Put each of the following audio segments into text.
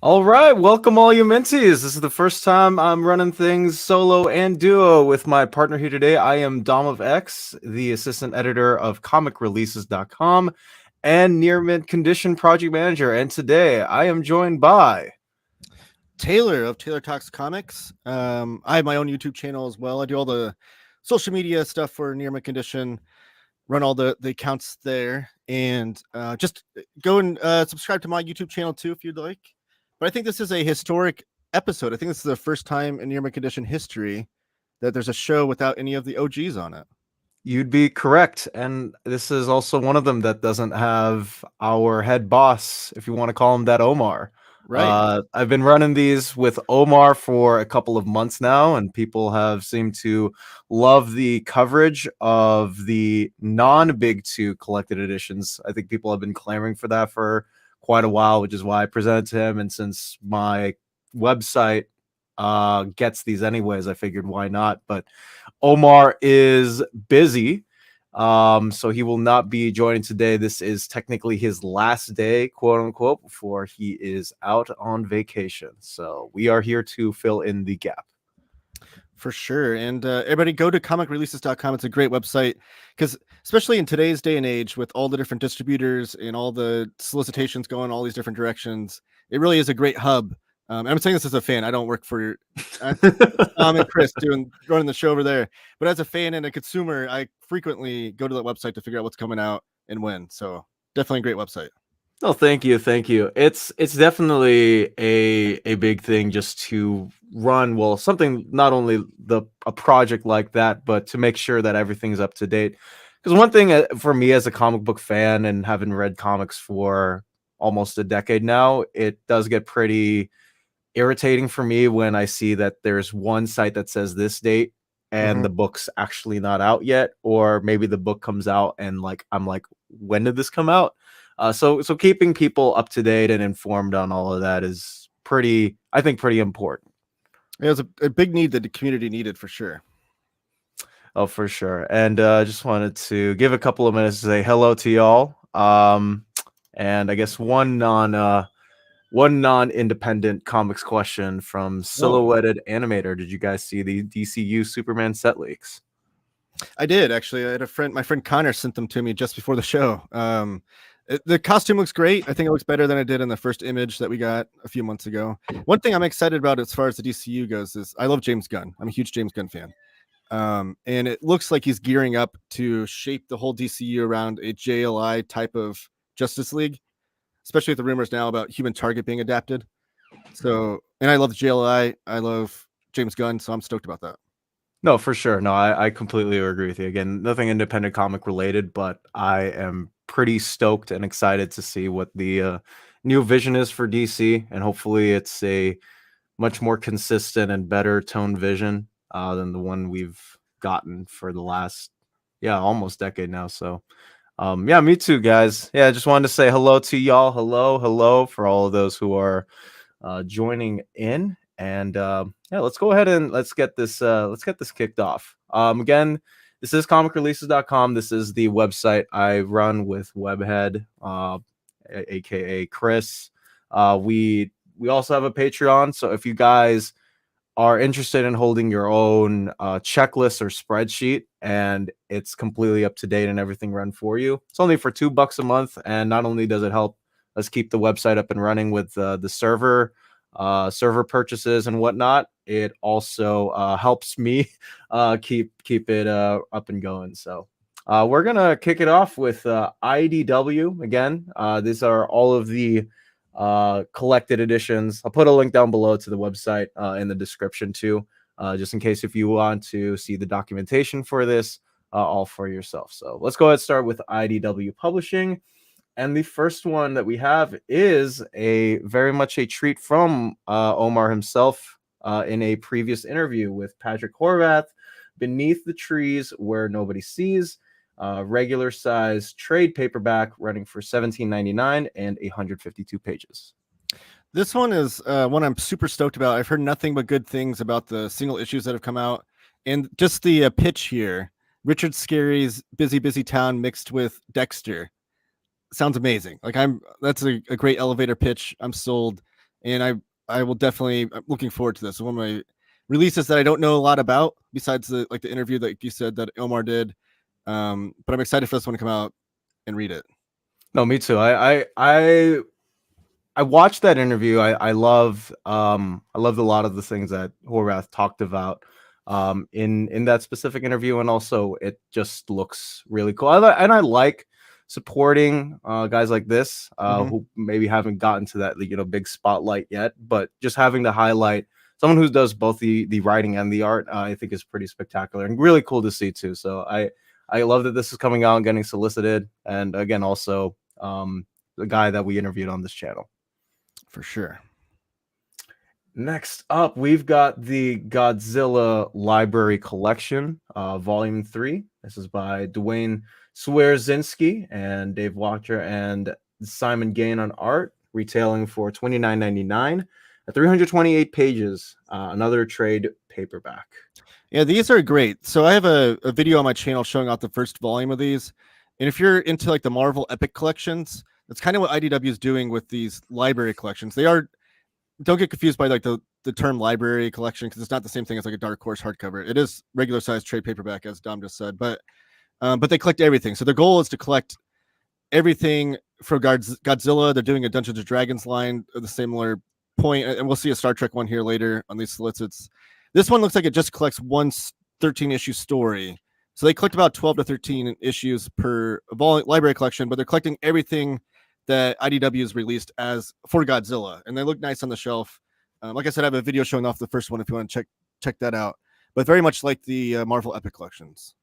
All right, welcome all you Minties. This is the first time I'm running things solo and duo with my partner here today. I am Dom of X, the assistant editor of comicreleases.com and Near Mint Condition project manager. And today I am joined by Taylor of Taylor Talks Comics. I have my own YouTube channel as well. I do all the social media stuff for Near Mint Condition, run all the accounts there, and just go and subscribe to my YouTube channel too if you'd like. But I think this is a historic episode. I think this is the first time in Near Mint Condition history that there's a show without any of the OGs on it. You'd be correct. And this is also one of them that doesn't have our head boss, if you want to call him that, Omar. Right. I've been running these with Omar for a couple of months now, and people have seemed to love the coverage of the non-Big Two collected editions. I think people have been clamoring for that for quite a while, which is why I presented to him. And since my website gets these anyways, I figured why not. But Omar is busy. So he will not be joining today. This is technically his last day, quote unquote, before he is out on vacation. So we are here to fill in the gap. For sure. And everybody go to comicreleases.com. It's a great website because especially in today's day and age with all the different distributors and all the solicitations going all these different directions, it really is a great hub. I'm saying this as a fan. I don't work for Tom and Chris running the show over there. But as a fan and a consumer, I frequently go to that website to figure out what's coming out and when. So definitely a great website. Oh, thank you. It's definitely a big thing just to run, well, something, not only a project like that, but to make sure that everything's up to date. Because one thing for me as a comic book fan and having read comics for almost a decade now, it does get pretty irritating for me when I see that there's one site that says this date and the book's actually not out yet, or maybe the book comes out and I'm like, when did this come out? So keeping people up to date and informed on all of that is pretty important. It was a big need that the community needed for sure. Oh, for sure. And just wanted to give a couple of minutes to say hello to y'all. And I guess one non-independent comics question from Silhouetted Animator. Did you guys see the DCU Superman set leaks? I did, actually. I had my friend Connor sent them to me just before the show. The costume looks great. I think it looks better than it did in the first image that we got a few months ago. One thing I'm excited about as far as the DCU goes is I love James Gunn. I'm a huge James Gunn fan. And it looks like he's gearing up to shape the whole DCU around a JLI type of Justice League, especially with the rumors now about Human Target being adapted. So, and I love JLI. I love James Gunn, so I'm stoked about that. No, for sure. No, I completely agree with you. Again, nothing independent comic related, but I am pretty stoked and excited to see what the new vision is for DC, and hopefully it's a much more consistent and better toned vision than the one we've gotten for the last almost decade now. So yeah, me too, guys. Yeah, I just wanted to say hello to y'all. Hello for all of those who are joining in. And let's go ahead and let's get this kicked off. Again, this is comicreleases.com. This is the website I run with Webhead, aka Chris. We also have a Patreon, so if you guys are interested in holding your own checklist or spreadsheet and it's completely up to date and everything run for you, it's only for $2 a month. And not only does it help us keep the website up and running with the server purchases and whatnot, it also helps me keep it up and going. So we're gonna kick it off with IDW again. These are all of the collected editions. I'll put a link down below to the website in the description too, just in case if you want to see the documentation for this all for yourself. So let's go ahead and start with IDW Publishing. And the first one that we have is a very much a treat from Omar himself in a previous interview with Patrick Horvath, Beneath the Trees Where Nobody Sees, regular size trade paperback running for $17.99 and 152 pages. This one is one I'm super stoked about. I've heard nothing but good things about the single issues that have come out. And just the pitch here, Richard Scarry's Busy Busy Town mixed with Dexter. Sounds amazing. That's a great elevator pitch. I'm sold. and I will definitely. I'm looking forward to this. One of my releases that I don't know a lot about, besides the interview that you said that Omar did. But I'm excited for this one to come out and read it. No, me too. I watched that interview. I loved a lot of the things that Horvath talked about in that specific interview, and also it just looks really cool. And I like supporting guys like this who maybe haven't gotten to that big spotlight yet, but just having to highlight someone who does both the writing and the art, I think is pretty spectacular and really cool to see too. So I love that this is coming out and getting solicited, and again also the guy that we interviewed on this channel. For sure. Next up, we've got the Godzilla Library Collection, Volume 3. This is by Dwayne Swearzinski and Dave Wachter and Simon Gain on art, retailing for $29.99 at 328 pages. Another trade paperback. Yeah, these are great. So I have a video on my channel showing off the first volume of these. And if you're into like the Marvel Epic collections, that's kind of what IDW is doing with these library collections. They are, don't get confused by like the term library collection, because it's not the same thing as like a Dark Horse hardcover. It is regular size trade paperback, as Dom just said, but they collect everything. So their goal is to collect everything for Godzilla. They're doing a Dungeons and Dragons line of the similar point, and we'll see a Star Trek one here later on these solicits. This one looks like it just collects one 13-issue story. So they collect about 12 to 13 issues per library collection, but they're collecting everything that IDW has released as for Godzilla, and they look nice on the shelf. Like I said, I have a video showing off the first one if you want to check that out. But very much like the Marvel Epic collections.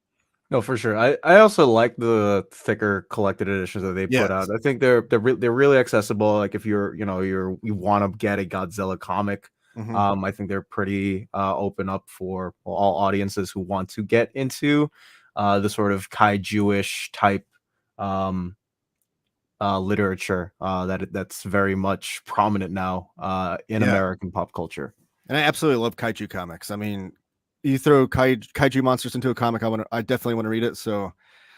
No, for sure. I also like the thicker collected editions that they put out. I think they're really accessible. Like if you want to get a Godzilla comic, I think they're pretty open up for all audiences who want to get into the sort of kaiju-ish type literature that's very much prominent now in American pop culture. And I absolutely love kaiju comics. I mean, you throw kaiju monsters into a comic, I definitely want to read it. So,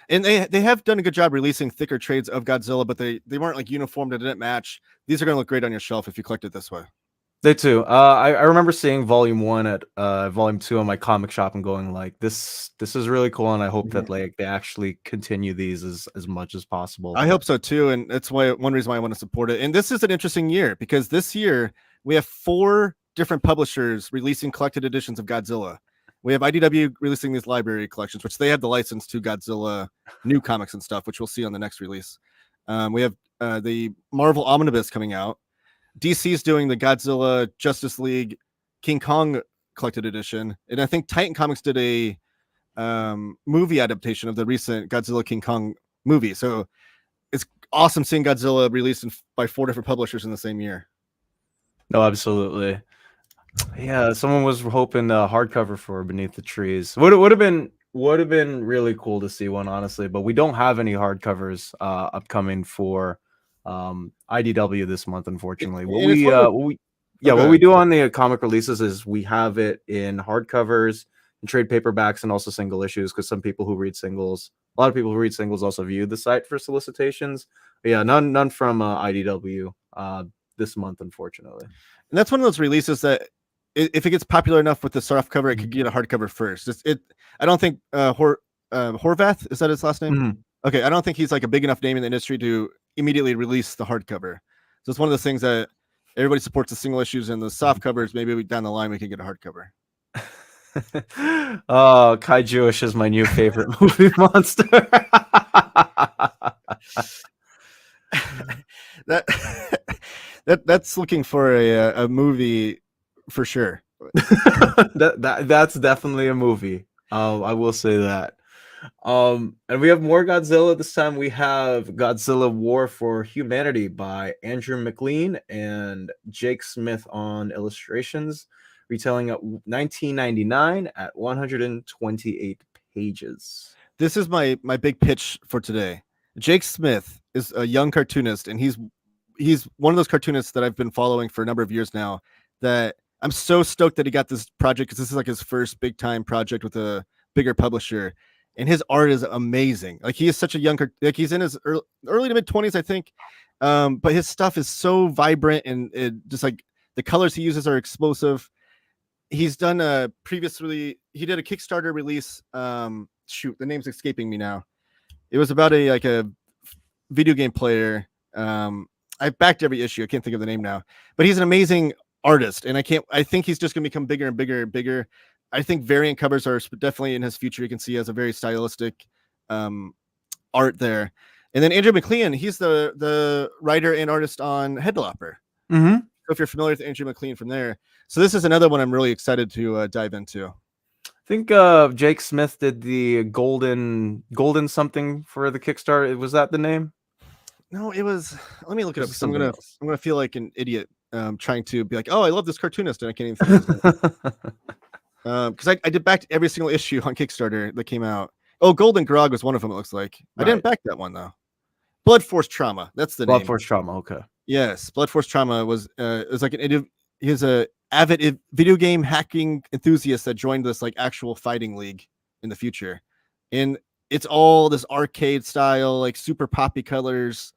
and they have done a good job releasing thicker trades of Godzilla, but they weren't like uniform. They didn't match. These are going to look great on your shelf if you collect it this way. They too. I remember seeing Volume 1 at Volume 2 on my comic shop and going like, this is really cool, and I hope that like they actually continue these as much as possible. I hope so too, and that's one reason why I want to support it. And this is an interesting year because this year we have 4 different publishers releasing collected editions of Godzilla. We have IDW releasing these library collections, which they have the license to Godzilla new comics and stuff, which we'll see on the next release. We have the Marvel Omnibus coming out. DC's doing the Godzilla Justice League King Kong collected edition. And I think Titan Comics did a movie adaptation of the recent Godzilla King Kong movie. So it's awesome seeing Godzilla released by 4 different publishers in the same year. No, absolutely. Yeah, someone was hoping hardcover for Beneath the Trees. Would have been really cool to see one, honestly, but we don't have any hardcovers upcoming for IDW this month, unfortunately. What we do on the comic releases is we have it in hardcovers and trade paperbacks and also single issues, because some people who read singles, a lot of people who read singles also view the site for solicitations. But yeah, none from IDW this month, unfortunately. And that's one of those releases that if it gets popular enough with the soft cover, it could get a hardcover first. I don't think Horvath, is that his last name? Okay, I don't think he's like a big enough name in the industry to immediately release the hardcover. So it's one of the things that everybody supports the single issues and the soft covers. Maybe down the line we can get a hardcover. Oh, Kaiju-ish is my new favorite movie monster. That's looking for a movie for sure. That's definitely a movie. I will say that. And we have more Godzilla. This time we have Godzilla War for Humanity by Andrew McLean and Jake Smith on illustrations, retailing at $19.99 at 128 pages. This is my big pitch for today. Jake Smith is a young cartoonist, and he's one of those cartoonists that I've been following for a number of years now, that I'm so stoked that he got this project, because this is like his first big time project with a bigger publisher. And his art is amazing. Like, he is such a young, like he's in his early to mid 20s, I think. But his stuff is so vibrant and it just like The colors he uses are explosive. He's done a previously. He did a Kickstarter release. Shoot, the name's escaping me now. It was about a video game player. I backed every issue. I can't think of the name now, but he's an amazing artist, and I think he's just going to become bigger and bigger and bigger. I think variant covers are definitely in his future. You can see he has a very stylistic art there. And then Andrew McLean, he's the writer and artist on Headlopper. Mm-hmm. So if you're familiar with Andrew McLean from there, so this is another one I'm really excited to dive into. I think Jake Smith did the golden something for the Kickstarter. Was that the name? No, it was. Let me look it up. Just I'm something else. gonna feel like an idiot trying to be like, oh, I love this cartoonist, and I can't even think of his name. Because I did back every single issue on Kickstarter that came out. Oh, Golden Grog was one of them. It looks like I didn't back that one though. Blood Force Trauma. That's the name. Blood Force Trauma. Okay. Yes, Blood Force Trauma was like he's a avid video game hacking enthusiast that joined this like actual fighting league in the future, and it's all this arcade style, like super poppy colors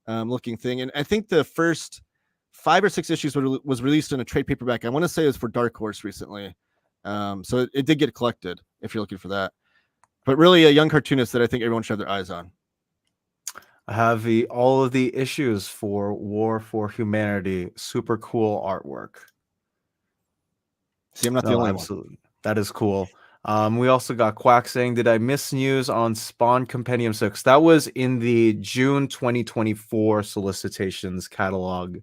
looking thing. And I think the first 5 or 6 issues was released in a trade paperback. I want to say it was for Dark Horse recently. So it did get collected if you're looking for that. But really a young cartoonist that I think everyone should have their eyes on. I have all of the issues for War for Humanity. Super cool artwork. See, I'm not the only one. That is cool. We also got Quack saying, did I miss news on Spawn Compendium 6? That was in the June 2024 Solicitations catalog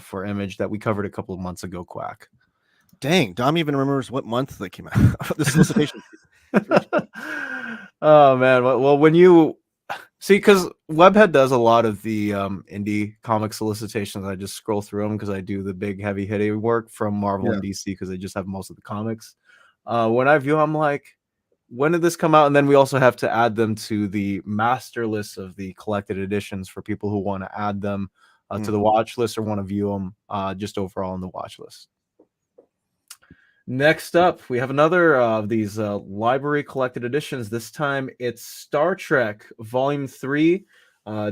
for Image that we covered a couple of months ago, Quack. Dang, Dom even remembers what month they came out. The Solicitations. Oh, man. Well, when you... See, because Webhead does a lot of the indie comic solicitations. I just scroll through them because I do the big heavy hitting work from Marvel and DC because they just have most of the comics. When I view, I'm like, when did this come out? And then we also have to add them to the master list of the collected editions for people who want to add them to the watch list or want to view them just overall on the watch list. Next up, we have another of these library collected editions. This time it's Star Trek Volume 3.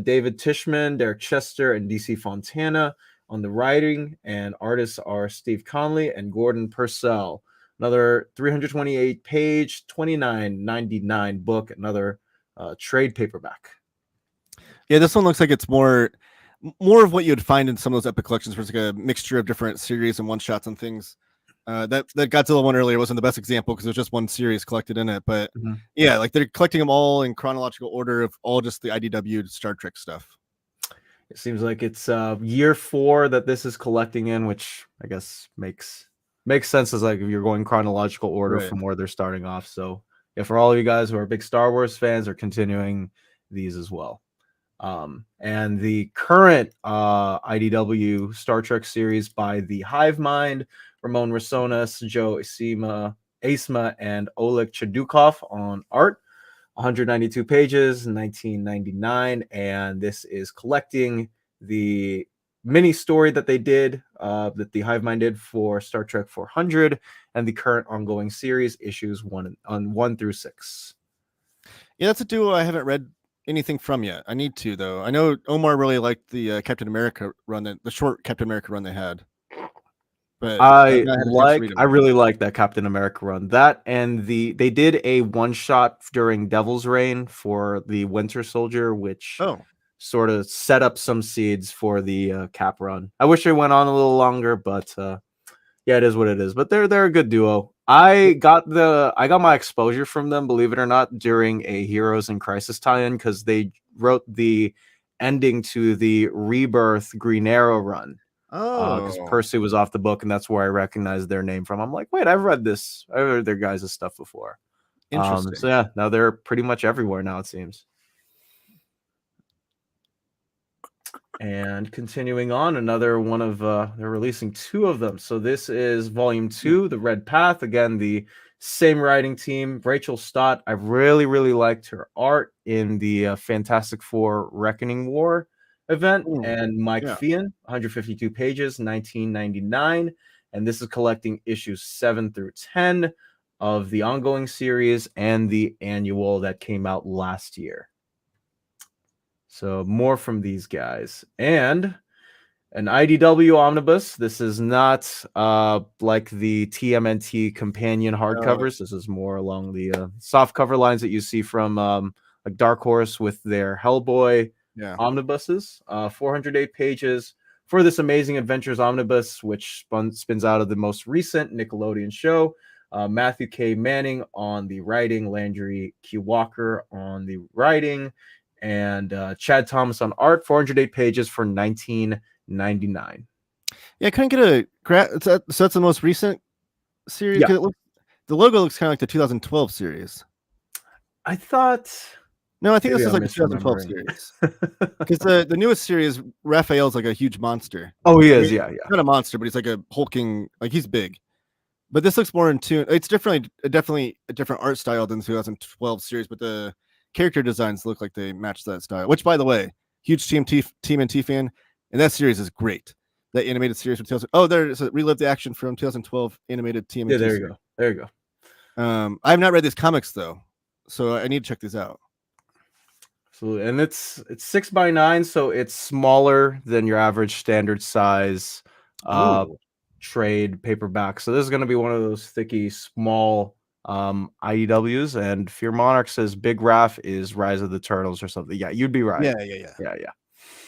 David Tishman, Derek Chester, and DC Fontana on the writing, and artists are Steve Conley and Gordon Purcell. Another 328-page, $29.99 book, another trade paperback. Yeah, this one looks like it's more of what you'd find in some of those epic collections, where it's like a mixture of different series and one-shots and things. That Godzilla one earlier wasn't the best example because there's just one series collected in it. But yeah, like they're collecting them all in chronological order of all just the IDW Star Trek stuff. It seems like it's year 4 that this is collecting in, which I guess makes sense as like if you're going chronological order from where they're starting off. So yeah, for all of you guys who are big Star Wars fans, are continuing these as well. And the current IDW Star Trek series by the Hive Mind, Ramon Rasonas, Joe Asma, and Oleg Chedukov on art. 192 pages, $19.99, and this is collecting the mini story that they did, that the Hive Mind did for Star Trek 400, and the current ongoing series, issues 1 through 6. Yeah, that's a duo I haven't read anything from yet. I need to though. I know Omar really liked the Captain America run, the short Captain America run they had. But I really like that Captain America run. That and they did a one-shot during Devil's Reign for the Winter Soldier, which sort of set up some seeds for the Cap run. I wish it went on a little longer, but yeah, it is what it is. But they're a good duo. I got my exposure from them, believe it or not, during a Heroes in Crisis tie-in because they wrote the ending to the Rebirth Green Arrow run. Because Percy was off the book, and that's where I recognized their name from. I'm like, wait, I've read their guys' stuff before. Interesting. So yeah, now they're pretty much everywhere now, it seems. And continuing on, another one of they're releasing 2 of them. So this is Volume 2, The Red Path. Again, the same writing team, Rachel Stott. I really, really liked her art in the Fantastic Four Reckoning War event. And Mike Fian, 152 pages, $19.99. And this is collecting issues 7 through 10 of the ongoing series and the annual that came out last year. So more from these guys. And an IDW omnibus. This is not like the TMNT companion hardcovers. This is more along the soft cover lines that you see from like Dark Horse with their Hellboy omnibuses. 408 pages for this Amazing Adventures omnibus, which spins out of the most recent Nickelodeon show. Matthew K. Manning on the writing, Landry Q. Walker on the writing, and Chad Thomas on art. 408 pages for $19.99. Yeah, I couldn't get a so that's the most recent series. Yeah. The logo looks kind of like the 2012 series. I thought. No, I think this is like the 2012 series. Because the newest series, Raphael's like a huge monster. Oh, he is. Yeah. Not a monster, but he's like a hulking. Like he's big. But this looks more in tune. It's definitely a different art style than the 2012 series, but the character designs look like they match that style. Which, by the way, huge TMNT fan, and that series is great. That animated series from 2000. Oh, there's a Relive the Action from 2012 animated TMNT. Yeah, there you go. There you go. I have not read these comics though, so I need to check these out. Absolutely, and it's 6x9, so it's smaller than your average standard size trade paperback. So this is going to be one of those thicky, small IDWs. And Fear Monarch says Big Raph is Rise of the Turtles or something. Yeah, you'd be right. Yeah.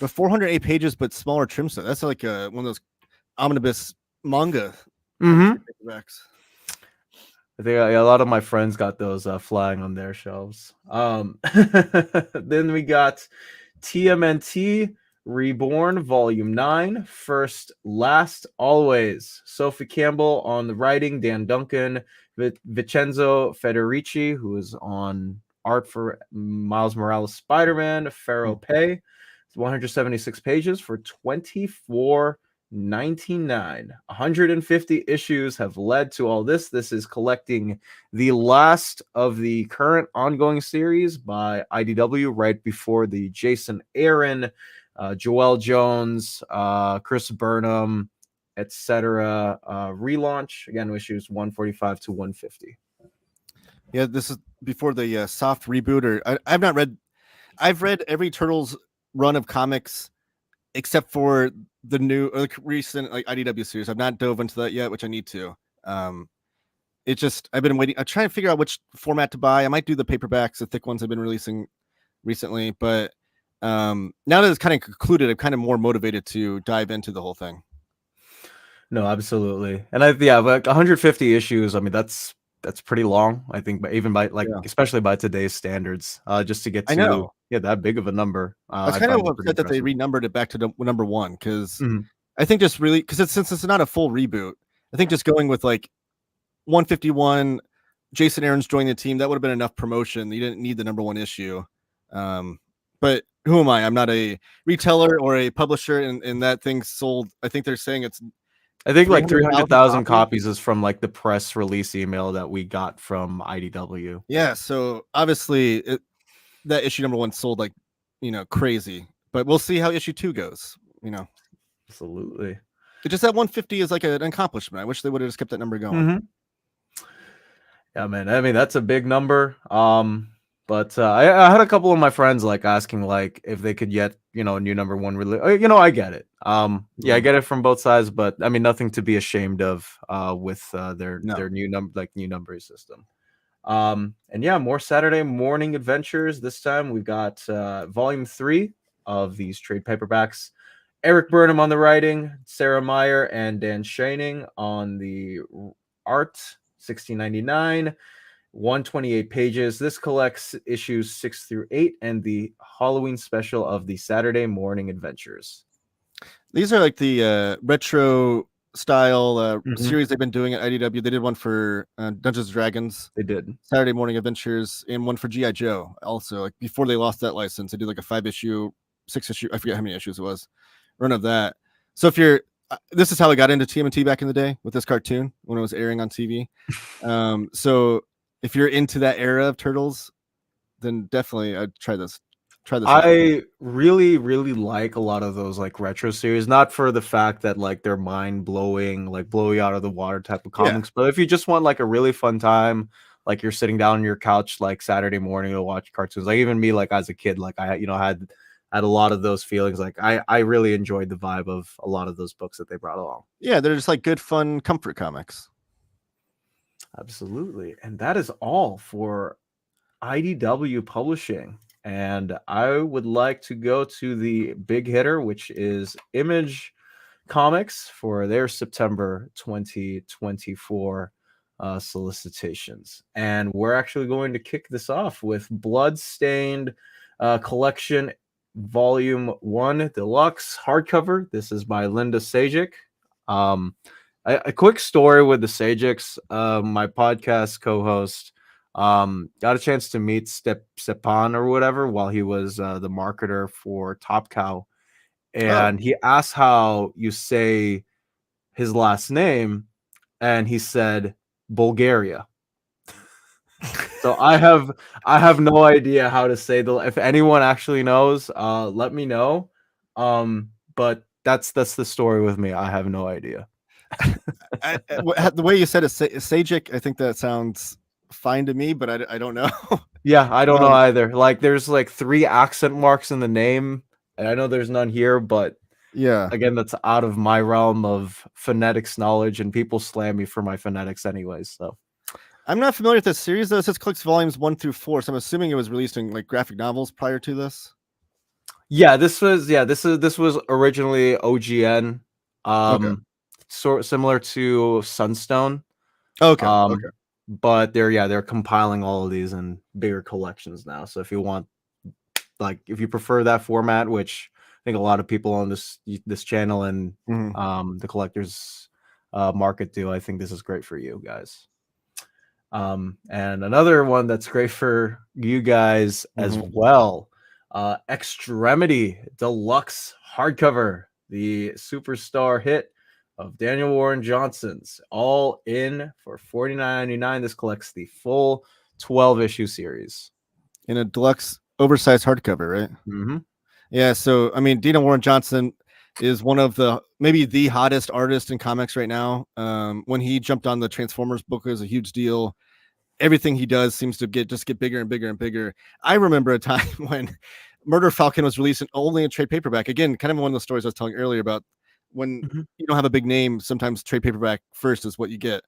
But 408 pages, but smaller trim set. That's like one of those omnibus manga paperbacks. I think a lot of my friends got those flying on their shelves. Then we got TMNT Reborn Volume 9, First, Last, Always. Sophie Campbell on the writing, Dan Duncan, Vincenzo Federici, who is on art for Miles Morales Spider-Man, Pharaoh Pei. 176 pages for $24.99. 150 issues have led to all this. This is collecting the last of the current ongoing series by IDW right before the Jason Aaron, Joel Jones, Chris Burnham, etc. relaunch. Again, issues 145 to 150. Yeah, this is before the soft reboot. I've read every Turtles run of comics except for the new recent like IDW series. I've not dove into that yet, which I need to. I've been waiting. I'm trying to figure out which format to buy. I might do the paperbacks, the thick ones I've been releasing recently, but now that it's kind of concluded, I'm kind of more motivated to dive into the whole thing. No, absolutely. And like 150 issues. I mean, that's pretty long, I think, but even by especially by today's standards, just to get to that big of a number. I was kind of upset that they renumbered it back to number 1 because I think just really since it's not a full reboot, I think just going with like 151, Jason Aaron's joining the team, that would have been enough promotion. You didn't need the number 1 issue. But who am I? I'm not a retailer or a publisher, and that thing sold. I think they're saying it's. I think like 300,000 copies is from like the press release email that we got from IDW. Yeah, so obviously that issue number 1 sold like, crazy. But we'll see how issue 2 goes. Absolutely. It just that 150 is like an accomplishment. I wish they would have just kept that number going. Yeah, man. I mean, that's a big number. But I had a couple of my friends like asking like if they could get a new number 1 release. I get it. Yeah, I get it from both sides, but I mean nothing to be ashamed of with their new numbering system. And yeah, more Saturday morning adventures. This time we've got volume 3 of these trade paperbacks. Eric Burnham on the writing, Sarah Meyer and Dan Shining on the art. $16.99. 128 pages. This collects issues 6 through 8 and the Halloween special of the Saturday morning adventures. These are like the retro style series they've been doing at IDW. They did one for Dungeons and Dragons. They did Saturday morning adventures, and one for G.I. Joe. Also, like before they lost that license, they did like a 5-issue, 6-issue. I forget how many issues it was. Run of that. So if you're, this is how I got into TMNT back in the day with this cartoon when it was airing on TV. So if you're into that era of Turtles, then definitely I'd try this. I really, really like a lot of those like retro series, not for the fact that like they're mind blowing, like blow you out of the water type of comics, but if you just want like a really fun time, like you're sitting down on your couch like Saturday morning to watch cartoons. Like even me, like as a kid, like I had at a lot of those feelings. Like I really enjoyed the vibe of a lot of those books that they brought along. Yeah, they're just like good, fun comfort comics. Absolutely. And that is all for IDW Publishing. And I would like to go to the big hitter, which is Image Comics for their September 2024 solicitations. And we're actually going to kick this off with Bloodstained Collection Volume 1 Deluxe hardcover. This is by Linda Sajic. A quick story with the Sajics. My podcast co-host got a chance to meet Stepan or whatever while he was the marketer for Top Cow, and he asked how you say his last name, and he said Bulgaria. So I have no idea how to say the. If anyone actually knows, let me know. But that's the story with me. I have no idea. The way you said it, Sajic, I think that sounds fine to me, but I don't know. Yeah, I don't know either. Like, there's like 3 accent marks in the name, and I know there's none here, but yeah, again, that's out of my realm of phonetics knowledge, and people slam me for my phonetics anyways. So I'm not familiar with this series though. It says collects volumes 1 through 4, so I'm assuming it was released in like graphic novels prior to this. yeah, this was originally OGN, Okay. sort similar to Sunstone. Okay. Okay. But they're compiling all of these in bigger collections now. So if you want, like, if you prefer that format, which I think a lot of people on this channel and the collectors market do, I think this is great for you guys. And another one that's great for you guys as well, Extremity Deluxe hardcover, the superstar hit of Daniel Warren Johnson's, all in for $49.99. This collects the full 12-issue series in a deluxe oversized hardcover, right? Mm-hmm. Yeah. So I mean, Daniel Warren Johnson is one of maybe the hottest artist in comics right now. When he jumped on the Transformers book, it was a huge deal. Everything he does seems to get bigger and bigger and bigger. I remember a time when Murder Falcon was released only in trade paperback. Again, kind of one of the stories I was telling earlier about when you don't have a big name, sometimes trade paperback first is what you get.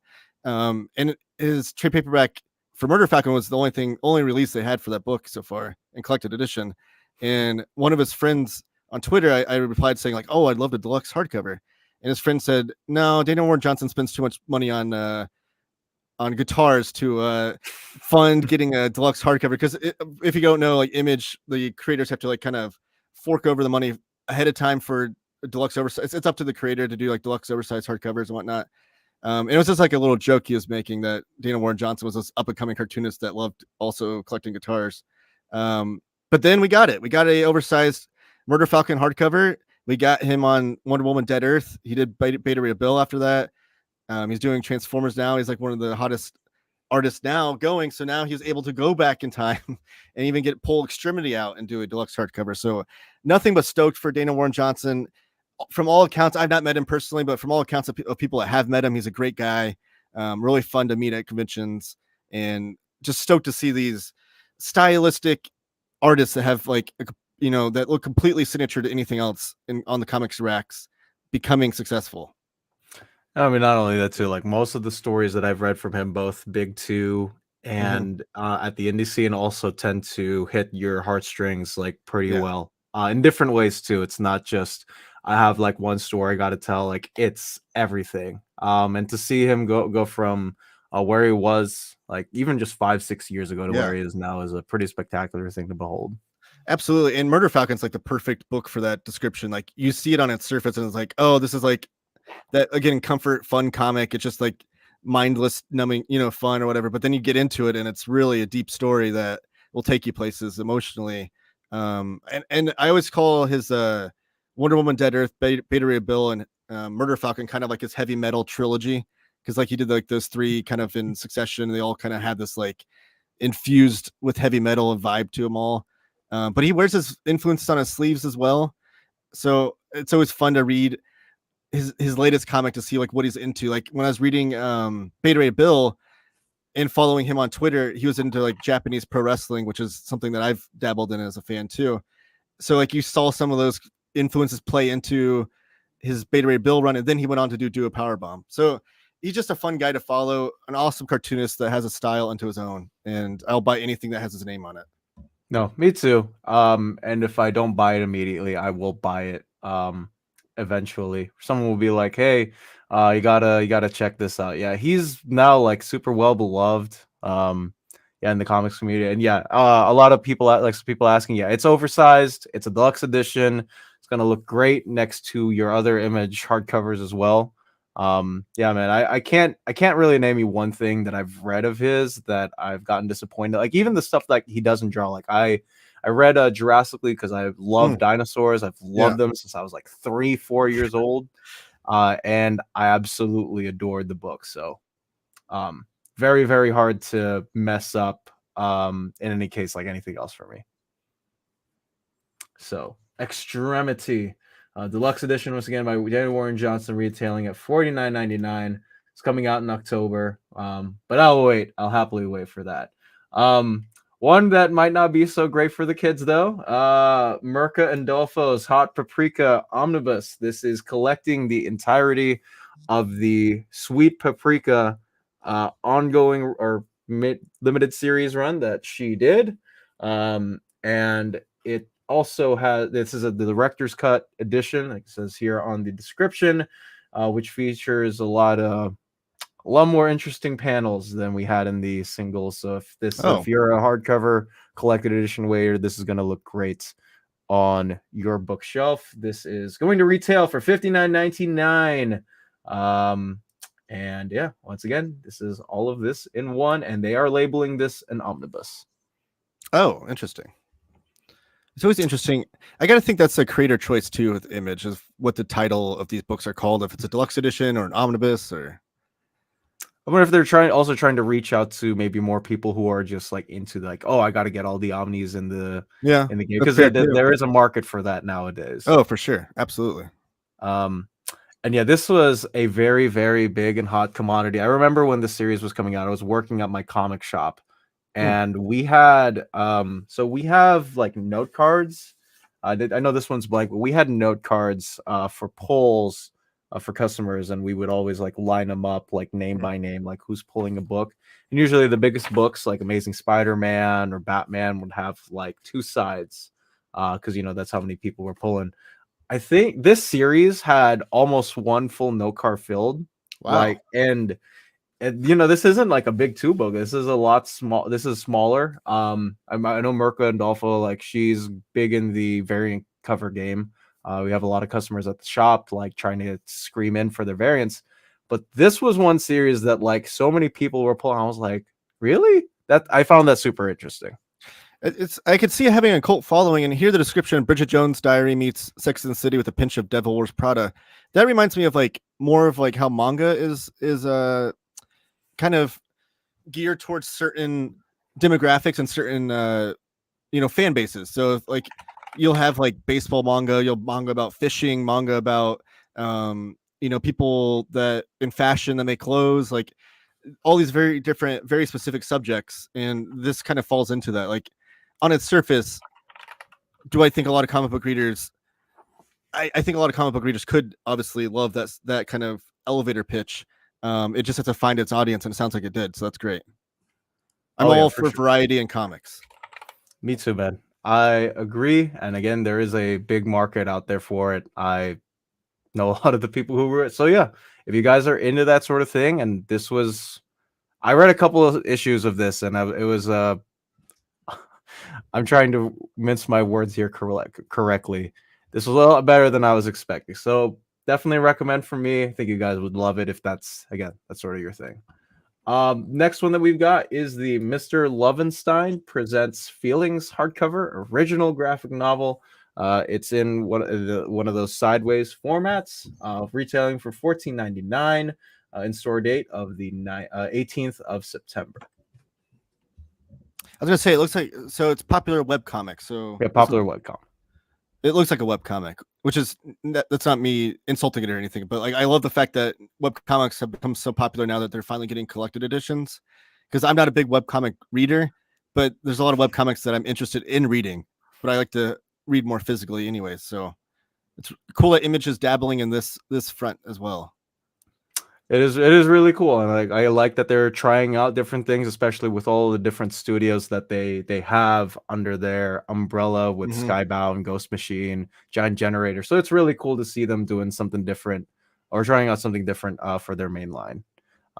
And his trade paperback for Murder Falcon was the only release they had for that book so far in collected edition. And one of his friends on Twitter, I replied saying like, "Oh, I'd love the deluxe hardcover." And his friend said, "No, Daniel Warren Johnson spends too much money on guitars to fund getting a deluxe hardcover." Because if you don't know, like Image, the creators have to like kind of fork over the money ahead of time for deluxe oversized. It's up to the creator to do like deluxe oversized hardcovers and whatnot. And it was just like a little joke he was making that Daniel Warren Johnson was this up and coming cartoonist that loved also collecting guitars. But then we got it. We got a oversized Murder Falcon hardcover. We got him on Wonder Woman Dead Earth. He did Beta Ray Bill after that. He's doing Transformers now. He's like one of the hottest artists now going. So now he's able to go back in time and even pull Extremity out and do a deluxe hardcover. So nothing but stoked for Daniel Warren Johnson. From all accounts, I've not met him personally, but from all accounts of people that have met him, he's a great guy. Really fun to meet at conventions, and just stoked to see these stylistic artists that have like, that look completely signature to anything else on the comics racks becoming successful. I mean, not only that too, like most of the stories that I've read from him, both Big Two and at the indie scene, also tend to hit your heartstrings like pretty well in different ways too. It's not just I have like one story I got to tell, like it's everything. And to see him go from where he was like even just 5-6 years ago to where he is now is a pretty spectacular thing to behold. Absolutely. And Murder Falcon's like the perfect book for that description. Like you see it on its surface and it's like, oh, this is like that, again, comfort, fun comic. It's just like mindless, numbing, fun or whatever. But then you get into it and it's really a deep story that will take you places emotionally. And I always call his Wonder Woman Dead Earth, Beta Ray Bill, and Murder Falcon kind of like his heavy metal trilogy. Because like he did like those 3 kind of in succession. And they all kind of had this like infused with heavy metal vibe to them all. But he wears his influences on his sleeves as well. So it's always fun to read his latest comic to see like what he's into. Like when I was reading Beta Ray Bill and following him on Twitter, he was into like Japanese pro wrestling, which is something that I've dabbled in as a fan too. So like you saw some of those influences play into his Beta Ray Bill run, and then he went on to do a Power Bomb. So he's just a fun guy to follow, an awesome cartoonist that has a style unto his own, and I'll buy anything that has his name on it. No, me too. And if I don't buy it immediately, I will buy it eventually. Someone will be like, "Hey, you gotta check this out." Yeah, he's now like super well beloved. Yeah, in the comics community, and yeah, a lot of people like some people asking, yeah, it's oversized. It's a deluxe edition. It's gonna look great next to your other Image hardcovers as well. Yeah, man, I can't really name you one thing that I've read of his that I've gotten disappointed. Like even the stuff like he doesn't draw. Like I read Jurassic League because I love dinosaurs. I've loved them since I was like 3-4 years old. And I absolutely adored the book. So very, very hard to mess up in any case, like anything else for me. So Extremity. Deluxe edition, once again, by Daniel Warren Johnson, retailing at $49.99. It's coming out in October. But I'll happily wait for that. One that might not be so great for the kids, though. Mirka Andolfo's Hot Paprika Omnibus. This is collecting the entirety of the Sweet Paprika ongoing or limited series run that she did. And it also has, this is the director's cut edition, like it says here on the description, which features a lot more interesting panels than we had in the singles. So if you're a hardcover collected edition waiter, this is going to look great on your bookshelf. This is going to retail for $59.99. And yeah, once again, this is all of this in one, and they are labeling this an omnibus. Oh, interesting. It's always interesting. I got to think that's a creator choice too with Image, of what the title of these books are called, if it's a deluxe edition or an omnibus. Or I wonder if they're trying to reach out to maybe more people who are just like into like, oh, I got to get all the omnis in the game, because there is a market for that nowadays. Oh, for sure, absolutely. And yeah, this was a very, very big and hot commodity. I remember when the series was coming out, I was working at my comic shop, and we had so we have like note cards. I know this one's blank, but we had note cards for polls for customers, and we would always like line them up like name by name, like who's pulling a book. And usually the biggest books like Amazing Spider-Man or Batman would have like two sides, because that's how many people were pulling. I think this series had almost one full note card filled. Wow. Like, and this isn't like a big two book. This is a lot small. This is smaller. I know Mirka Andolfo, like she's big in the variant cover game. We have a lot of customers at the shop like trying to scream in for their variants. But this was one series that like so many people were pulling. I was like, really? That I found that super interesting. I could see it having a cult following, and hear the description: Bridget Jones' Diary meets Sex and the City with a pinch of Devil Wears Prada. That reminds me of like more of like how manga is kind of geared towards certain demographics and certain fan bases. So if, like you'll have like baseball manga, you'll manga about fishing, manga about people that in fashion that make clothes, like all these very different, very specific subjects, and this kind of falls into that. Like on its surface, do I think a lot of comic book readers? I think a lot of comic book readers could obviously love that kind of elevator pitch. It just has to find its audience, and it sounds like it did. So that's great. I'm all for variety in comics. Me too, man. I agree. And again, there is a big market out there for it. I know a lot of the people who were it. So yeah, if you guys are into that sort of thing, and I read a couple of issues of this, and it was I'm trying to mince my words here correctly. This was a lot better than I was expecting. So definitely recommend for me. I think you guys would love it if that's sort of your thing. Next one that we've got is the Mr. Lovenstein Presents Feelings hardcover original graphic novel. It's in one of those sideways formats, retailing for $14.99, in store date of the 18th of September. I was gonna say, it looks like, so it's popular webcomic. So yeah, popular webcomic. It looks like a webcomic, which is, that's not me insulting it or anything, but like I love the fact that webcomics have become so popular now that they're finally getting collected editions. Because I'm not a big webcomic reader, but there's a lot of webcomics that I'm interested in reading. But I like to read more physically anyways. So it's cool that Image is dabbling in this front as well. It is really cool, and I like that they're trying out different things, especially with all the different studios that they have under their umbrella with Skybound, Ghost Machine, Giant Generator. So it's really cool to see them doing something different or trying out something different for their main line.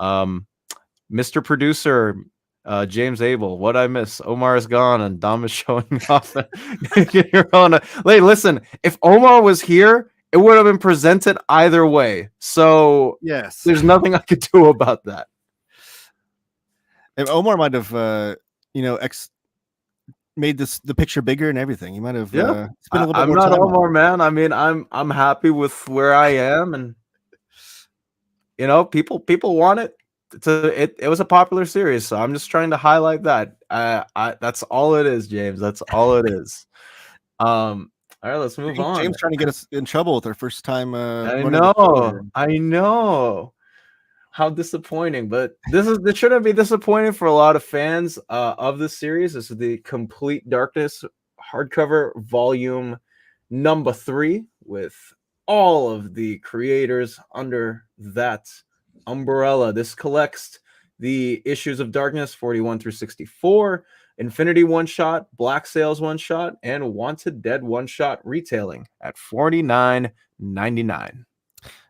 Mr. Producer, James Abel, what I miss? Omar is gone and Dom is showing off. Hey, listen, if Omar was here, it would have been presented either way. So yes, there's nothing I could do about that. And Omar might have, made the picture bigger and everything. He might have spent a little bit I'm more not time Omar, man. I mean, I'm happy with where I am, and people want it. It was a popular series, so I'm just trying to highlight that. That's all it is, James. That's all it is. All right, let's move on. James trying to get us in trouble with our first time. I know. How disappointing, but this shouldn't be disappointing for a lot of fans of this series. This is the Complete Darkness hardcover volume number 3 with all of the creators under that umbrella. This collects the issues of Darkness 41 through 64, Infinity one shot, Black Sails one shot, and Wanted Dead one shot, retailing at $49.99.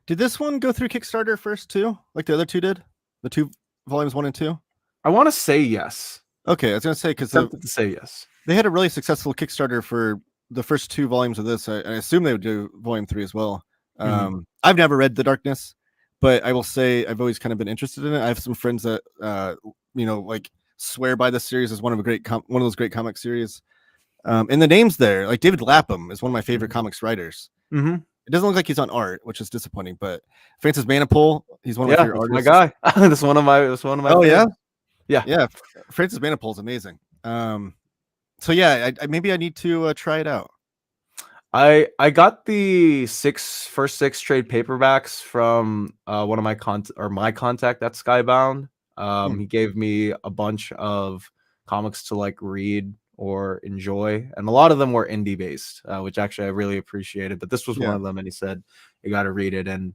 Did this one go through Kickstarter first too, like the other two did? The 2 volumes 1 and 2. I want to say yes. Okay, I was gonna say because to say yes. They had a really successful Kickstarter for the first 2 volumes of this. I assume they would do volume 3 as well. I've never read The Darkness, but I will say I've always kind of been interested in it. I have some friends that like swear by this series as one of those great comic series. And the names there, like David Lapham is one of my favorite comics writers. It doesn't look like he's on art, which is disappointing. But Francis Manapul, he's one of my favorite artists. My guy. That's one of my. Oh favorites. Yeah. Francis Manapul is amazing. So yeah, maybe I need to try it out. I got the first 6 trade paperbacks from one of my contact at Skybound. He gave me a bunch of comics to like read or enjoy, and a lot of them were indie based, which actually I really appreciated, but this was one of them, and he said you got to read it. And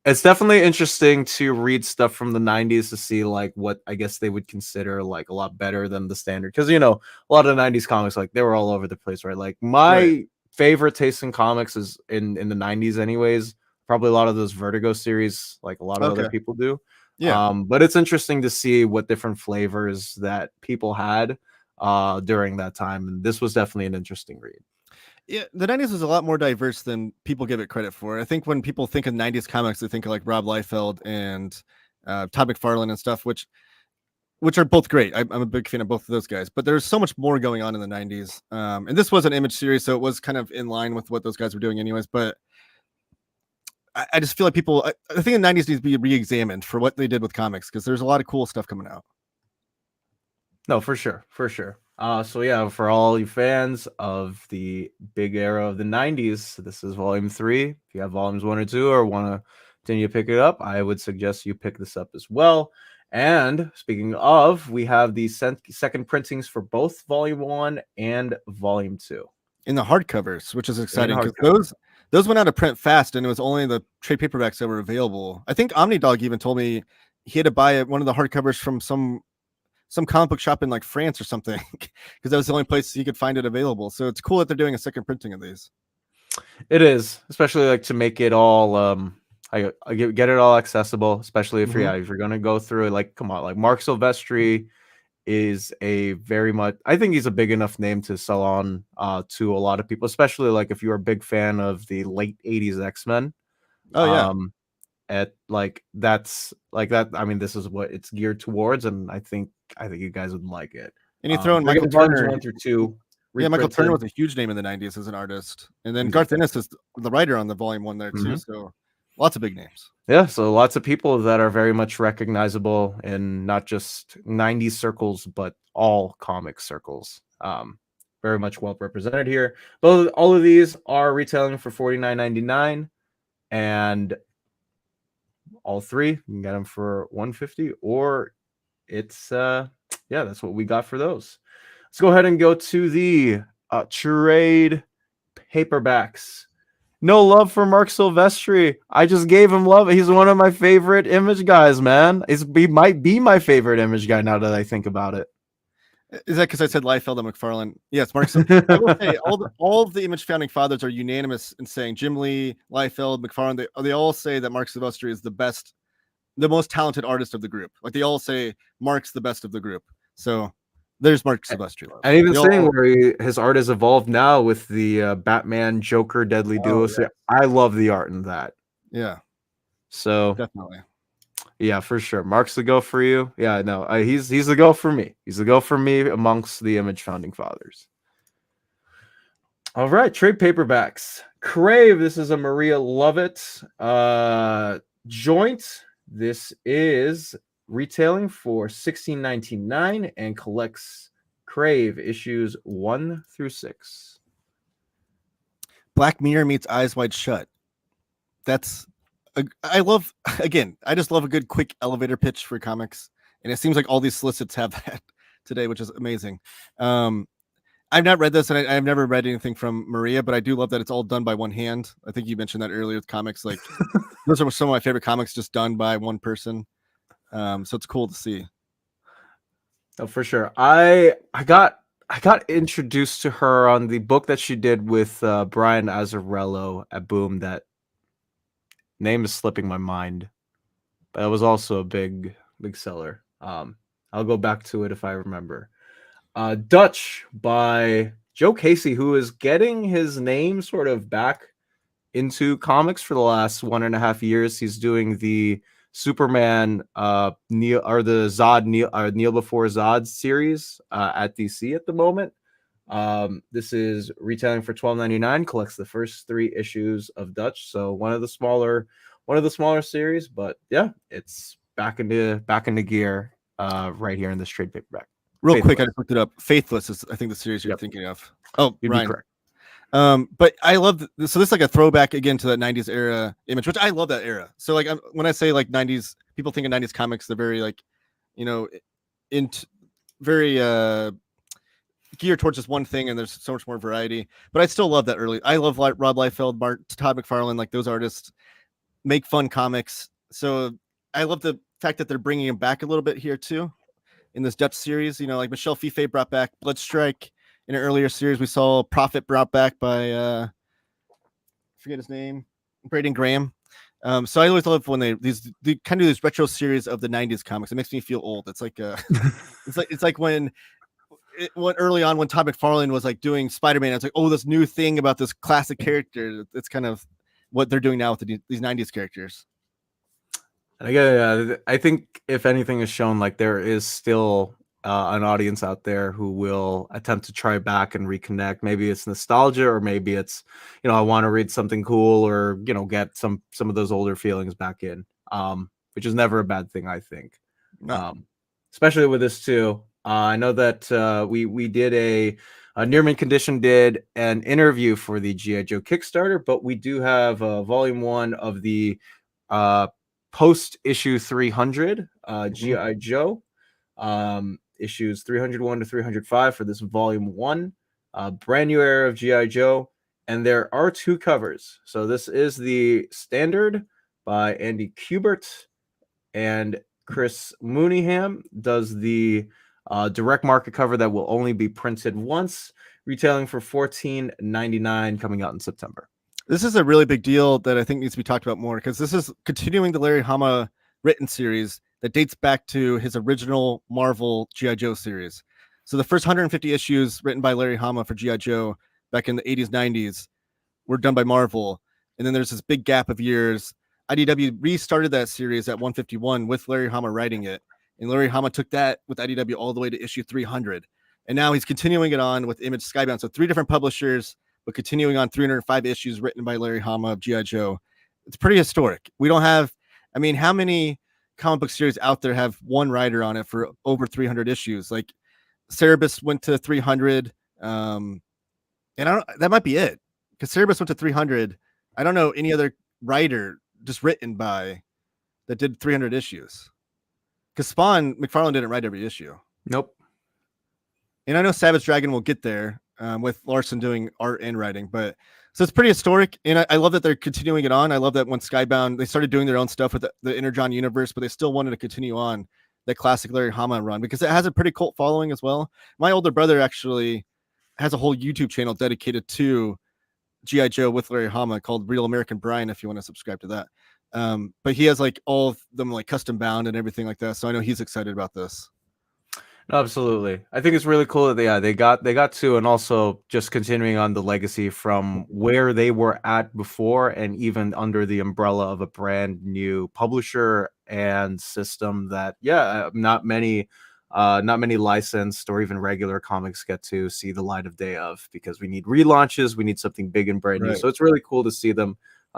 it's definitely interesting to read stuff from the 90s to see like what I guess they would consider like a lot better than the standard, because a lot of the 90s comics, like they were all over the place, right? Like my favorite taste in comics is in the 90s anyways, probably a lot of those Vertigo series, like a lot of other people do. But it's interesting to see what different flavors that people had during that time, and this was definitely an interesting read. Yeah, the 90s was a lot more diverse than people give it credit for. I think when people think of 90s comics, they think of like Rob Liefeld and Todd McFarlane and stuff, which are both great. I'm a big fan of both of those guys, but there's so much more going on in the 90s. And this was an Image series, so it was kind of in line with what those guys were doing anyways. But I just feel like I think the 90s needs to be re-examined for what they did with comics, because there's a lot of cool stuff coming out. No, for sure. So yeah, for all you fans of the big era of the 90s, this is volume 3. If you have volumes 1 or 2 or want to continue to pick it up, I would suggest you pick this up as well. And speaking of, we have the second printings for both volume 1 and volume 2 in the hardcovers, which is exciting because those went out of print fast, and it was only the trade paperbacks that were available. I think Omnidog even told me he had to buy one of the hardcovers from some comic book shop in like France or something, because that was the only place he could find it available. So it's cool that they're doing a second printing of these. It is, especially like to make it all I get it all accessible, especially if you're gonna go through it. Like, come on, like Mark Silvestri is a very much, I think he's a big enough name to sell on to a lot of people, especially like if you're a big fan of the late 80s X-Men. At like that's like that. I mean, this is what it's geared towards, and I think you guys would like it. And you throw in Michael Turner 1 through 2. Yeah, Michael Turner was a huge name in the 90s as an artist, and then Garth Ennis is the writer on the volume 1 there too. So lots of big names. Yeah, so lots of people that are very much recognizable in not just 90s circles, but all comic circles. Very much well represented here. But all of these are retailing for $49.99, and all 3 you can get them for $150, or it's that's what we got for those. Let's go ahead and go to the Trade paperbacks. No love for Mark Silvestri. I just gave him love. He's one of my favorite Image guys, man. He might be my favorite Image guy now that I think about it. Is that because I said Liefeld and McFarlane? Yes, Mark. I will say all of the Image founding fathers are unanimous in saying Jim Lee, Liefeld, McFarlane. They all say that Mark Silvestri is the most talented artist of the group. Like they all say Mark's the best of the group. So there's Mark Silvestri. And even saying where his art has evolved now with the Batman Joker Deadly Duo. Yeah. I love the art in that. Yeah. So definitely. Yeah, for sure. Mark's the go for you. Yeah, no, he's the go for me. He's the go for me amongst the Image founding fathers. All right, trade paperbacks. Crave. This is a Maria Lovett joint. This is retailing for $16.99 and collects Crave issues 1 through 6. Black Mirror meets Eyes Wide Shut. I just love a good quick elevator pitch for comics, and it seems like all these solicits have that today, which is amazing. I've not read this, and I've never read anything from Maria, but I do love that it's all done by one hand. I think you mentioned that earlier with comics. Like those are some of my favorite comics, just done by one person. So it's cool to see. Oh, for sure. I got introduced to her on the book that she did with Brian Azzarello at Boom. That name is slipping my mind, but it was also a big seller. I'll go back to it if I remember. Dutch by Joe Casey, who is getting his name sort of back into comics for the last 1.5 years. He's doing the Superman Kneel Before Zod series at DC at the moment. This is retailing for $12.99, collects the first 3 issues of Dutch, so one of the smaller series, but yeah, it's back into gear right here in this trade paperback. Real quick, I just looked it up. Faithless is, I think, the series you're thinking of. Oh, you'd Ryan. be correct. But I love this. So this is like a throwback again to that 90s era Image, which I love that era. So like when I say like 90s, people think of 90s comics, they're very like, very geared towards just one thing, and there's so much more variety. But I still love that early. I love Rob Liefeld, Todd McFarlane, like those artists make fun comics. So I love the fact that they're bringing him back a little bit here too in this Dutch series. Like Michel Fife brought back Bloodstrike. In an earlier series, we saw Prophet brought back by I forget his name, Braden Graham. So I always love when they kind of do this retro series of the 90s comics. It makes me feel old. It's like it's like when early on when Todd McFarlane was like doing Spider-Man, it's like, oh, this new thing about this classic character. It's kind of what they're doing now with these 90s characters. And again, I think if anything is shown, like there is still an audience out there who will attempt to try back and reconnect. Maybe it's nostalgia, or maybe it's, I want to read something cool, or get some of those older feelings back in, which is never a bad thing, I think. No. Especially with this too. I know that we did a Near Mint Condition did an interview for the G.I. Joe Kickstarter, but we do have volume 1 of the post issue 300 G.I. Joe, issues 301 to 305 for this volume 1, brand new era of G.I. Joe, and there are 2 covers. So this is the standard by Andy Kubert, and Chris Mooneyham does the direct market cover that will only be printed once, retailing for $14.99, coming out in September. This is a really big deal that I think needs to be talked about more, because this is continuing the Larry Hama written series that dates back to his original Marvel G.I. Joe series. So the first 150 issues written by Larry Hama for G.I. Joe back in the 80s, 90s were done by Marvel. And then there's this big gap of years. IDW restarted that series at 151 with Larry Hama writing it. And Larry Hama took that with IDW all the way to issue 300. And now he's continuing it on with Image Skybound. So 3 different publishers, but continuing on 305 issues written by Larry Hama of G.I. Joe. It's pretty historic. We don't have, how many comic book series out there have one writer on it for over 300 issues? Like Cerebus went to 300. And that might be it, because Cerebus went to 300. I don't know any other writer just written by that did 300 issues. Because Spawn, McFarlane didn't write every issue. Nope. And I know Savage Dragon will get there. with Larson doing art and writing. But so it's pretty historic, and I love that they're continuing it on. I love that when Skybound, they started doing their own stuff with the Energon universe, but they still wanted to continue on the classic Larry Hama run because it has a pretty cult following as well. My older brother actually has a whole YouTube channel dedicated to G.I. Joe with Larry Hama called Real American Brian, if you want to subscribe to that. But he has like all of them like custom bound and everything like that. So I know he's excited about this. No, absolutely. I think it's really cool that they got to, and also just continuing on the legacy from where they were at before, and even under the umbrella of a brand new publisher and system that not many licensed or even regular comics get to see the light of day of, because we need relaunches, we need something big and brand new. Right. So it's really cool to see them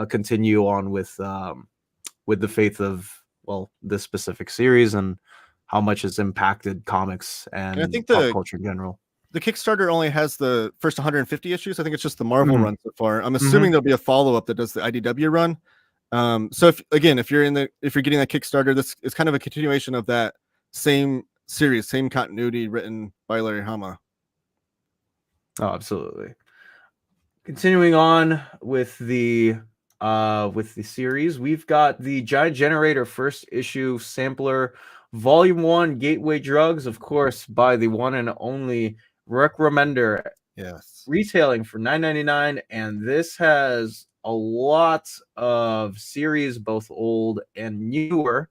continue on with the faith of, well, this specific series and how much it's impacted comics and I think pop culture in general. The Kickstarter only has the first 150 issues. I think it's just the Marvel Mhm. run so far. I'm assuming there'll be a follow-up that does the IDW run. So if you're getting that Kickstarter, this is kind of a continuation of that same series, same continuity written by Larry Hama. Oh, absolutely. Continuing on with the series, we've got the Giant Generator first issue sampler, Volume 1, Gateway Drugs, of course, by the one and only Rick Remender. Yes. Retailing for $9.99, and this has a lot of series, both old and newer,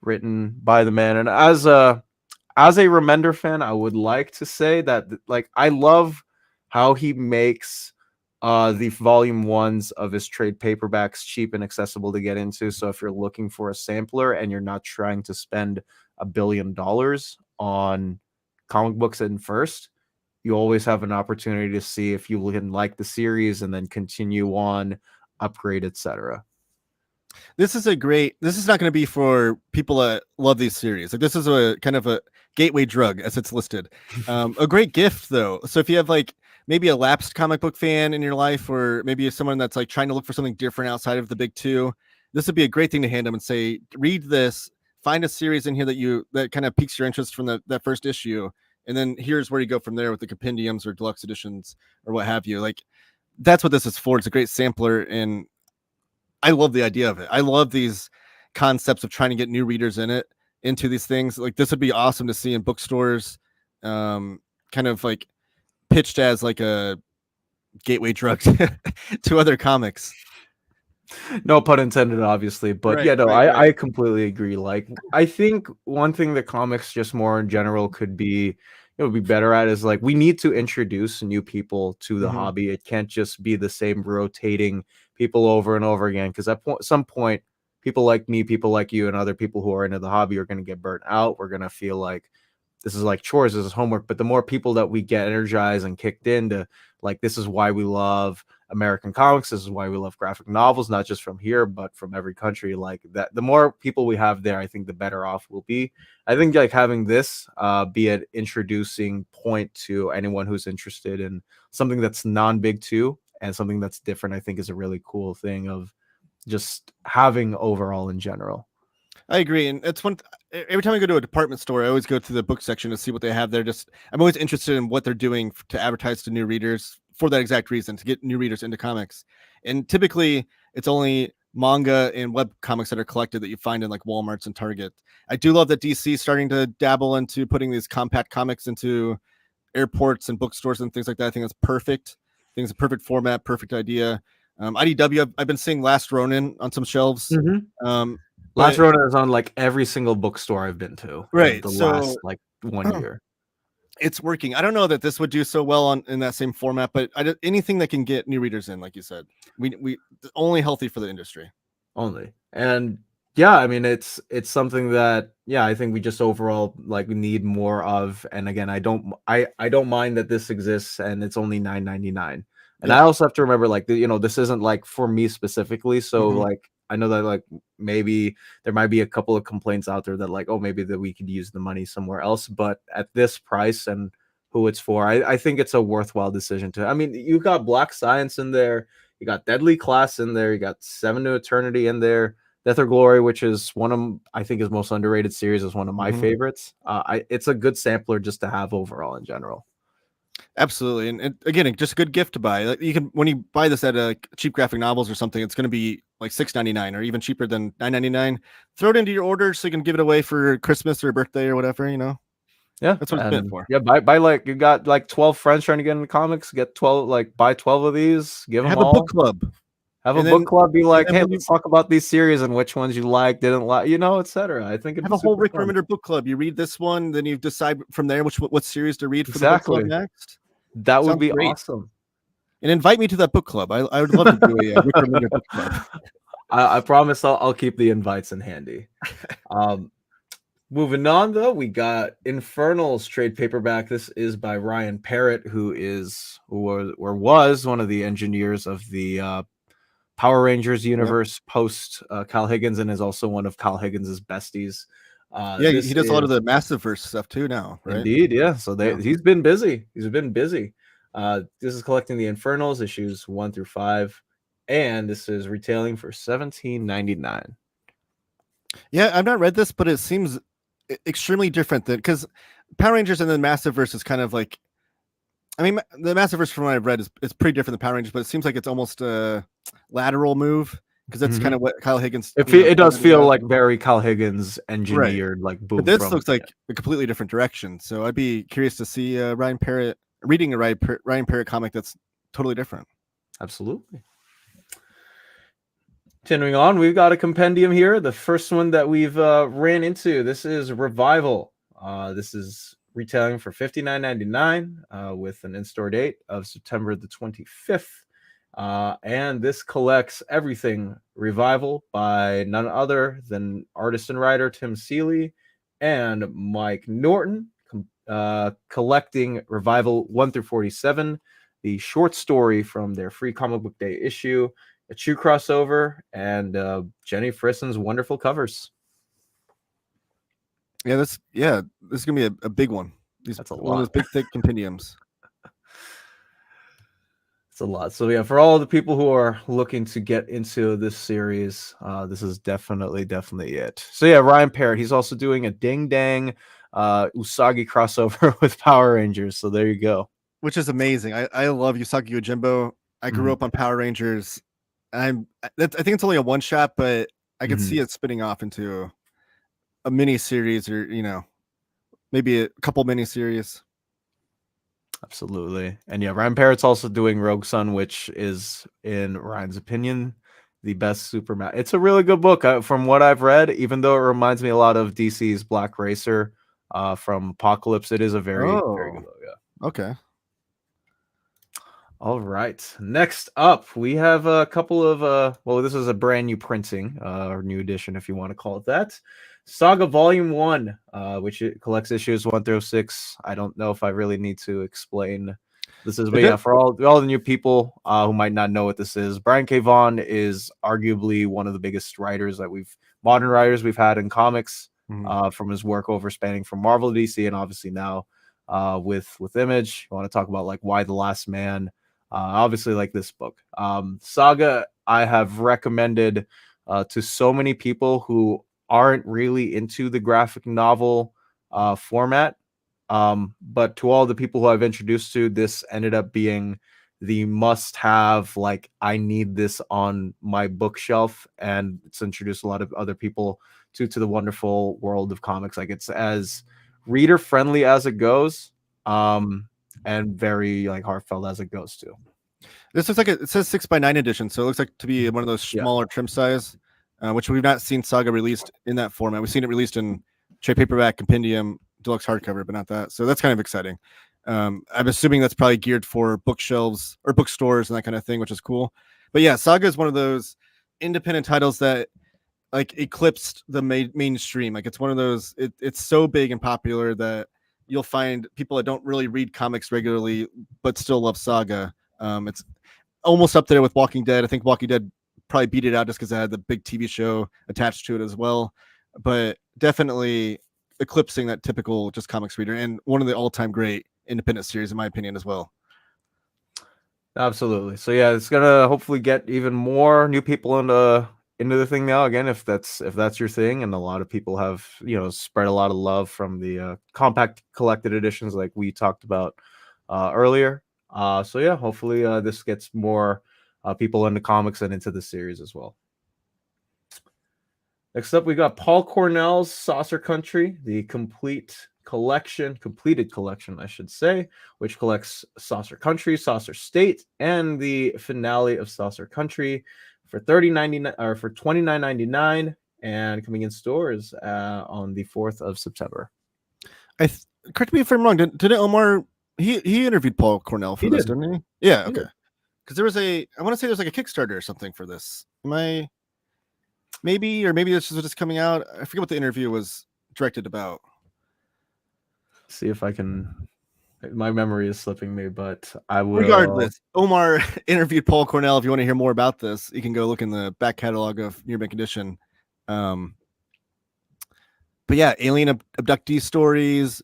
written by the man. And as a Remender fan, I would like to say that like I love how he makes the volume ones of his trade paperbacks cheap and accessible to get into. So if you're looking for a sampler and you're not trying to spend $1 billion on comic books in first, you always have an opportunity to see if you can like the series and then continue on, upgrade, etc. This is not going to be for people that love these series. Like, this is a kind of a gateway drug as it's listed. A great gift though. So if you have like maybe a lapsed comic book fan in your life, or maybe someone that's like trying to look for something different outside of the big two, this would be a great thing to hand them and say, read this, find a series in here that kind of piques your interest from that first issue. And then here's where you go from there with the compendiums or deluxe editions or what have you. Like, that's what this is for. It's a great sampler, and I love the idea of it. I love these concepts of trying to get new readers into these things. Like, this would be awesome to see in bookstores, kind of like pitched as like a gateway drug to other comics. No pun intended, obviously, but Right, right. I completely agree. Like, I think one thing that comics just more in general could be better at is, like, we need to introduce new people to the hobby. It can't just be the same rotating people over and over again, because at some point, people like me, people like you, and other people who are into the hobby are going to get burnt out. We're going to feel like this is like chores, this is homework. But the more people that we get energized and kicked into, like, this is why we love American comics, this is why we love graphic novels, not just from here but from every country, like that, the more people we have there, I think the better off we'll be. I think like having this be an introducing point to anyone who's interested in something that's non-big two and something that's different, I think is a really cool thing of just having overall in general. I agree, and it's every time I go to a department store, I always go to the book section to see what they have there. I'm always interested in what they're doing to advertise to new readers for that exact reason, to get new readers into comics. And typically, it's only manga and web comics that are collected that you find in like Walmarts and Target. I do love that DC is starting to dabble into putting these compact comics into airports and bookstores and things like that. I think that's perfect. I think it's a perfect format, perfect idea. IDW, I've been seeing Last Ronin on some shelves. Last Ronin is on like every single bookstore I've been to. Right. The last like 1 year. It's working. I don't know that this would do so well in that same format, but anything that can get new readers in, like you said, we only healthy for the industry. Only. And yeah, I mean, it's something that, I think we just overall like need more of. And again, I don't mind that this exists and it's only $9.99. And I also have to remember, like, this isn't like for me specifically. So like, I know that like maybe there might be a couple of complaints out there that like, oh, maybe that we could use the money somewhere else. But at this price and who it's for, I think it's a worthwhile decision to. I mean, you got Black Science in there, you got Deadly Class in there, you got Seven to Eternity in there, Death or Glory, which is one of, I think, his most underrated series, is one of my favorites. It's a good sampler just to have overall in general. Absolutely, and again, just a good gift to buy. Like, you can, when you buy this at a cheap graphic novels or something, it's going to be like $6.99 or even cheaper than $9.99. Throw it into your order so you can give it away for Christmas or birthday or whatever. Yeah, That's what it's meant and for. yeah, buy like you got like 12 friends trying to get into comics, get 12 like buy 12 of these, give them Have a book all. club, Have a and book then club, be and like, then "Hey, when you let's talk about these series and which ones you like, didn't like, etc." I think it'd have be a whole super Rick fun. Remender book club, you read this one, then you decide from there what series to read for the book club Exactly. next. That would Sounds be great. awesome. And invite me to that book club. I would love to do a Rick Remender book club. I promise I'll keep the invites in handy. Um, moving on though, we got Infernals trade paperback. This is by Ryan Parrott, who was one of the engineers of the Power Rangers Yep. universe post Kyle Higgins, and is also one of Kyle Higgins's besties. Yeah, This he does a lot of is the Massiveverse stuff too now, right? indeed, yeah. So Yeah. he's been busy. He's been busy. This is collecting the Infernals issues 1 through 5, and this is retailing for $17.99. Yeah, I've not read this, but it seems extremely different than, because Power Rangers and then Massiveverse is kind of like, I mean, the Massiveverse from what I've read is pretty different than Power Rangers, but it seems like it's almost a lateral move because that's kind of what Kyle Higgins, It does started feel out. like very Kyle Higgins Right. engineered, like But boom this from looks like a completely different direction. So I'd be curious to see Ryan Parrott reading a Ryan Parrott comic that's totally different. absolutely. Continuing on, we've got a compendium here. The first one that we've ran into. This is Revival. This is retailing for $59.99 with an in-store date of September the 25th. And this collects everything Revival by none other than artist and writer Tim Seeley and Mike Norton, collecting Revival 1 through 47, the short story from their free comic book day issue, a Chew crossover, and Jenny Frisson's wonderful covers. Yeah, this is gonna be a big one. That's a One of those lot. big thick compendiums. It's a lot. So yeah, for all the people who are looking to get into this series, this is definitely it. So yeah, Ryan Parrott, he's also doing a Ding Dang Usagi crossover with Power Rangers. So there you go. Which is amazing. I love Usagi Yojimbo. I grew up on Power Rangers. I think it's only a one shot, but I can see it spinning off into a mini series, or maybe a couple mini series. Absolutely. And yeah, Ryan Parrott's also doing Rogue Sun, which is, in Ryan's opinion, the best Superman. It's a really good book from what I've read, even though it reminds me a lot of DC's Black Racer from Apocalypse. It is a very good book. Yeah. Okay. All right. Next up, we have a couple of well, this is a brand new printing, or new edition, if you want to call it that. Saga Volume 1, which it collects issues 1 through 6. I don't know if I really need to explain this is, but yeah, for all the new people who might not know what this is, Brian K. Vaughan is arguably one of the biggest writers that modern writers we've had in comics, from his work over spanning from Marvel to DC, and obviously now with Image. You want to talk about like Why the Last Man? Obviously, like this book, Saga, I have recommended to so many people who aren't really into the graphic novel format. But to all the people who I've introduced to, this ended up being the must-have. Like, I need this on my bookshelf, and it's introduced a lot of other people to the wonderful world of comics. Like, it's as reader-friendly as it goes. And very like heartfelt as it goes too. This looks like it says 6x9 edition, so it looks like to be one of those smaller trim size, which we've not seen Saga released in that format. We've seen it released in trade paperback, compendium, deluxe hardcover, but not that. So that's kind of exciting. I'm assuming that's probably geared for bookshelves or bookstores and that kind of thing, which is cool. But yeah, Saga is one of those independent titles that like eclipsed the mainstream. Like, it's one of those. It's so big and popular that you'll find people that don't really read comics regularly but still love Saga. It's almost up there with Walking Dead. I think Walking Dead probably beat it out just because it had the big TV show attached to it as well. But definitely eclipsing that typical just comics reader, and one of the all-time great independent series in my opinion as well. Absolutely. So yeah, it's gonna hopefully get even more new people into the thing now. Again, if that's your thing, and a lot of people have spread a lot of love from the compact collected editions like we talked about earlier. So yeah, hopefully this gets more people into comics and into the series as well. Next up, we got Paul Cornell's Saucer Country, the completed collection, I should say, which collects Saucer Country, Saucer State, and the finale of Saucer Country for $29.99, and coming in stores on the 4th of September. Correct me if I'm wrong. Didn't Omar he interviewed Paul Cornell for this, didn't he? Yeah, okay. Because there was I want to say there's like a Kickstarter or something for this. Am I? Maybe this is just coming out. I forget what the interview was directed about. See if I can. My memory is slipping me, but I will. Regardless, Omar interviewed Paul Cornell. If you want to hear more about this, you can go look in the back catalog of Near Mint Condition. But yeah, alien abductee stories.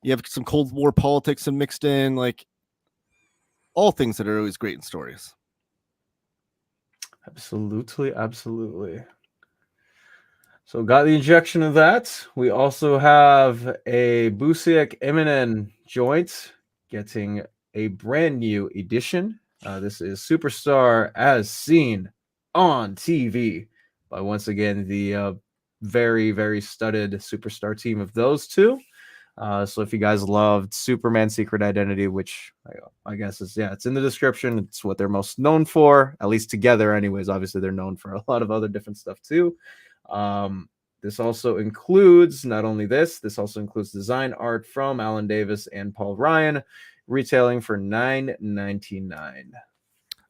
You have some Cold War politics and mixed in, like all things that are always great in stories. Absolutely. So got the injection of that. We also have a Busiek Eminem joint getting a brand new edition. This is Superstar as Seen on TV by once again the very, very studded Superstar team of those two. So if you guys loved Superman Secret Identity, which I guess is, it's in the description. It's what they're most known for, at least together anyways. Obviously, they're known for a lot of other different stuff too. This also includes not only this also includes design art from Alan Davis and Paul Ryan, retailing for $9.99.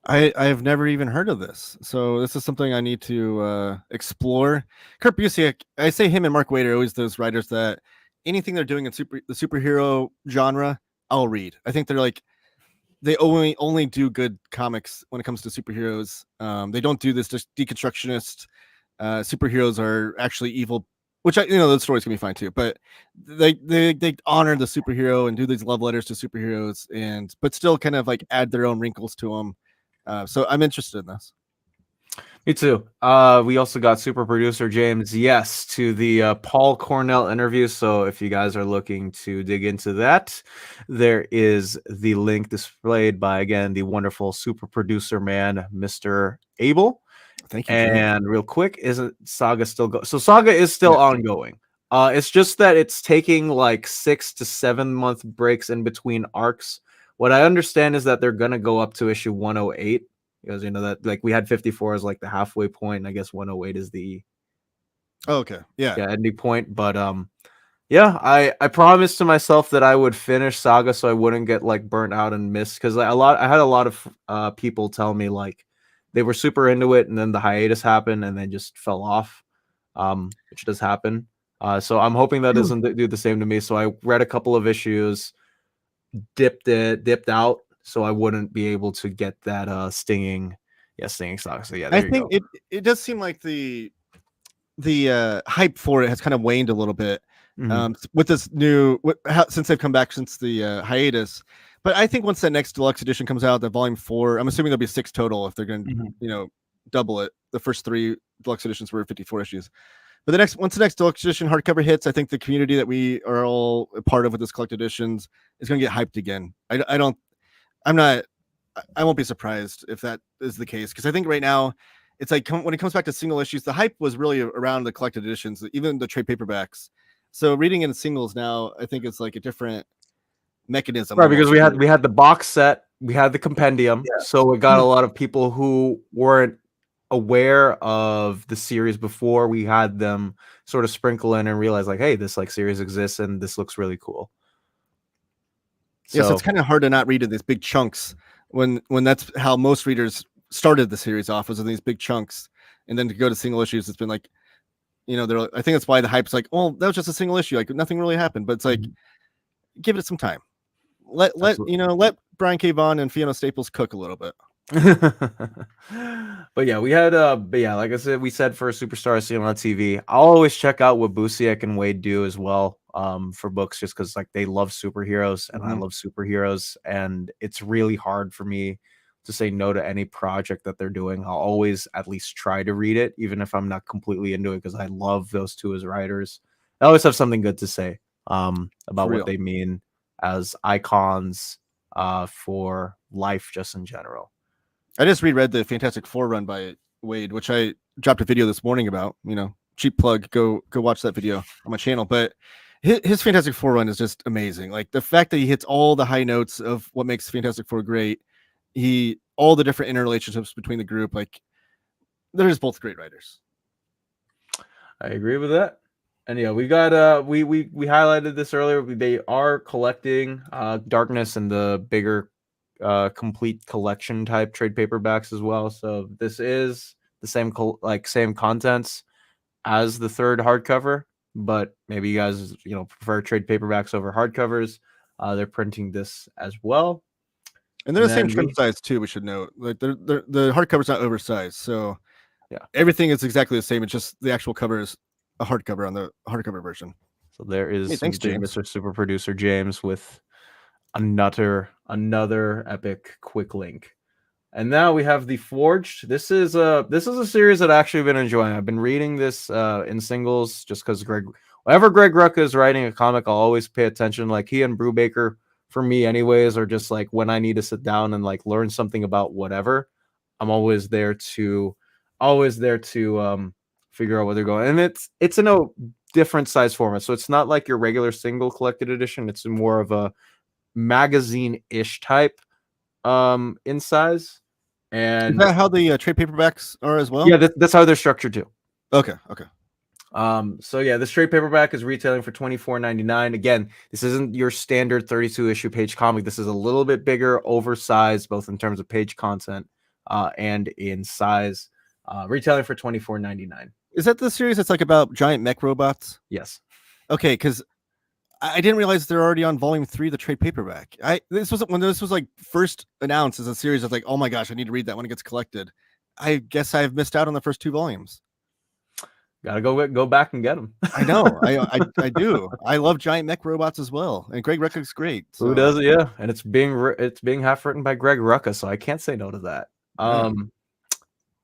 I have never even heard of this, so this is something I need to explore. Kurt Busiek, I say him and Mark Waid are always those writers that anything they're doing in the superhero genre, I'll read. I think they're like they only do good comics when it comes to superheroes. They don't do this just deconstructionist. Superheroes are actually evil, which those stories can be fine too. But they honor the superhero and do these love letters to superheroes, but still kind of like add their own wrinkles to them. So I'm interested in this. Me too. We also got super producer James to the Paul Cornell interview. So if you guys are looking to dig into that, there is the link displayed by, again, the wonderful super producer man, Mr. Abel. Thank you. And real quick, isn't Saga still going? So Saga is still ongoing. It's just that it's taking like 6 to 7 month breaks in between arcs. What I understand is that they're gonna go up to issue 108 because that like we had 54 as like the halfway point. And I guess 108 is the ending point. But I promised to myself that I would finish Saga so I wouldn't get like burnt out and miss, because I had a lot of people tell me like they were super into it and then the hiatus happened and then just fell off, which does happen. So I'm hoping that doesn't do the same to me. So I read a couple of issues, dipped out, so I wouldn't be able to get that stinging Saga. So I think it does seem like the hype for it has kind of waned a little bit with this since they've come back since the hiatus. But I think once that next deluxe edition comes out, the volume 4, I'm assuming there'll be 6 total if they're going to, double it. The first 3 deluxe editions were 54 issues. But once the next deluxe edition hardcover hits, I think the community that we are all a part of with this collected editions is going to get hyped again. I won't be surprised if that is the case, because I think right now it's like when it comes back to single issues, the hype was really around the collected editions, even the trade paperbacks. So reading in singles now, I think it's like a different mechanism, right? Because we had the box set, we had the compendium, so we got a lot of people who weren't aware of the series before. We had them sort of sprinkle in and realize like, hey, this like series exists and this looks really cool. So it's kind of hard to not read in these big chunks when that's how most readers started the series off, was in these big chunks, and then to go to single issues, it's been like, I think that's why the hype's like, well, that was just a single issue, like nothing really happened. But it's like, give it some time. Let Brian K. Vaughan and Fiona Staples cook a little bit. But we had like I said, we said for Superstar Seen on TV, I'll always check out what Busiek and Waid do as well for books, just because like they love superheroes and I love superheroes, and it's really hard for me to say no to any project that they're doing. I'll always at least try to read it, even if I'm not completely into it, because I love those two as writers. I always have something good to say about what they mean as icons for life just in general. I just reread the Fantastic Four run by Wade, which I dropped a video this morning about. Cheap plug. Go watch that video on my channel. But his Fantastic Four run is just amazing. Like the fact that he hits all the high notes of what makes Fantastic Four great. All the different interrelationships between the group. Like they're just both great writers. I agree with that. And yeah, we got we highlighted this earlier. They are collecting Darkness and the bigger complete collection type trade paperbacks as well. So this is the same same contents as the third hardcover, but maybe you guys prefer trade paperbacks over hardcovers. They're printing this as well, and they're the same trim size too. We should note, like the hardcover's not oversized, so yeah, everything is exactly the same. It's just the actual cover is a hardcover on the hardcover version. So there is thanks, James. Mr. Super Producer James with another epic quick link. And now we have the Forged. This is a series that I've actually been enjoying. I've been reading this in singles just because whenever Greg Rucka is writing a comic, I'll always pay attention. Like he and Brubaker, for me anyways, are just like when I need to sit down and like learn something about whatever, I'm always there to figure out where they're going. And it's in a different size format. So it's not like your regular single collected edition. It's more of a magazine-ish type in size. And is that how the trade paperbacks are as well? Yeah, that's how they're structured too. Okay. So yeah, this trade paperback is retailing for $24.99. Again, this isn't your standard 32 issue page comic. This is a little bit bigger, oversized, both in terms of page content and in size. Retailing for $24.99. Is that the series that's like about giant mech robots? Yes. Okay, because I didn't realize they're already on volume 3 of the trade paperback. This was when this was like first announced as a series. I was like, oh my gosh, I need to read that when it gets collected. I guess I've missed out on the first 2 volumes. Gotta go back and get them. I know, I do. I love giant mech robots as well, and Greg Rucka's great. So. Who does it? Yeah, and it's being half written by Greg Rucka, so I can't say no to that. Yeah.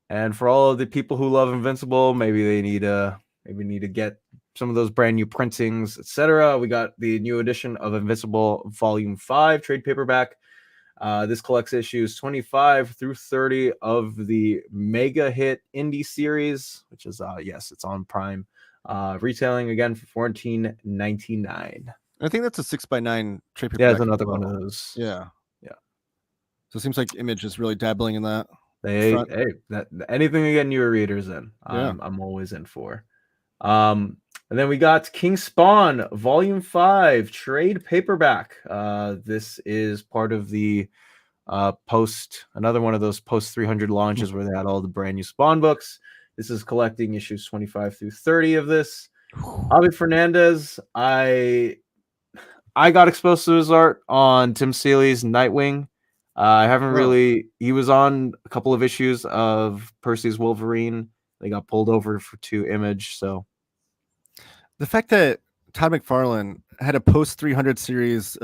And for all of the people who love Invincible, maybe they need to get some of those brand new printings, etc. We got the new edition of Invincible Volume 5 trade paperback. This collects issues 25 through 30 of the mega hit indie series, which is yes, it's on Prime. Retailing again for $14.99. I think that's a 6x9 trade paperback. Yeah, it's another one of those. Yeah. So it seems like Image is really dabbling in that. Anything to get newer readers in, I'm always in for. And then we got King Spawn Volume 5 trade paperback. This is part of the another one of those post 300 launches where they had all the brand new Spawn books. This is collecting issues 25 through 30 of this. Javi Fernandez, I got exposed to his art on Tim Seeley's Nightwing. I haven't really. He was on a couple of issues of Percy's Wolverine. They got pulled over to Image. So the fact that Todd McFarlane had a post 300 series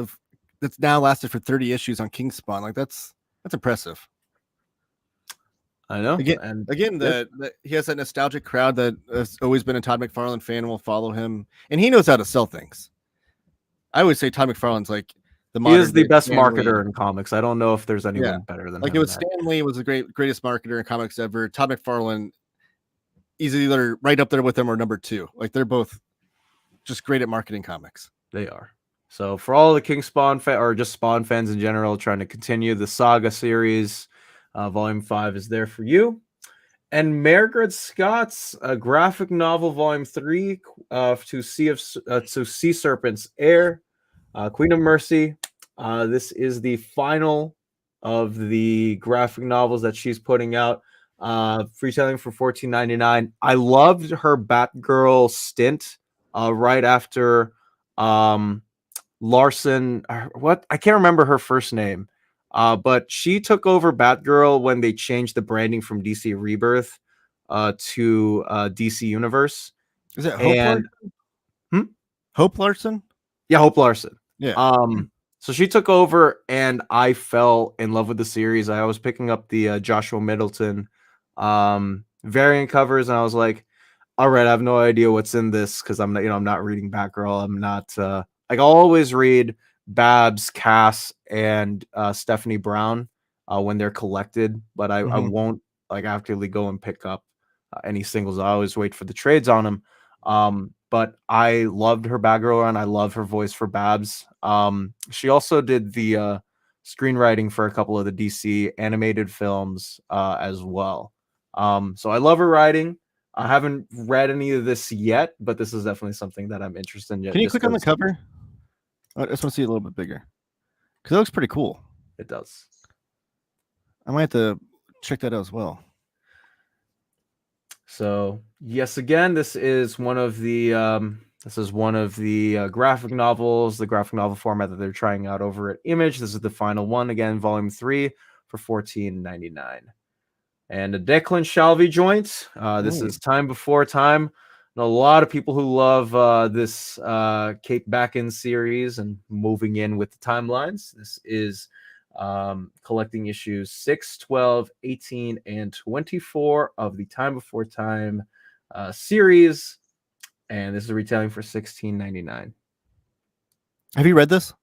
that's now lasted for 30 issues on King Spawn, like that's impressive. I know. Again, that he has that nostalgic crowd that has always been a Todd McFarlane fan and will follow him, and he knows how to sell things. I always say Todd McFarlane's like. He is the best marketer in comics. I don't know if there's anyone better than him. Like it was Stan Lee was the greatest marketer in comics ever. Todd McFarlane is either right up there with him or number 2. Like they're both just great at marketing comics. They are. So for all the King Spawn or just Spawn fans in general trying to continue the Saga series, Volume 5 is there for you. And Margaret Scott's graphic novel Volume 3 to Sea Serpent's Heir. Queen of Mercy. This is the final of the graphic novels that she's putting out. Retailing for $14.99. I loved her Batgirl stint right after Larson. What? I can't remember her first name. But she took over Batgirl when they changed the branding from DC Rebirth to DC Universe. Is it Hope Larson? Hope Larson? Yeah, Hope Larson. Yeah. So she took over, and I fell in love with the series. I was picking up the Joshua Middleton variant covers, and I was like, "All right, I have no idea what's in this because I'm not reading Batgirl. I'm not I'll always read Babs, Cass, and Stephanie Brown when they're collected, but I won't like actively go and pick up any singles. I always wait for the trades on them. But I loved her Batgirl run. I love her voice for Babs. She also did the screenwriting for a couple of the DC animated films as well. So I love her writing. I haven't read any of this yet, but this is definitely something that I'm interested in. Can you click on the cover? I just want to see it a little bit bigger because it looks pretty cool. It does. I might have to check that out as well. So yes, again, this is one of the graphic novels, the graphic novel format that they're trying out over at Image. This is the final one, again, volume 3 for $14.99. And a Declan Shalvey joint. This is Time Before Time. And a lot of people who love this Kate Backen series and moving in with the timelines. This is collecting issues 6, 12, 18, and 24 of the Time Before Time series. And this is retailing for $16.99. Have you read this?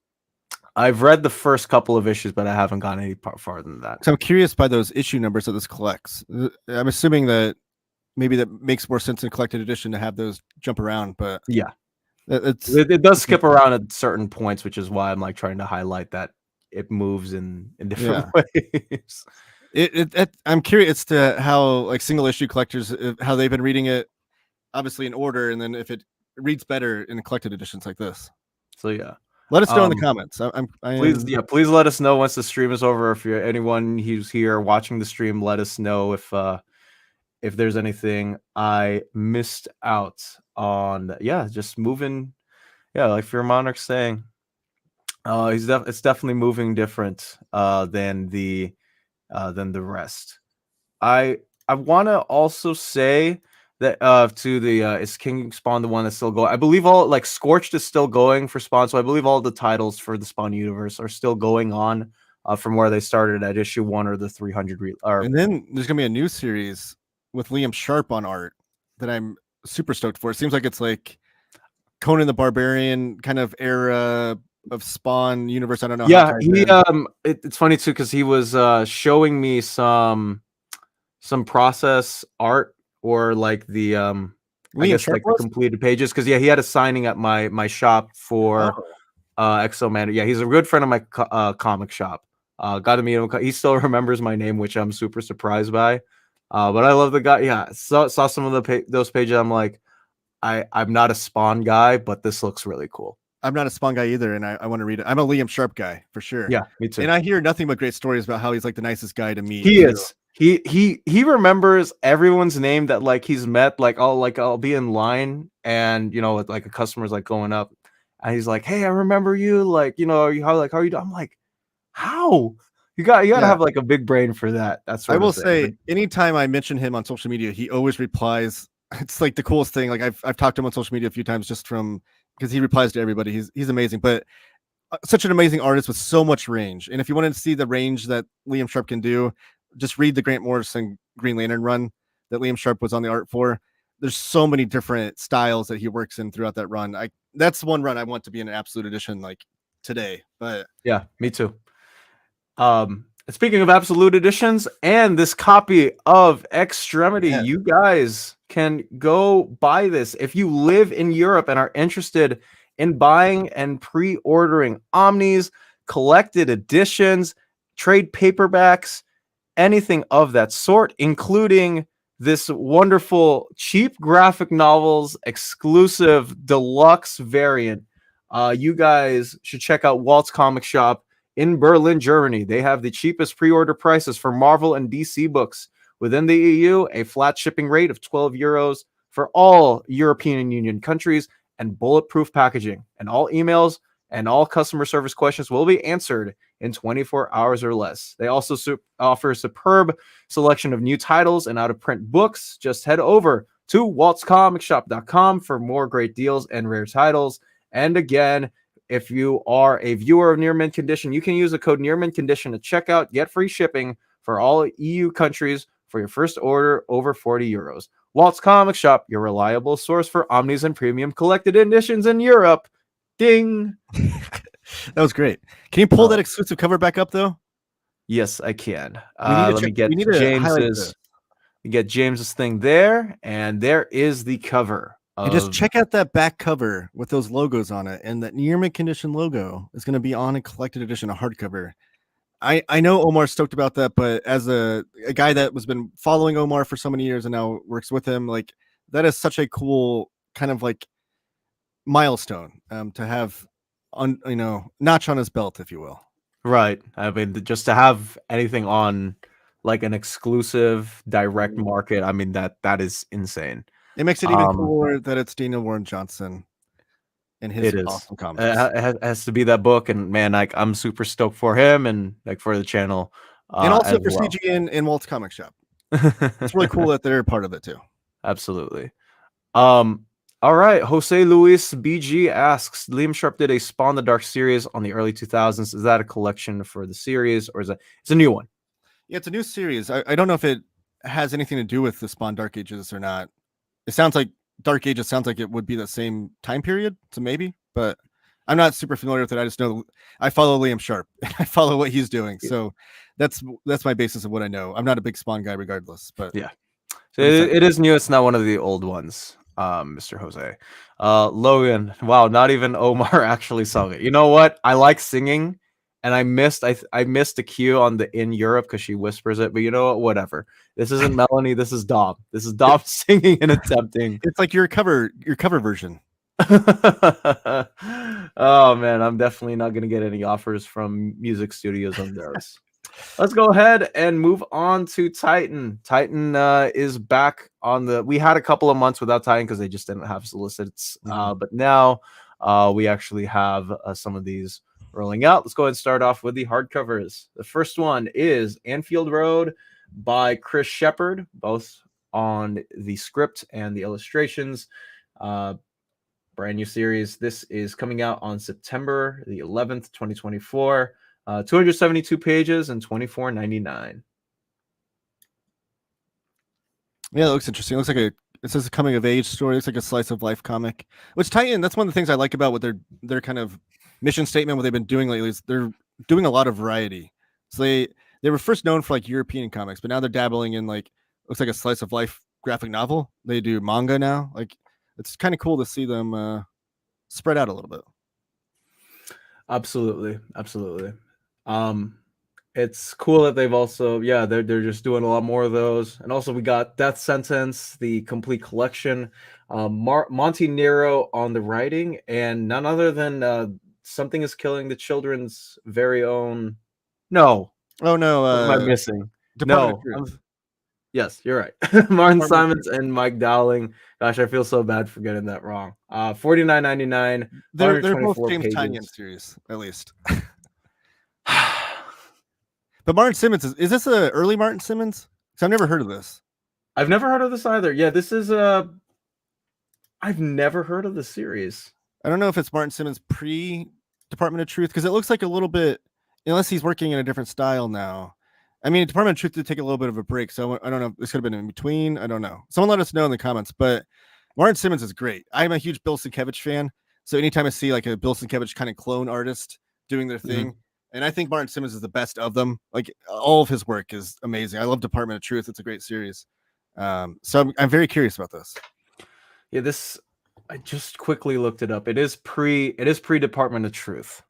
I've read the first couple of issues, but I haven't gone any farther than that. So I'm curious by those issue numbers that this collects. I'm assuming that maybe that makes more sense in collected edition to have those jump around, but yeah, it does skip around at certain points, which is why I'm like trying to highlight that it moves in different ways. I'm curious to how like single issue collectors, how they've been reading it, obviously in order, and then if it reads better in collected editions like this. So yeah, let us know in the comments. Please let us know once the stream is over. If you're anyone who's here watching the stream, let us know if there's anything I missed out on. Yeah, just moving. Yeah, like Fear Monarch's saying, it's definitely moving different than the rest. I want to also say that to the is King Spawn the one that's still going? I believe all like Scorched is still going for Spawn, so I believe all the titles for the Spawn universe are still going on from where they started at issue 1 or the 300. And then there's gonna be a new series with Liam Sharp on art that I'm super stoked for. It seems like it's like Conan the Barbarian kind of era of Spawn universe. I don't know. Yeah, it's funny too because he was showing me some process art or like the I guess like the completed pages because he had a signing at my shop for Exo Man. Yeah, he's a good friend of my comic shop. Got to meet him. He still remembers my name, which I'm super surprised by. But I love the guy. Yeah, saw some of those pages. I'm like, I'm not a Spawn guy, but this looks really cool. I'm not a Spawn guy either, and I want to read it. I'm a Liam Sharp guy for sure. Yeah, me too. And I hear nothing but great stories about how he's like the nicest guy to meet. He is. He remembers everyone's name that like he's met. I'll be in line and like a customer's like going up, and he's like, "Hey, I remember you. Like how are you doing?" I'm like, "How?" You got to have like a big brain for that. That's what I will say. Anytime I mention him on social media, he always replies. It's like the coolest thing. Like I've talked to him on social media a few times just from because he replies to everybody. He's amazing, but such an amazing artist with so much range. And if you wanted to see the range that Liam Sharp can do, just read the Grant Morrison Green Lantern run that Liam Sharp was on the art for. There's so many different styles that he works in throughout that run. That's one run I want to be in an absolute edition like today. But yeah, me too. Speaking of absolute editions and this copy of Extremity, you guys can go buy this if you live in Europe and are interested in buying and pre-ordering Omnis, collected editions, trade paperbacks, anything of that sort, including this wonderful cheap graphic novels exclusive deluxe variant. You guys should check out Walt's Comic Shop in Berlin, Germany. They have the cheapest pre-order prices for Marvel and DC books within the EU, a flat shipping rate of €12 for all European Union countries, and bulletproof packaging. And all emails and all customer service questions will be answered in 24 hours or less. They also offer a superb selection of new titles and out-of-print books. Just head over to waltzcomicshop.com for more great deals and rare titles. And again, if you are a viewer of Near Mint Condition, you can use the code Near Mint Condition at checkout, get free shipping for all EU countries for your first order over €40. Walt's Comic Shop, your reliable source for Omnis and premium collected editions in Europe. Ding. That was great. Can you pull that Oh, exclusive cover back up though? yes, I can. We need to Let check. me get We need to highlight this. James's thing there, and there is the cover And just of. check out that back cover with those logos on it, and that near mint condition logo is going to be on a collected edition, a hardcover. I know Omar's stoked about that, but as a guy that has been following Omar for so many years and now works with him, like that is such a cool kind of like milestone to have on, notch on his belt, if you will. Right. I mean, just to have anything on like an exclusive direct market, I mean that is insane. It makes it even cooler that it's Daniel Warren Johnson and his It is. awesome comics. It has to be that book, and man, like I'm super stoked for him and like for the channel, And also as for well. CG and Walt's Comic Shop. It's really cool that they're part of it too. Absolutely. All right. Jose Luis BG asks, Liam Sharp did a Spawn the Dark series on the early 2000s. Is that a collection for the series, or is it? It's a new one? Yeah, it's a new series. I don't know if it has anything to do with the Spawn Dark Ages or not. It sounds like Dark Ages sounds like it would be the same time period, so maybe, but I'm not super familiar with it. I just know I follow Liam Sharp. I follow what he's doing. So that's my basis of what I know. I'm not a big Spawn guy regardless, but yeah. So it is new. It's not one of the old ones, Mr. Jose. Logan, wow, not even Omar actually sung it. You know what? I like singing, and I missed the cue on the in Europe because she whispers it. But you know what? Whatever. This isn't Melanie. This is Dom. This is Dom singing and attempting. It's like your cover version. Oh man, I'm definitely not gonna get any offers from music studios on those. Let's go ahead and move on to Titan. Titan is back on the. We had a couple of months without Titan because they just didn't have solicits. But now we actually have some of these rolling out. Let's go ahead and start off with the hardcovers. The first one is Anfield Road by Chris Shepard, both on the script and the illustrations. Brand new series. This is coming out on September the 11th, 2024. 272 pages and $24.99. Yeah, it looks interesting. It looks like it says a coming of age story. It looks like a slice of life comic. Which Titan, that's one of the things I like about what their kind of mission statement, what they've been doing lately, is they're doing a lot of variety. So they were first known for like European comics, but now they're dabbling in like looks like a slice of life graphic novel. They do manga now. Like it's kind of cool to see them spread out a little bit. Absolutely. It's cool that they've also, they're just doing a lot more of those. And also we got Death Sentence, the complete collection, Monty Nero on the writing, and none other than Something is Killing the Children's very own. No. Oh no. What am I missing? Department No. of Truth. Yes, you're right. Martin Simons and Mike Dowling. Gosh, I feel so bad for getting that wrong. $49.99. They're both James pages. Tynion series, at least. But Martin Simmons is this a early Martin Simmons? Because I've never heard of this. I've never heard of this either. Yeah, this is I've never heard of the series. I don't know if it's Martin Simmons pre Department of Truth, because it looks like a little bit, unless he's working in a different style now. I mean, Department of Truth did take a little bit of a break, so I don't know. This could have been in between. I don't know. Someone let us know in the comments. But Martin Simmons is great. I'm a huge Bill Sienkiewicz fan, so anytime I see like a Bill Sienkiewicz kind of clone artist doing their thing, and I think Martin Simmons is the best of them. Like all of his work is amazing. I love Department of Truth. It's a great series. So I'm very curious about this. Yeah, I just quickly looked it up. It is pre Department of Truth.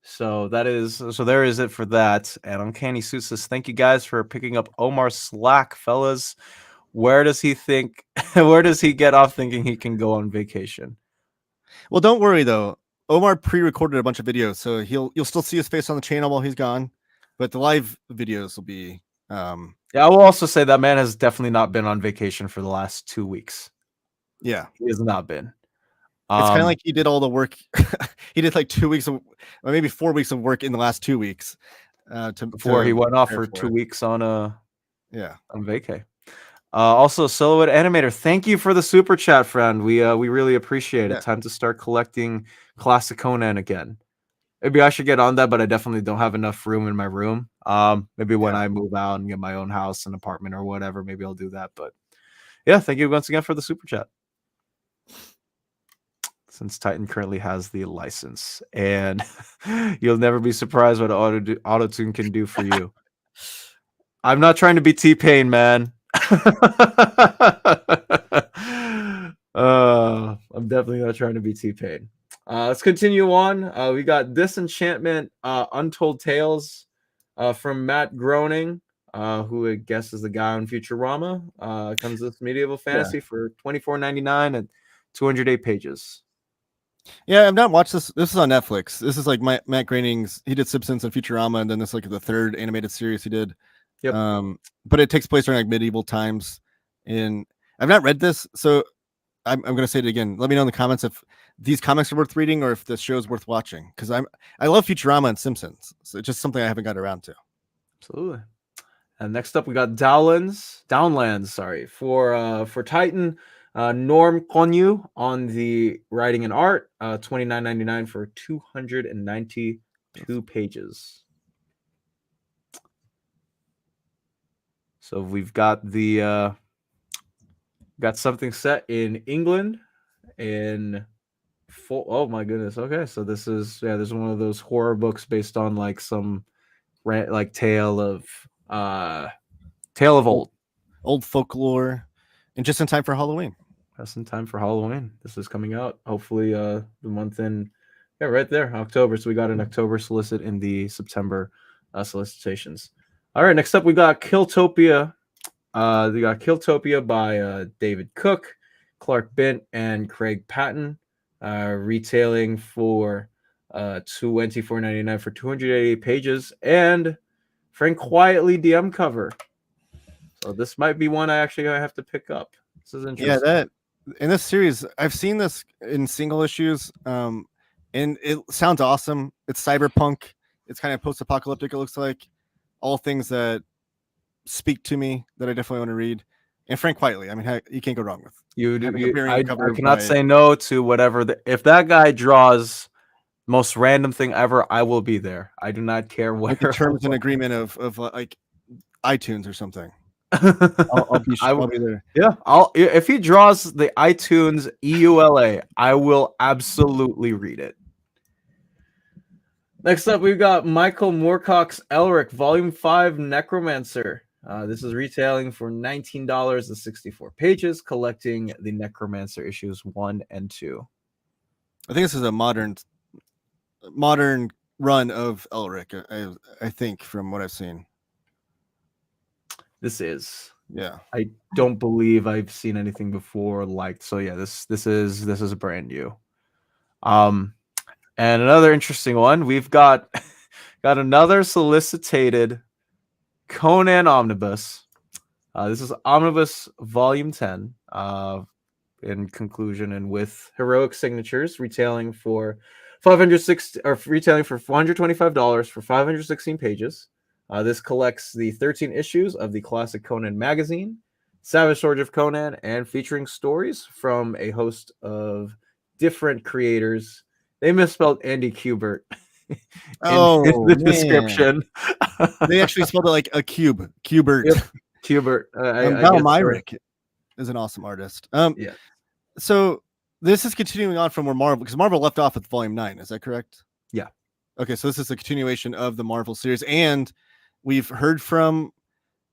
So there is it for that. And Uncanny Suit says, thank you guys for picking up Omar slack, fellas. Where does he get off thinking he can go on vacation? Well, don't worry though. Omar pre-recorded a bunch of videos, so you'll still see his face on the channel while he's gone, but the live videos will be. Yeah, I will also say that man has definitely not been on vacation for the last 2 weeks. Yeah, he has not been. It's kind of like he did all the work. He did like 2 weeks of, or maybe 4 weeks of work in the last 2 weeks. Before he went off for 2 weeks on on vacay. Also, Silhouette Animator, thank you for the super chat, friend. We really appreciate it. Time to start collecting classic Conan again. Maybe I should get on that, but I definitely don't have enough room in my room. Maybe when I move out and get my own house and apartment or whatever, maybe I'll do that. But yeah, thank you once again for the super chat. since Titan currently has the license, and you'll never be surprised what auto-tune can do for you. I'm not trying to be T-Pain, man. I'm definitely not trying to be T-Pain. Let's continue on. We got Disenchantment, Untold Tales, from Matt Groening, who I guess is the guy on Futurama. Comes this medieval fantasy for $24.99 and 208 pages. Yeah, I've not watched this. This is on Netflix. This is like Matt Groening's. He did Simpsons and Futurama, and then this is like the third animated series he did. Yep. But it takes place during like medieval times. And I've not read this, so I'm going to say it again. Let me know in the comments if these comics are worth reading or if the show is worth watching, because I love Futurama and Simpsons. So it's just something I haven't got around to. Absolutely. And next up, we got Downlands, sorry, for Titan. Norm Konyu on the writing and art, $29.99 for 292 pages. So we've got got something set in England in full. Oh my goodness. Okay, so this is there's one of those horror books based on like some like tale of old folklore, and just in time for Halloween. Just in time for Halloween. This is coming out hopefully the month in right there, October. So we got an October solicit in the September solicitations. All right, next up we got Killtopia. We got Killtopia by David Cook, Clark Bint, and Craig Patton, retailing for $24.99 for 288 pages, and Frank Quietly DM cover. So this might be one I actually have to pick up. This is interesting. Yeah, that in this series, I've seen this in single issues, and it sounds awesome. It's cyberpunk. It's kind of post-apocalyptic. It looks like all things that speak to me that I definitely want to read. And Frank Quietly, I mean, you can't go wrong with. I cannot say no to whatever. If that guy draws most random thing ever, I will be there. I do not care where. Like the terms and agreement of like iTunes or something. I'll be there. Yeah, if he draws the iTunes EULA, I will absolutely read it. Next up, we've got Michael Moorcock's Elric, Volume 5, Necromancer. This is retailing for $19 and 64 pages, collecting the Necromancer issues 1 and 2. I think this is a modern run of Elric. I think from what I've seen. This is. Yeah. I don't believe I've seen anything before like so. Yeah, this is brand new. And another interesting one, we've got another solicited Conan omnibus. This is Omnibus Volume 10. In conclusion, and with heroic signatures, retailing for $425 for 516 pages. This collects the 13 issues of the classic Conan magazine, Savage Sword of Conan, and featuring stories from a host of different creators. They misspelled Andy Kubert in the description. They actually spelled it like a cube. Kubert. Yep. Kubert. Val Myrick is an awesome artist. Yeah. So this is continuing on from where Marvel, because Marvel left off with Volume 9. Is that correct? Yeah. Okay, so this is a continuation of the Marvel series, and we've heard from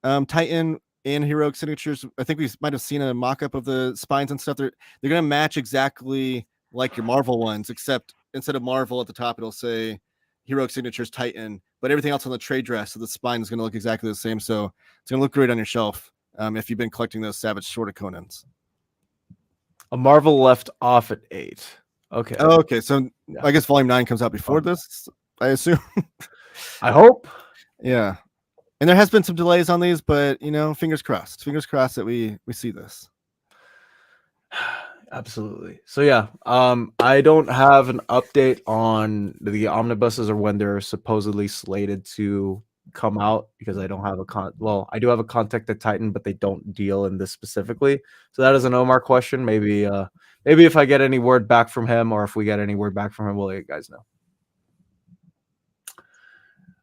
Titan and Heroic Signatures. I think we might have seen a mock-up of the spines and stuff. They're going to match exactly like your Marvel ones, except instead of Marvel at the top, it'll say Heroic Signatures Titan, but everything else on the trade dress of the spine is going to look exactly the same. So it's going to look great on your shelf if you've been collecting those Savage Sword of Conans. A Marvel left off at 8. Okay. Oh, okay. So yeah. I guess Volume 9 comes out before this, I assume. I hope. Yeah. And there has been some delays on these, but fingers crossed. Fingers crossed that we see this. Absolutely. So yeah, I don't have an update on the omnibuses or when they're supposedly slated to come out because I don't have I do have a contact at Titan, but they don't deal in this specifically. So that is an Omar question. Maybe if I get any word back from him, or if we get any word back from him, we'll let you guys know.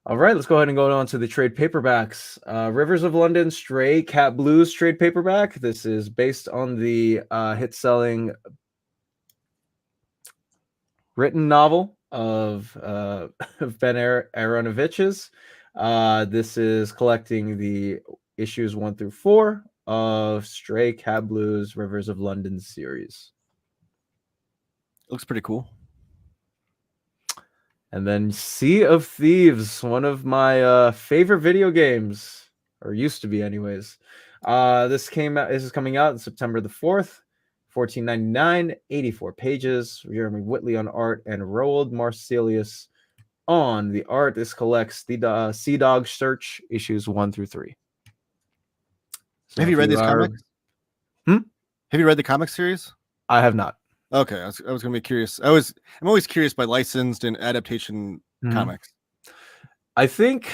All right, let's go ahead and go on to the trade paperbacks. Rivers of London Stray Cat Blues trade paperback. This is based on the hit-selling written novel of of Ben Aronovich's. This is collecting the issues 1 through 4 of Stray Cat Blues Rivers of London series. Looks pretty cool. And then Sea of Thieves, one of my favorite video games, or used to be anyways. This is coming out on September the 4th, $14.99, 84 pages. Jeremy Whitley on art and Roald Marsilius on the art. This collects the Sea Dog Search issues 1 through 3. So have you read these comics? Have you read the comic series? I have not. Okay, I was gonna be curious. I'm always curious by licensed and adaptation comics. I think,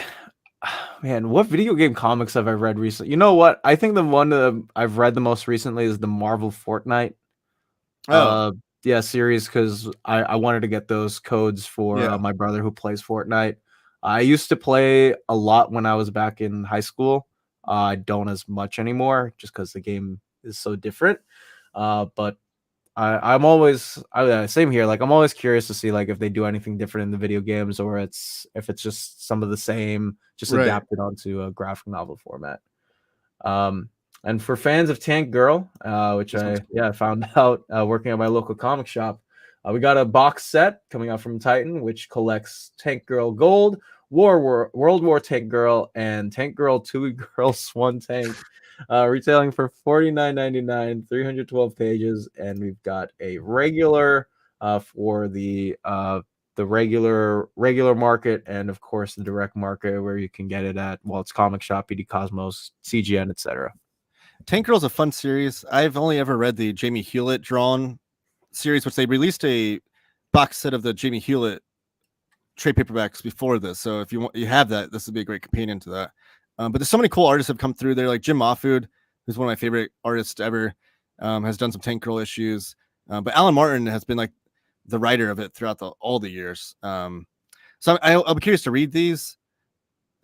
man, what video game comics have I read recently? You know what? I think the one I've read the most recently is the Marvel Fortnite. Series, because I wanted to get those codes for my brother who plays Fortnite. I used to play a lot when I was back in high school. I don't as much anymore, just because the game is so different. But I'm always same here. Like I'm always curious to see like if they do anything different in the video games, or if it's just some of the same, just adapted onto a graphic novel format. And for fans of Tank Girl, which I found out working at my local comic shop, we got a box set coming out from Titan, which collects Tank Girl Gold, World War Tank Girl, and Tank Girl 2 Girls 1 Tank, retailing for $49.99, 312 pages, and we've got a regular for the regular market, and of course the direct market where you can get it at Walt's Comic Shop, BD Cosmos, CGN, etc. Tank Girl's a fun series. I've only ever read the Jamie Hewlett drawn series, which they released a box set of the Jamie Hewlett trade paperbacks before this. So if you have that, this would be a great companion to that. But there's so many cool artists have come through there, like Jim Mahfood, who's one of my favorite artists ever, has done some Tank Girl issues. But Alan Martin has been like the writer of it throughout all the years. So I'll be curious to read these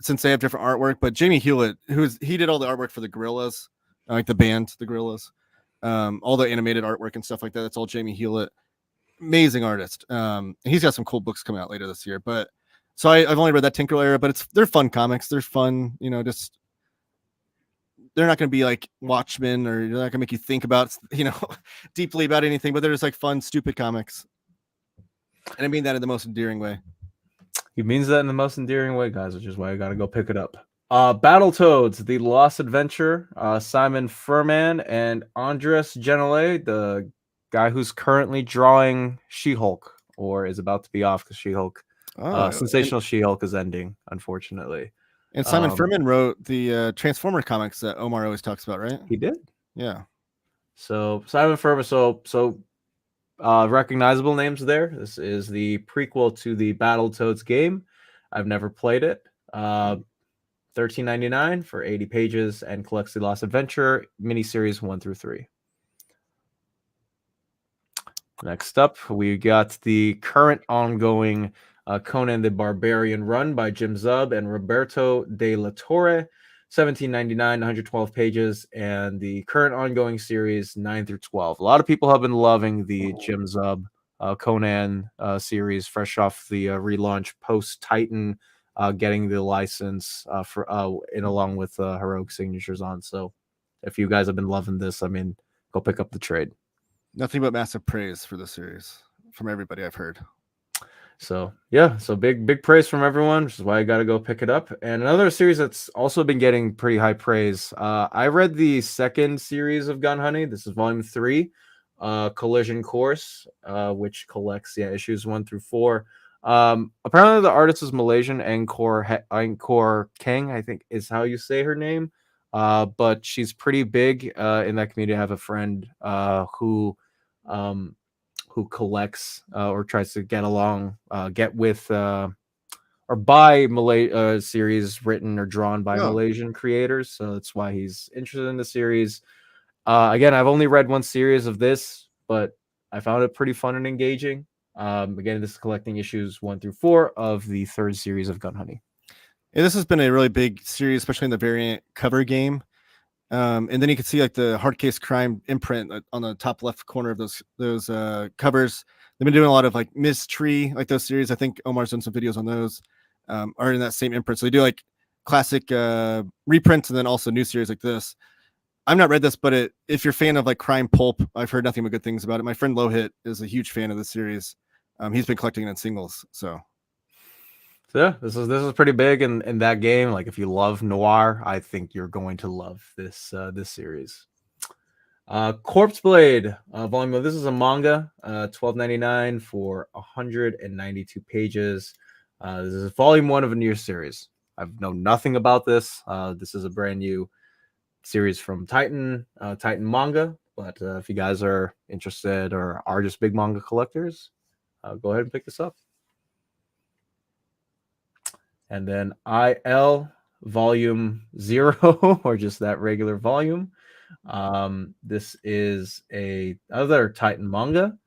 since they have different artwork. But Jamie Hewlett, he did all the artwork for the Gorillaz, like the band, the Gorillaz, all the animated artwork and stuff like that. That's all Jamie Hewlett. Amazing artist. He's got some cool books coming out later this year. But so I've only read that Tank Girl era, but they're fun comics. They're fun, just they're not going to be like Watchmen, or they're not going to make you think about, deeply about anything, but they're just like fun, stupid comics. And I mean that in the most endearing way. He means that in the most endearing way, guys, which is why I got to go pick it up. Battletoads, The Lost Adventure, Simon Furman and Andres Genele, the guy who's currently drawing She-Hulk, or is about to be off because She-Hulk, Sensational She-Hulk is ending, unfortunately. And Simon Furman wrote the Transformer comics that Omar always talks about, right? He did? Yeah. So Simon Furman, so recognizable names there. This is the prequel to the Battletoads game. I've never played it. $13.99 for 80 pages and collects the Lost Adventure miniseries 1 through 3. Next up, we got the current ongoing Conan the Barbarian run by Jim Zub and Roberto de la Torre, $17.99, 112 pages, and the current ongoing series 9 through 12. A lot of people have been loving the Jim Zub Conan series, fresh off the relaunch post Titan getting the license for along with heroic signatures on. So if you guys have been loving this, I mean, go pick up the trade. Nothing but massive praise for the series from everybody I've heard. So yeah, so big praise from everyone, which is why I got to go pick it up. And another series that's also been getting pretty high praise. I read the second series of Gun Honey. This is volume 3, Collision Course, which collects issues 1 through 4. Apparently the artist is Malaysian, Angkor Kang, I think is how you say her name. But she's pretty big in that community. I have a friend who collects or tries to get with or buy Malay series written or drawn by Malaysian creators. So that's why he's interested in the series. Again, I've only read one series of this, but I found it pretty fun and engaging. Again, this is collecting issues 1 through 4 of the third series of Gun Honey. Yeah, this has been a really big series, especially in the variant cover game. And then you can see like the Hard Case Crime imprint on the top left corner of those covers. They've been doing a lot of like Mystery, like those series. I think Omar's done some videos on those. Are in that same imprint. So they do like classic reprints and then also new series like this. I've not read this, but if you're a fan of like crime pulp, I've heard nothing but good things about it. My friend Lohit is a huge fan of the series. He's been collecting it in singles. So yeah, this is pretty big in that game. Like if you love noir, I think you're going to love this this series. Corpse Blade volume 1. This is a manga, $12.99 for 192 pages. This is volume 1 of a new series. I've known nothing about this. This is a brand new series from Titan Manga. But if you guys are interested or are just big manga collectors, go ahead and pick this up. And then IL volume 0, or just that regular volume. This is other Titan manga,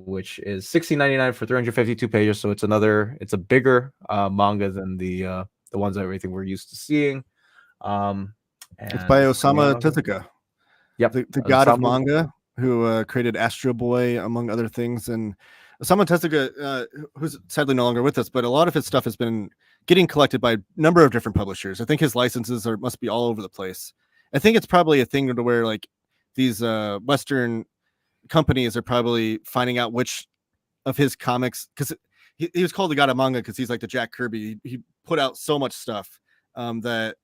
which is $16.99 for 352 pages. So it's a bigger manga than the ones that everything we're used to seeing. it's by Osamu Tezuka. Yep, the god of manga, who created Astro Boy among other things. And Osamu Tezuka, who's sadly no longer with us, but a lot of his stuff has been getting collected by a number of different publishers. I think his licenses must be all over the place. I think it's probably a thing to where like these Western companies are probably finding out which of his comics, because he was called the god of manga because he's like the Jack Kirby. He put out so much stuff that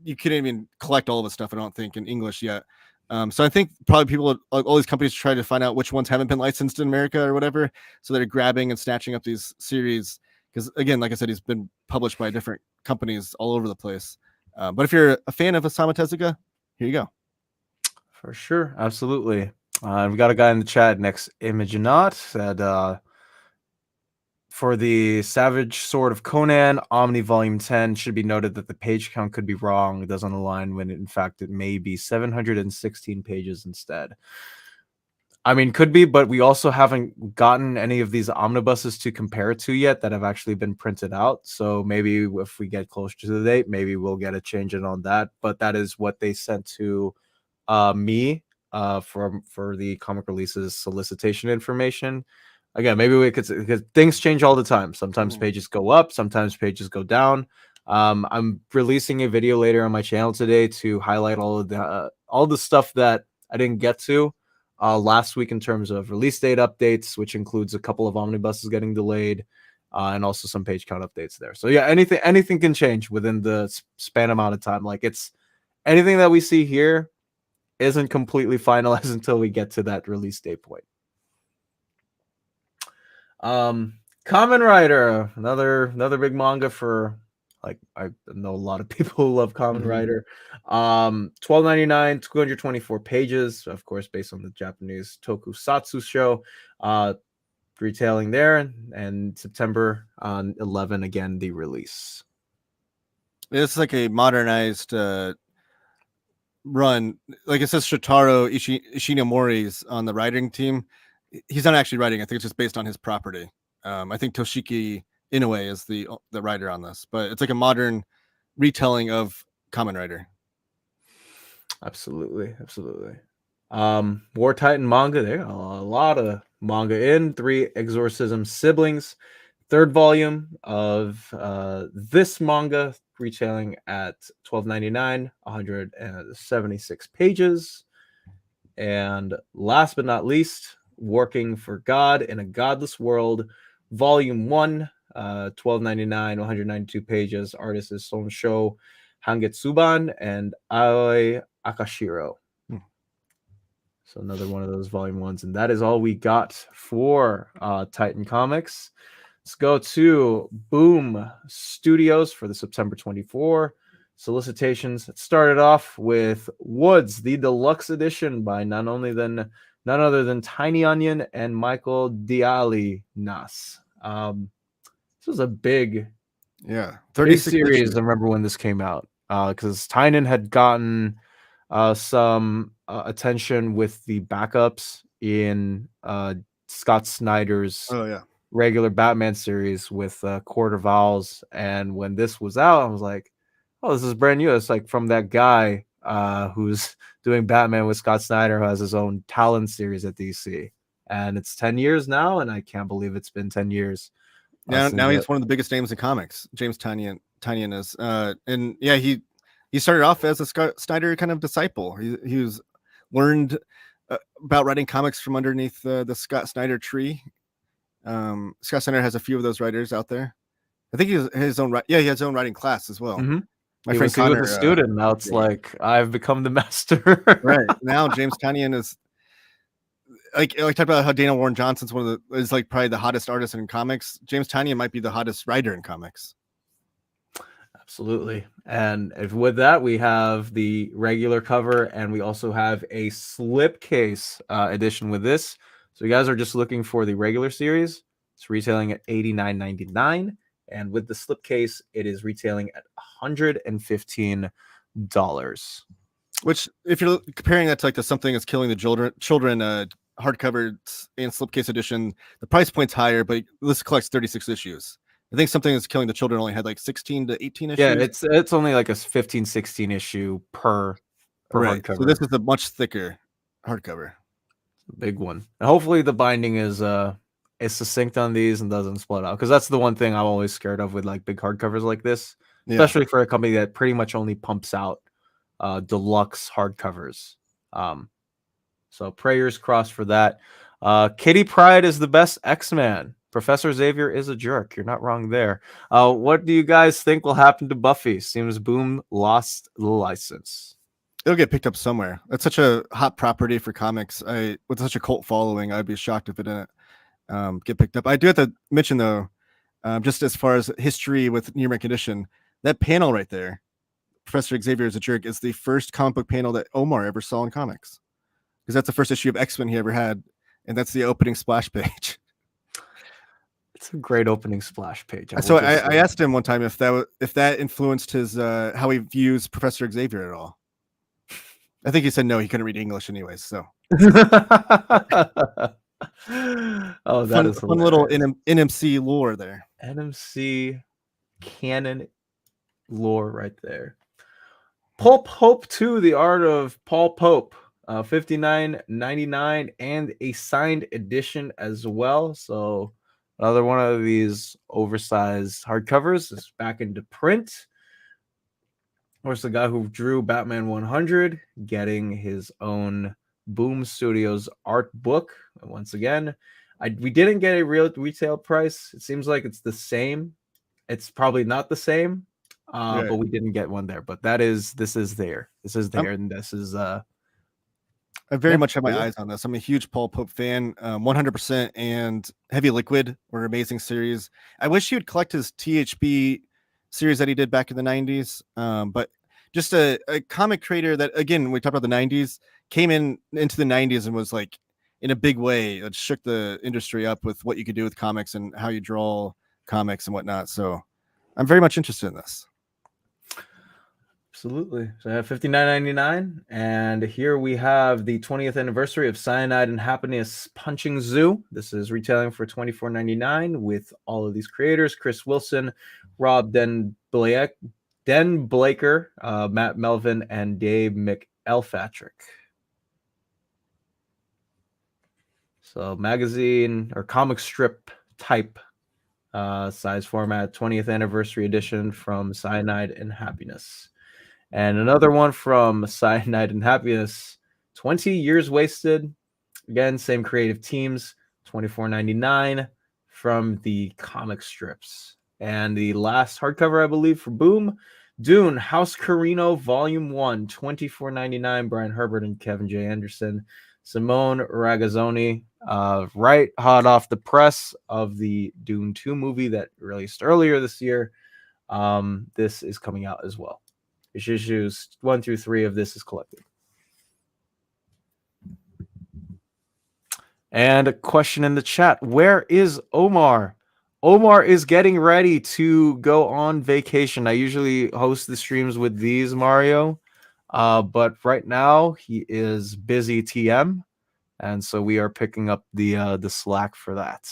you couldn't even collect all of his stuff, I don't think, in English yet. So I think probably people, all these companies, try to find out which ones haven't been licensed in America or whatever. So they're grabbing and snatching up these series because, again, like I said, he's been published by different companies all over the place. But if you're a fan of Osamu Tezuka, here you go. For sure, absolutely. We got a guy in the chat, Next Image Not, said for the Savage Sword of Conan Omni Volume 10, should be noted that the page count could be wrong. It doesn't align when in fact it may be 716 pages instead. I mean, could be, but we also haven't gotten any of these omnibuses to compare it to yet that have actually been printed out. So maybe if we get closer to the date, maybe we'll get a change in on that. But that is what they sent to me for the comic releases solicitation information. Again, maybe we could, because things change all the time. Sometimes pages go up, sometimes pages go down. I'm releasing a video later on my channel today to highlight all the stuff that I didn't get to last week in terms of release date updates, which includes a couple of omnibuses getting delayed, and also some page count updates there. So yeah, anything can change within the span amount of time. Like it's anything that we see here isn't completely finalized until we get to that release date point. Kamen Rider, another big manga for, like, I know a lot of people who love Kamen Rider. $12.99, 224 pages, of course, based on the Japanese tokusatsu show. Retailing there, and September 11, again, the release. It's like a modernized run. Like it says Shotaro Ishinomori's on the writing team. He's not actually writing. I think it's just based on his property. I think Toshiki Inoue is the writer on this, but it's like a modern retelling of Kamen Rider. Absolutely. War Titan manga. There got a lot of manga in 3 Exorcism Siblings, 3rd volume of this manga, retailing at $12.99, 176 pages. And last but not least, Working for God in a Godless World, Volume 1, $12.99, 192 pages. Artist is Sonsho Hangetsuban and Aoi Akashiro. So another one of those volume 1s. And that is all we got for Titan Comics. Let's go to Boom Studios for the September 24 solicitations. It started off with Woods, the deluxe edition by none other than Tiny Onion and Michael Diali Nas. This was a big 36 series. Issues. I remember when this came out, because Tynan had gotten some attention with the backups in Scott Snyder's regular Batman series with Court of Owls. And when this was out, I was like, oh, this is brand new. It's like from that guy who's doing Batman with Scott Snyder, who has his own Talon series at DC. and it's 10 years now, and I can't believe it's been 10 years. Now he's one of the biggest names in comics. James Tynion is, and yeah, he started off as a Scott Snyder kind of disciple. He was learned about writing comics from underneath the Scott Snyder tree. Scott Snyder has a few of those writers out there. I think he has his own. He has his own writing class as well. Mm-hmm. My he friend was Connor, a student. Now it's like I've become the master. Right now, James Tynion is like talk about how Dana Warren Johnson's is like probably the hottest artist in comics. James Tynion might be the hottest writer in comics. Absolutely. And with that, we have the regular cover, and we also have a slipcase edition with this. So you guys are just looking for the regular series. It's retailing at $89.99, and with the slipcase, it is retailing at $115. Which, if you're comparing that to like the Something Is Killing the Children hardcover and slipcase edition, the price point's higher, but this collects 36 issues. I think Something Is Killing the Children only had like 16 to 18 issues. Yeah, it's only like a 15, 16 issue per hardcover. So this is a much thicker hardcover. Big one. And hopefully the binding is succinct on these and doesn't split out, because that's the one thing I'm always scared of with like big hardcovers like this, especially for a company that pretty much only pumps out deluxe hardcovers. So prayers crossed for that. Kitty Pryde is the best X-Man. Professor Xavier is a jerk. You're not wrong there. What do you guys think will happen to Buffy? Seems Boom lost the license. It'll get picked up somewhere. That's such a hot property for comics. With such a cult following, I'd be shocked if it didn't get picked up. I do have to mention though, just as far as history with Near Mint Condition, that panel right there, Professor Xavier is a jerk, is the first comic book panel that Omar ever saw in comics, because that's the first issue of X-Men he ever had, and that's the opening splash page. It's a great opening splash page. So I asked him one time if that influenced his how he views Professor Xavier at all. I think he said no, he couldn't read English anyways. So oh, that is fun little NMC lore there. NMC canon lore right there. Pulp Hope 2, the art of Paul Pope, $59.99, and a signed edition as well. So another one of these oversized hardcovers is back into print. Of course, the guy who drew Batman 100 getting his own Boom Studios art book. And once again, we didn't get a real retail price. It seems like it's the same. It's probably not the same, but we didn't get one there. But this is there. And this is. I very much have my eyes on this. I'm a huge Paul Pope fan. 100% and Heavy Liquid were an amazing series. I wish he would collect his THB series that he did back in the 90s. But just a comic creator that, again, we talked about the 90s, came into the 90s and was like, in a big way, it shook the industry up with what you could do with comics and how you draw comics and whatnot. So I'm very much interested in this. Absolutely. So I have $59.99, and here we have the 20th anniversary of Cyanide and Happiness Punching Zoo. This is retailing for $24.99 with all of these creators: Chris Wilson, Rob Den Blaker, Matt Melvin, and Dave McElpatrick. So magazine or comic strip type size format, 20th anniversary edition from Cyanide and Happiness. And another one from Cyanide and Happiness, 20 Years Wasted. Again, same creative teams, $24.99 from the comic strips. And the last hardcover, I believe, for Boom, Dune, House Carino, Volume 1, $24.99, Brian Herbert and Kevin J. Anderson. Simone Ragazzoni, right hot off the press of the Dune 2 movie that released earlier this year. This is coming out as well. Issues 1 through 3 of this is collected. And a question in the chat: where is Omar? Omar is getting ready to go on vacation. I usually host the streams with these, Mario, but right now he is busy TM, and so we are picking up the slack for that.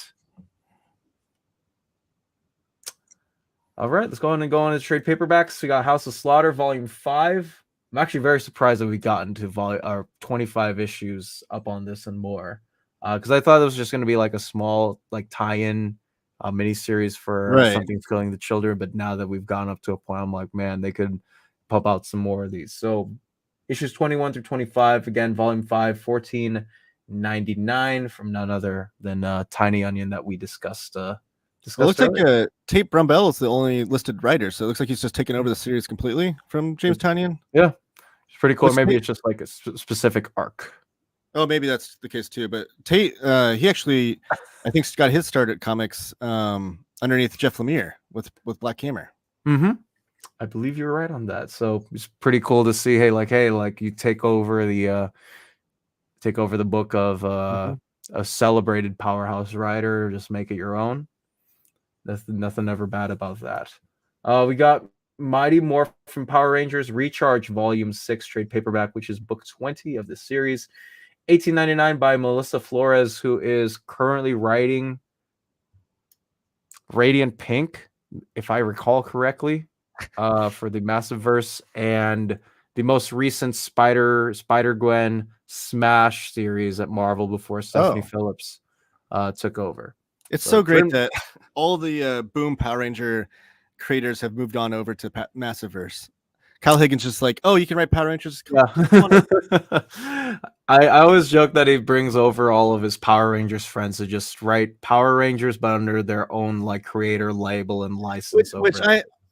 All right, let's go on to trade paperbacks. We got House of Slaughter, Volume 5. I'm actually very surprised that we got into our 25 issues up on this and more. because I thought it was just going to be like a small like tie-in miniseries for Right. Something's Killing the Children. But now that we've gone up to a point, I'm like, man, they could pump out some more of these. So issues 21 through 25, again, volume 5, 14.99 from none other than Tiny Onion that we discussed. It Discussed looks like earlier. Tate Brumbell is the only listed writer, so it looks like he's just taken over the series completely from James Tynion. Yeah, it's pretty cool. Was Maybe Tate- it's just like a specific arc. Oh, maybe that's the case too. But Tate, he actually, I think, got his start at comics underneath Jeff Lemire with Black Hammer. Mm-hmm. I believe you're right on that. So it's pretty cool to see. Hey, like you take over the book of Mhm. a celebrated powerhouse writer, just make it your own. That's nothing ever bad about that. We got Mighty Morphin Power Rangers Recharge Volume 6 trade paperback, which is book 20 of the series. $18.99 by Melissa Flores, who is currently writing Radiant Pink, if I recall correctly, for the Massiveverse, and the most recent Spider-Gwen Smash series at Marvel before Stephanie Phillips took over. It's so great that all the Boom Power Ranger creators have moved on over to Massiveverse. Kyle Higgins just like, oh, you can write Power Rangers. Yeah. I always joke that he brings over all of his Power Rangers friends to just write Power Rangers, but under their own like creator label and license. Which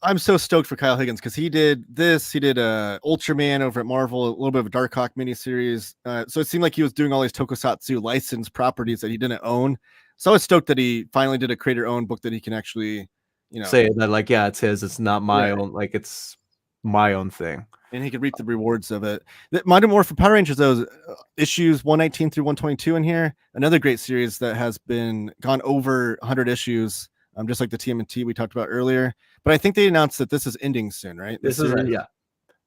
I'm so stoked for Kyle Higgins because he did this. He did Ultraman over at Marvel, a little bit of a Darkhawk miniseries. So it seemed like he was doing all these Tokusatsu licensed properties that he didn't own. So I was stoked that he finally did a creator-owned book that he can actually, say that like, yeah, it's his. It's not my own. Like it's my own thing. And he could reap the rewards of it. Mighty Morphin Power Rangers, those issues 119 through 122 in here. Another great series that has gone over 100 issues, just like the TMNT we talked about earlier. But I think they announced that this is ending soon, right? This is yeah.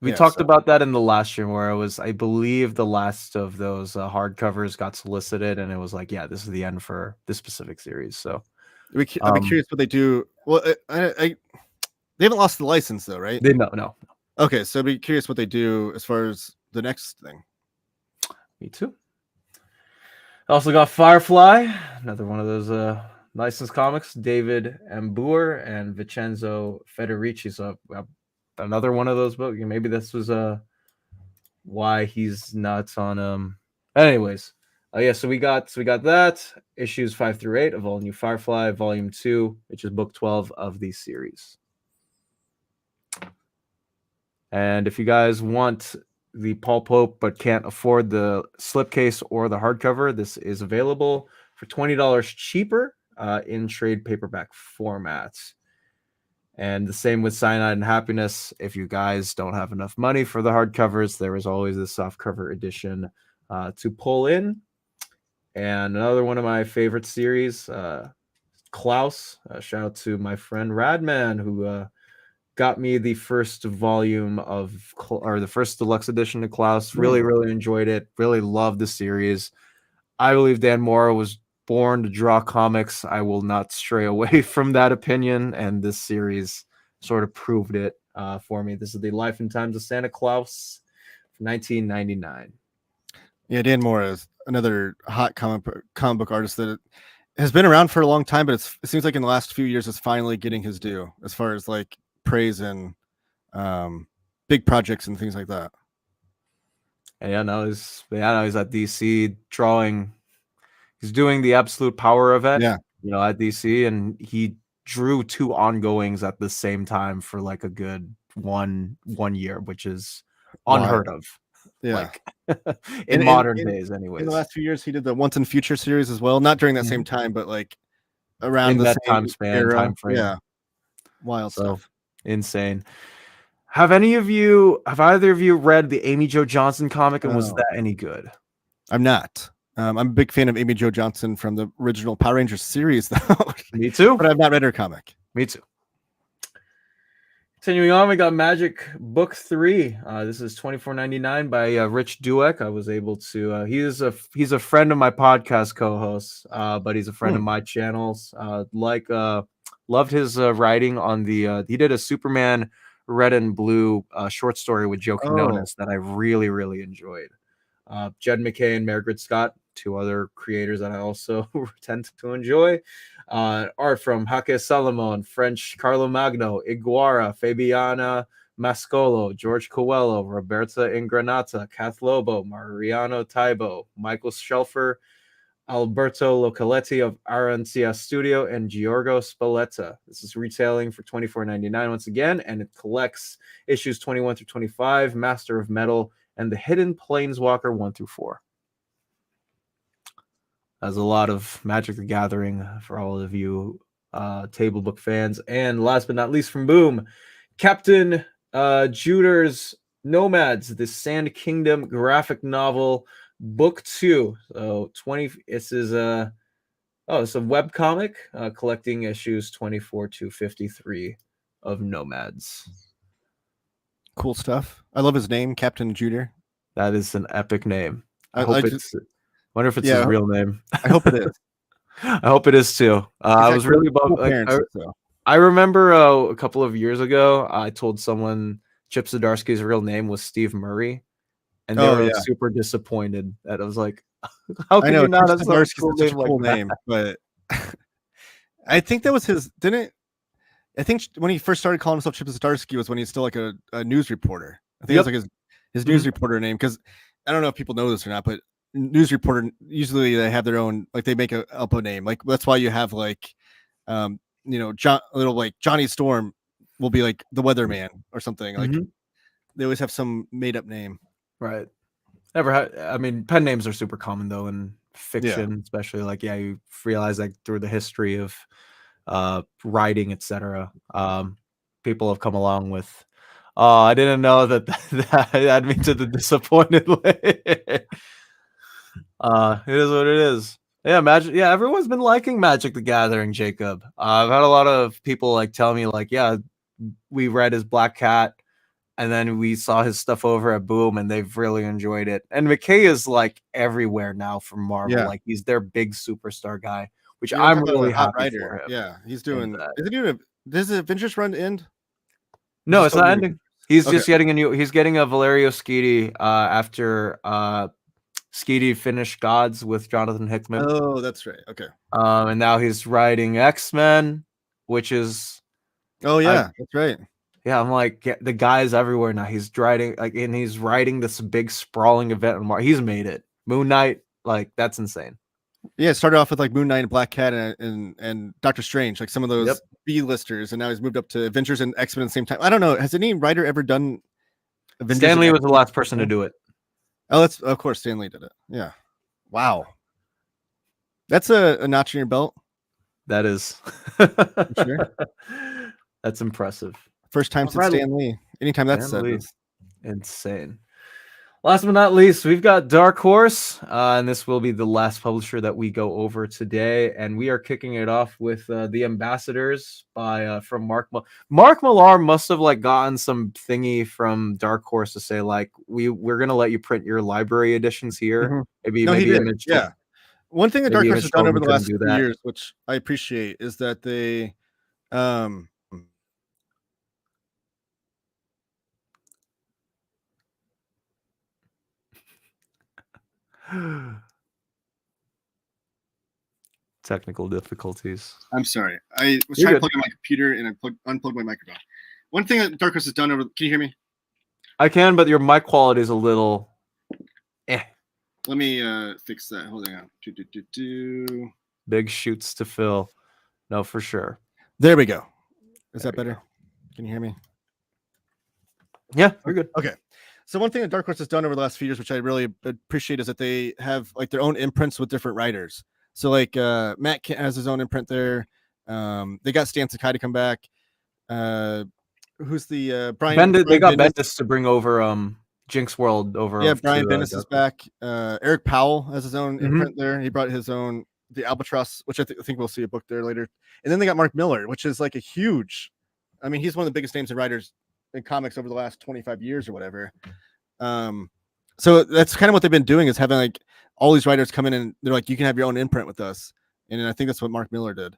We talked about that in the last stream where I believe the last of those hardcovers got solicited, and it was like, yeah, this is the end for this specific series. So I'd be curious what they do. Well, they haven't lost the license though, right? No. Okay, so I'd be curious what they do as far as the next thing. Me too. Also got Firefly, another one of those licensed comics. David Embure and Vincenzo Federici. So another one of those books. Maybe this was why he's nuts on Anyways, so we got that issues 5 through 8 of All New Firefly, Volume 2, which is book 12 of the series. And if you guys want the Paul Pope but can't afford the slipcase or the hardcover, this is available for $20 cheaper in trade paperback formats. And the same with Cyanide and Happiness. If you guys don't have enough money for the hardcovers, there is always the softcover edition to pull in. And another one of my favorite series, Klaus. Shout out to my friend Radman, who got me the first volume or the first deluxe edition of Klaus. Really, really enjoyed it. Really loved the series. I believe Dan Mora was born to draw comics. I will not stray away from that opinion, and this series sort of proved it for me. This is the Life and Times of Santa Claus, 1999. Yeah, Dan Mora is another hot comic book artist that has been around for a long time, but it seems like in the last few years is finally getting his due as far as like praise and big projects and things like that. And he's at DC drawing. He's doing the Absolute Power event, at DC, and he drew 2 ongoings at the same time for like a good one year, which is unheard of. Yeah, like in modern days, anyways. In the last few years, he did the Once and Future series as well, not during that same time, but like around the same time frame. Yeah, wild stuff, insane. Have either of you read the Amy Jo Johnson comic, and was that any good? I'm not. I'm a big fan of Amy Jo Johnson from the original Power Rangers series, though. Me too. But I've not read her comic. Me too. Continuing on, we got Magic Book 3. This is $24.99 by Rich Dueck. I was able to. He's a friend of my podcast co-host, but he's a friend of my channels. Loved his writing on the. He did a Superman Red and Blue short story with Joe Quinones that I really, really enjoyed. Jed McKay and Margaret Scott two other creators that I also tend to enjoy. Art from Jaque Salomon, French Carlo Magno, Iguara, Fabiana Mascolo, George Coelho, Roberta Ingranata, Kath Lobo, Mariano Taibo, Michael Shelfer, Alberto Localetti of Arancia Studio, and Giorgio Spalletta. This is retailing for $24.99 once again, and it collects issues 21 through 25, Master of Metal, and The Hidden Planeswalker 1 through 4. There's a lot of Magic the Gathering for all of you table book fans. And last but not least from Boom, Captain Juder's Nomads, the Sand Kingdom graphic novel, book 2. So this is it's a web comic collecting issues 24 to 53 of Nomads. Cool stuff. I love his name, Captain Juder. That is an epic name. I wonder if it's his real name. I hope it is. I hope it is too. I was really cool I remember a couple of years ago, I told someone Chip Zdarsky's real name was Steve Murray, and they were super disappointed. That I was like, how can you not have such a cool name? But I think that was his. I think when he first started calling himself Chip Zdarsky was when he's still like a news reporter. I think it was like his news reporter name, because I don't know if people know this or not, but news reporter usually they have their own, like they make up a name. Like that's why you have like Johnny Storm will be like the weatherman or something. Like they always have some made up name. Right. I mean, pen names are super common though in fiction, especially like you realize like through the history of writing, etc. People have come along with I didn't know that had me to the disappointed way. It is what it is. Yeah, everyone's been liking Magic the Gathering, Jacob. I've had a lot of people like tell me like, yeah, we read his Black Cat and then we saw his stuff over at Boom and they've really enjoyed it. And McKay is like everywhere now from Marvel. Like he's their big superstar guy, which I'm really happy for him. Yeah, he's doing. Is it doing does the Avengers run end? No, it's not ending. He's just getting he's getting a Valerio Schiti after Schiti finished Gods with Jonathan Hickman. Oh, that's right. Okay. And now he's writing X-Men, which is that's right. Yeah, I'm like the guy's everywhere now. He's writing this big sprawling event on Mars. He's made it. Moon Knight, like that's insane. Yeah, it started off with like Moon Knight and Black Cat and Doctor Strange, like some of those B-listers, and now he's moved up to Avengers and X-Men at the same time. I don't know. Has any writer ever done Avengers? Stan Lee was the last person to do it. Oh, that's of course Stan Lee did it. Yeah. Wow. That's a notch in your belt. That is. Sure. That's impressive. First time since Stan Lee. Anytime that's said. Insane. Last but not least, we've got Dark Horse, and this will be the last publisher that we go over today. And we are kicking it off with The Ambassadors from Mark. Mark Millar must have like gotten some thingy from Dark Horse to say like we're gonna let you print your library editions here. Maybe he did. Yeah. One thing that Dark Horse has done over the last few years, which I appreciate, is that they technical difficulties. I'm sorry. I was trying to plug in my computer and I unplugged my microphone. One thing that Dark Horse has done over. Can you hear me? I can, but your mic quality is a little. Let me fix that. Hold on. Big shoots to fill. No, for sure. There we go. Is that better? Can you hear me? Yeah, we're good. Okay. So one thing that Dark Horse has done over the last few years, which I really appreciate, is that they have like their own imprints with different writers. So like Matt Kent has his own imprint there. They got Stan Sakai to come back. Who's the Brian? They got Bendis to bring over Jinx World over. Yeah, Brian Bendis is back. Eric Powell has his own imprint there. He brought his own The Albatross, which I think we'll see a book there later. And then they got Mark Millar, which is like a huge. I mean, he's one of the biggest names in writers in comics over the last 25 years or whatever. So that's kind of what they've been doing, is having like all these writers come in and they're like, you can have your own imprint with us. And I think that's what Mark Millar did.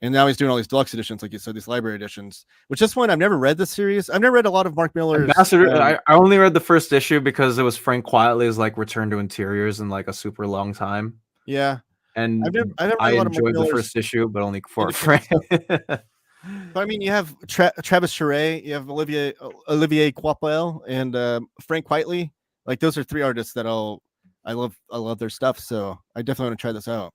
And now he's doing all these deluxe editions, like you said, these library editions. Which this one, I've never read the series. I've never read a lot of Mark Miller's. Ambassador. I only read the first issue because it was Frank Quietly's like return to interiors in like a super long time, Yeah, I've and never I read a lot of Mark enjoyed the Miller's first issue, but only for independent Frank. stuff. But I mean, you have Travis Charest, you have Olivier Coipel, and Frank Quitely. Like those are three artists that I love their stuff. So I definitely want to try this out.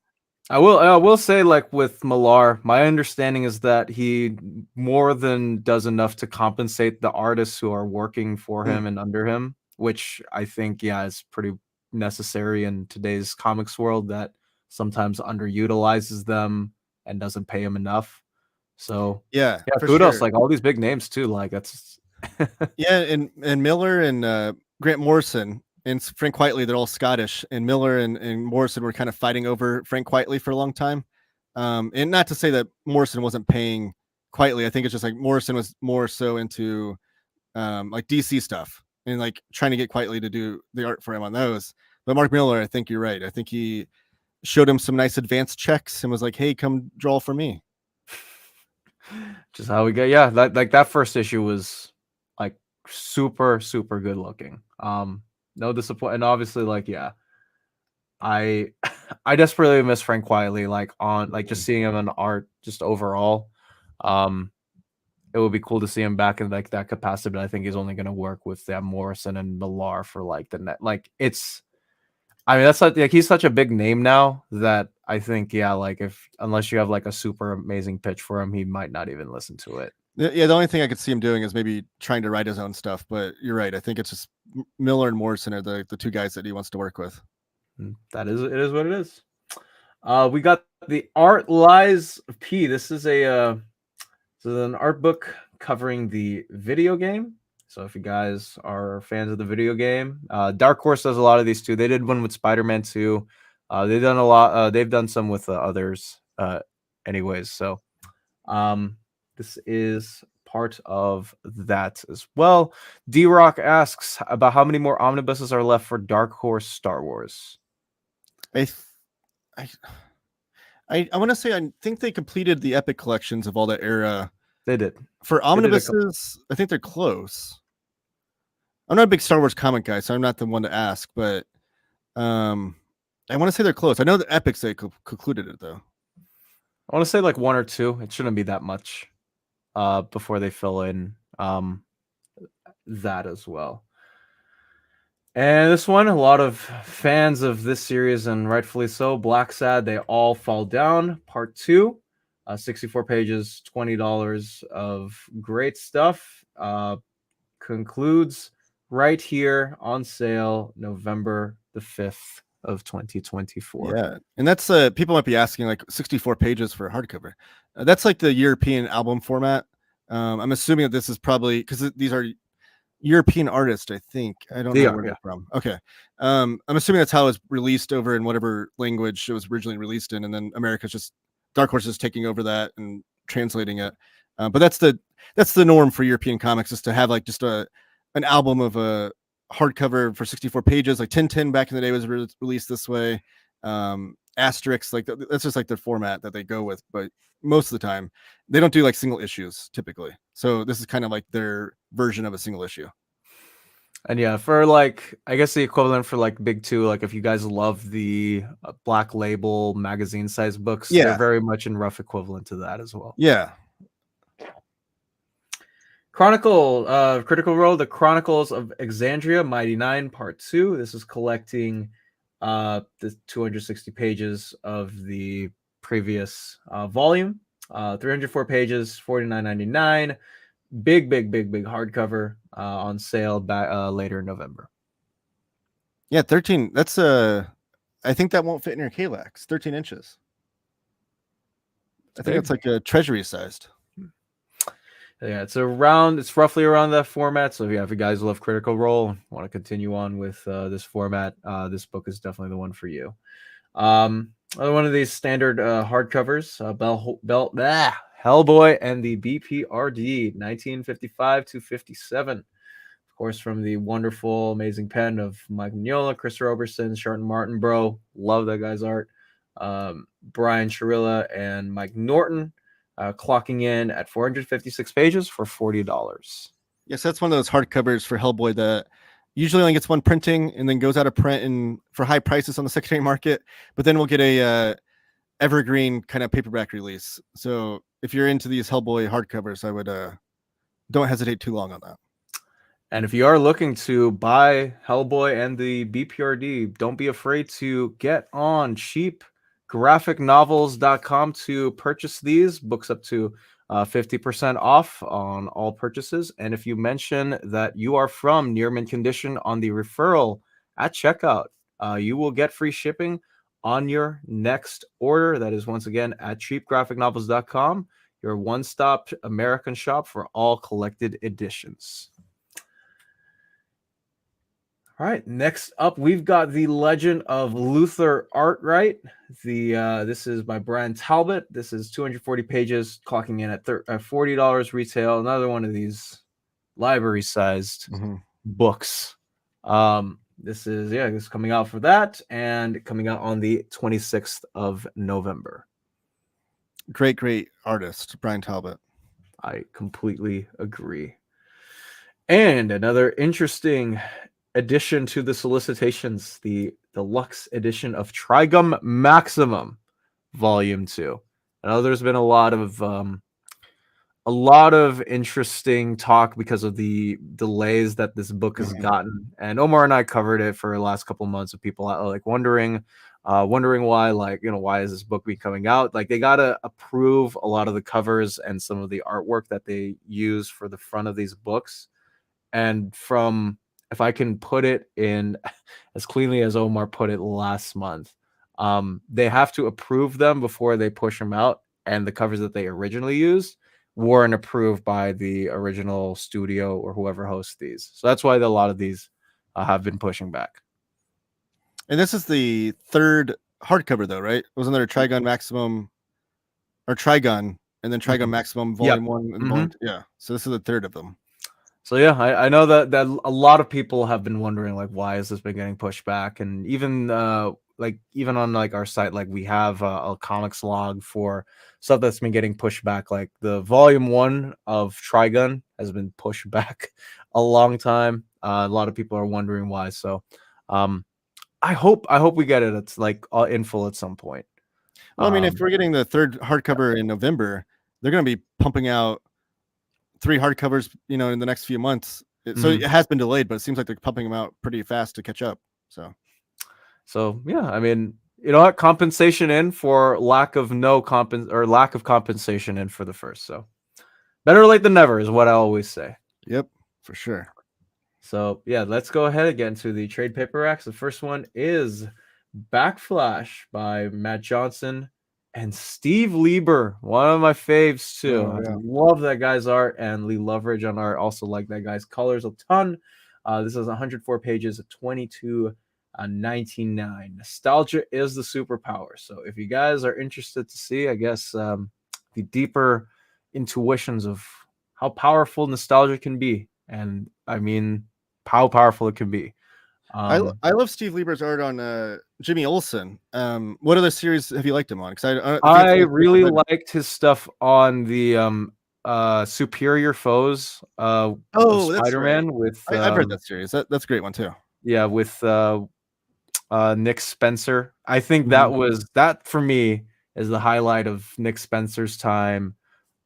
I will say, like with Millar, my understanding is that he more than does enough to compensate the artists who are working for him and under him, which I think, yeah, is pretty necessary in today's comics world that sometimes underutilizes them and doesn't pay them enough. So Yeah, for kudos, sure. like all these big names too. Like that's Yeah, and Miller and Grant Morrison and Frank Quitely, they're all Scottish, and Miller and Morrison were kind of fighting over Frank Quitely for a long time. And not to say that Morrison wasn't paying Quitely. I think it's just like Morrison was more so into like DC stuff and like trying to get Quitely to do the art for him on those. But Mark Miller, I think you're right. I think he showed him some nice advance checks and was like, "Hey, come draw for me." just how we get. Yeah, that first issue was like super good looking. No disappointment, and obviously, like, yeah, I I desperately miss Frank Quietly, like on like just seeing him in art, just overall. Um, it would be cool to see him back in like that capacity, but I think he's only going to work with Morrison and Millar for like the net. Like it's, I mean, that's like he's such a big name now that I think, yeah, like if unless you have like a super amazing pitch for him, he might not even listen to it. Yeah, the only thing I could see him doing is maybe trying to write his own stuff. But you're right. I think it's just Miller and Morrison are the two guys that he wants to work with. That is, it is what it is. We got the Art Lies P. This is an art book covering the video game. So if you guys are fans of the video game, Dark Horse does a lot of these too. They did one with Spider-Man 2. They've done a lot. They've done some with others, anyways. So this is part of that as well. D-Rock asks about how many more omnibuses are left for Dark Horse Star Wars. I want to say I think they completed the Epic collections of all that era. They did. For omnibuses, I think they're close. I'm not a big Star Wars comic guy, so I'm not the one to ask, but I want to say they're close. I know the Epics they concluded it though. I want to say like one or two. It shouldn't be that much before they fill in that as well. And this one, a lot of fans of this series, and rightfully so. Black Sad, They All Fall Down, Part 2. 64 pages, $20 of great stuff. Concludes right here on sale November the 5th of 2024. Yeah, and that's people might be asking like 64 pages for a hardcover. That's like the European album format. I'm assuming that this is probably because these are European artists, I think. I don't know where they're from. Okay. I'm assuming that's how it was released over in whatever language it was originally released in, and then America's just Dark Horse is taking over that and translating it. But that's the norm for European comics, is to have like just an album of a hardcover for 64 pages. Like Tintin back in the day was released this way. Asterix, like that's just like their format that they go with. But most of the time, they don't do like single issues typically. So this is kind of like their version of a single issue. And yeah, for like, I guess the equivalent for like Big Two, like if you guys love the Black Label magazine size books, they're very much in rough equivalent to that as well. Yeah. Critical Role, The Chronicles of Exandria, Mighty 9, Part 2. This is collecting the 260 pages of the previous volume. 304 pages, $49.99. Big hardcover on sale later in November. Yeah, 13. That's I think that won't fit in your Kalax. 13 inches. I think it's like a treasury sized. Yeah, it's roughly around that format. So yeah, if you guys love Critical Role, want to continue on with this format, this book is definitely the one for you. One of these standard hardcovers, Hellboy and the BPRD, 1955 to 57. Of course, from the wonderful, amazing pen of Mike Mignola, Chris Roberson, Sharton Martin, bro. Love that guy's art. Brian Chirilla and Mike Norton. clocking in at 456 pages for $40. Yes, that's one of those hardcovers for Hellboy that usually only gets one printing and then goes out of print and for high prices on the secondary market. But then we'll get a evergreen kind of paperback release. So if you're into these Hellboy hardcovers, I would don't hesitate too long on that. And if you are looking to buy Hellboy and the BPRD, don't be afraid to get on cheapgraphicnovels.com to purchase these books up to 50% off on all purchases. And if you mention that you are from Near Mint Condition on the referral at checkout, you will get free shipping on your next order. That is once again at cheapgraphicnovels.com, your one-stop American shop for all collected editions. All right, next up, we've got The Legend of Luther Arkwright. This is by Brian Talbot. This is 240 pages, clocking in at $40 retail. Another one of these library-sized books. This is coming out for that, and coming out on the 26th of November. Great artist, Brian Talbot. I completely agree. And another interesting addition to the Solicitations, the deluxe edition of Trigun Maximum Volume 2. I know there's been a lot of interesting talk because of the delays that this book has gotten, and Omar and I covered it for the last couple months of people like wondering why, why is this book be coming out? Like, they gotta approve a lot of the covers and some of the artwork that they use for the front of these books. And if I can put it in as cleanly as Omar put it last month, they have to approve them before they push them out. And the covers that they originally used weren't approved by the original studio or whoever hosts these. So that's why a lot of these have been pushing back. And this is the third hardcover, though, right? Wasn't there a Trigun Maximum or Trigun and then Trigun Maximum Volume 1 and Volume 2? Yeah. So this is the third of them. So yeah, I know that a lot of people have been wondering, like, why has this been getting pushed back? And even even on like our site, like, we have a comics log for stuff that's been getting pushed back. Like the Volume 1 of Trigun has been pushed back a long time. A lot of people are wondering why. So I hope we get it. It's like in full at some point. Well, I mean, if we're getting the third hardcover in November, they're going to be pumping out 3 hardcovers, in the next few months. So it has been delayed, but it seems like they're pumping them out pretty fast to catch up. So yeah, I mean, you know what? Compensation in for lack of compensation in for the first. So better late than never is what I always say. Yep, for sure. So yeah, let's go ahead again to the trade paperbacks. The first one is Backflash by Matt Johnson and Steve Lieber, one of my faves too. I love that guy's art, and Lee Loveridge on art. Also like that guy's colors a ton. This is 104 pages, 22.99. Nostalgia is the superpower. So if you guys are interested to see, I guess, the deeper intuitions of how powerful nostalgia can be, and I mean how powerful it can be. I love Steve Lieber's art on Jimmy Olsen. What other series have you liked him on? Because I really liked his stuff on the Superior Foes Spider-Man. Right. With I've read that series. That's a great one too. Yeah, with Nick Spencer. I think that for me is the highlight of Nick Spencer's time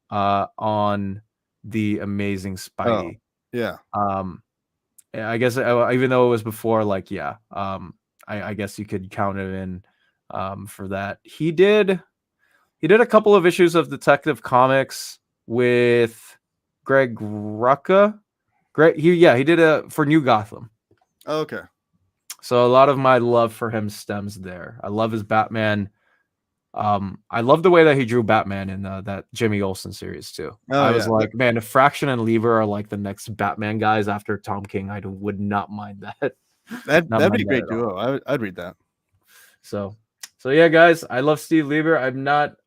on the Amazing Spidey. Oh, yeah. I guess even though it was before, I guess you could count it in for that. He did a couple of issues of Detective Comics with Greg Rucka. He did for New Gotham. Oh, okay. So a lot of my love for him stems there. I love his Batman. I love the way that he drew Batman in that Jimmy Olsen series too. I was like, man, if Fraction and Lieber are like the next Batman guys after Tom King, I would not mind that. That'd be a great duo. I'd read that. So yeah, guys, I love Steve Lieber. I'm not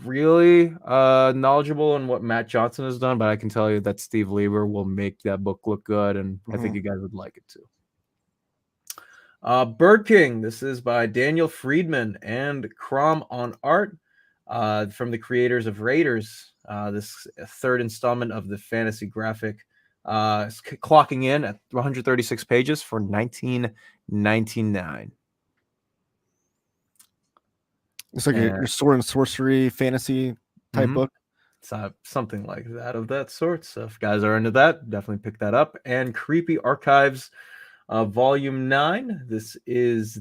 really knowledgeable on what Matt Johnson has done, but I can tell you that Steve Lieber will make that book look good, and I think you guys would like it too. Bird King. This is by Daniel Friedman and Crom on art. from the creators of Raiders. This third installment of the fantasy graphic, clocking in at 136 pages for $19.99. It's like your sword and sorcery fantasy type book. Something like that of that sort. So if guys are into that, definitely pick that up. And Creepy Archives, Volume 9. This is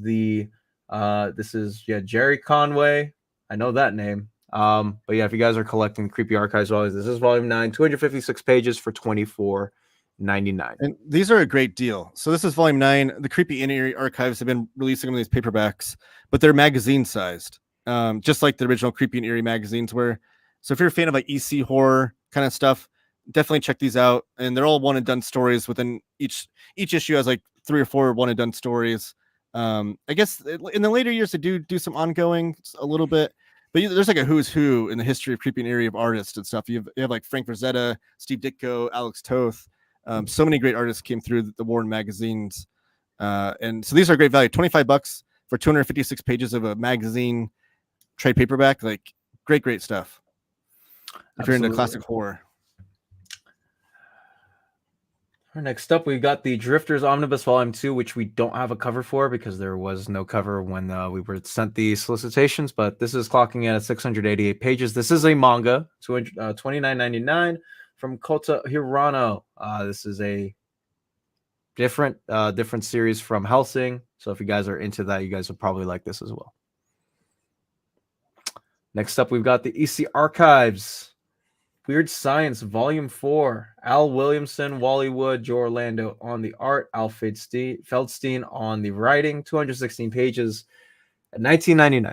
Jerry Conway. I know that name. But yeah, if you guys are collecting Creepy Archives volumes, this is Volume 9, 256 pages for $24.99. And these are a great deal. So this is Volume 9. The Creepy Eerie Archives have been releasing them in these paperbacks, but they're magazine sized, just like the original Creepy and Eerie magazines were. So if you're a fan of like EC horror kind of stuff, definitely check these out. And they're all one and done stories. Within each issue has like 3 or 4 one and done stories. I guess in the later years they do some ongoing a little bit, but there's like a who's who in the history of Creepy and Eerie of artists and stuff. You have like Frank Frazetta, Steve Ditko, Alex Toth. So many great artists came through the Warren magazines. And so these are great value. $25 for 256 pages of a magazine trade paperback. Like great stuff. If you're into classic horror. Next up, we've got the Drifters Omnibus Volume 2, which we don't have a cover for because there was no cover when we were sent the solicitations, but this is clocking in at 688 pages. This is a manga, $29.99 from Kota Hirano. This is a different series from Hellsing, so if you guys are into that, you guys will probably like this as well. Next up, we've got the EC Archives, Weird Science, Volume 4. Al Williamson, Wally Wood, Joe Orlando on the art, Al Feldstein on the writing, 216 pages at $19.99.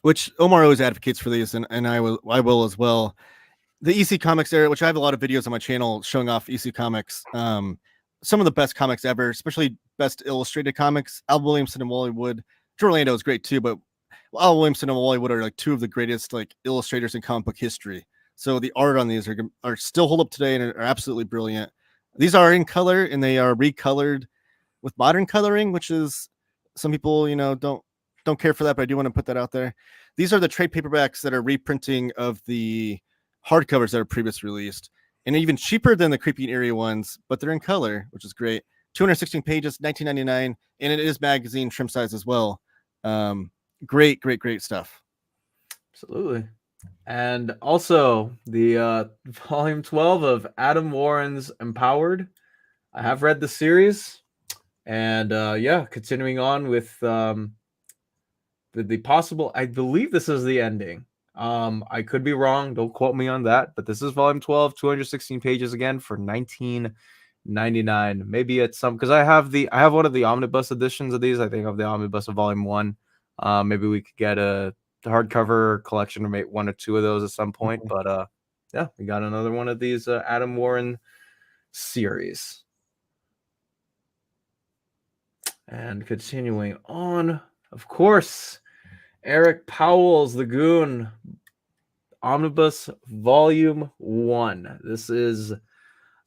Which Omar always advocates for these, and I will as well. The EC Comics era, which I have a lot of videos on my channel showing off EC Comics. Some of the best comics ever, especially best illustrated comics. Al Williamson and Wally Wood. Joe Orlando is great too, but Al Williamson and Wally Wood are like 2 of the greatest like illustrators in comic book history. So the art on these are still hold up today and are absolutely brilliant. These are in color and they are recolored with modern coloring, which is some people, don't care for that, but I do want to put that out there. These are the trade paperbacks that are reprinting of the hardcovers that are previously released, and even cheaper than the Creepy and Eerie ones, but they're in color, which is great. 216 pages, $19.99, and it is magazine trim size as well. Great stuff. Absolutely. And also the Volume 12 of Adam Warren's Empowered. I have read the series, and continuing on with the possible. I believe this is the ending. I could be wrong. Don't quote me on that. But this is Volume 12, 216 pages again for $19.99. Maybe it's some because I have one of the omnibus editions of these. I think of the omnibus of Volume 1. Maybe we could get a hardcover collection or make 1 or 2 of those at some point. But we got another one of these Adam Warren series. And continuing on, of course, Eric Powell's The Goon Omnibus Volume 1. These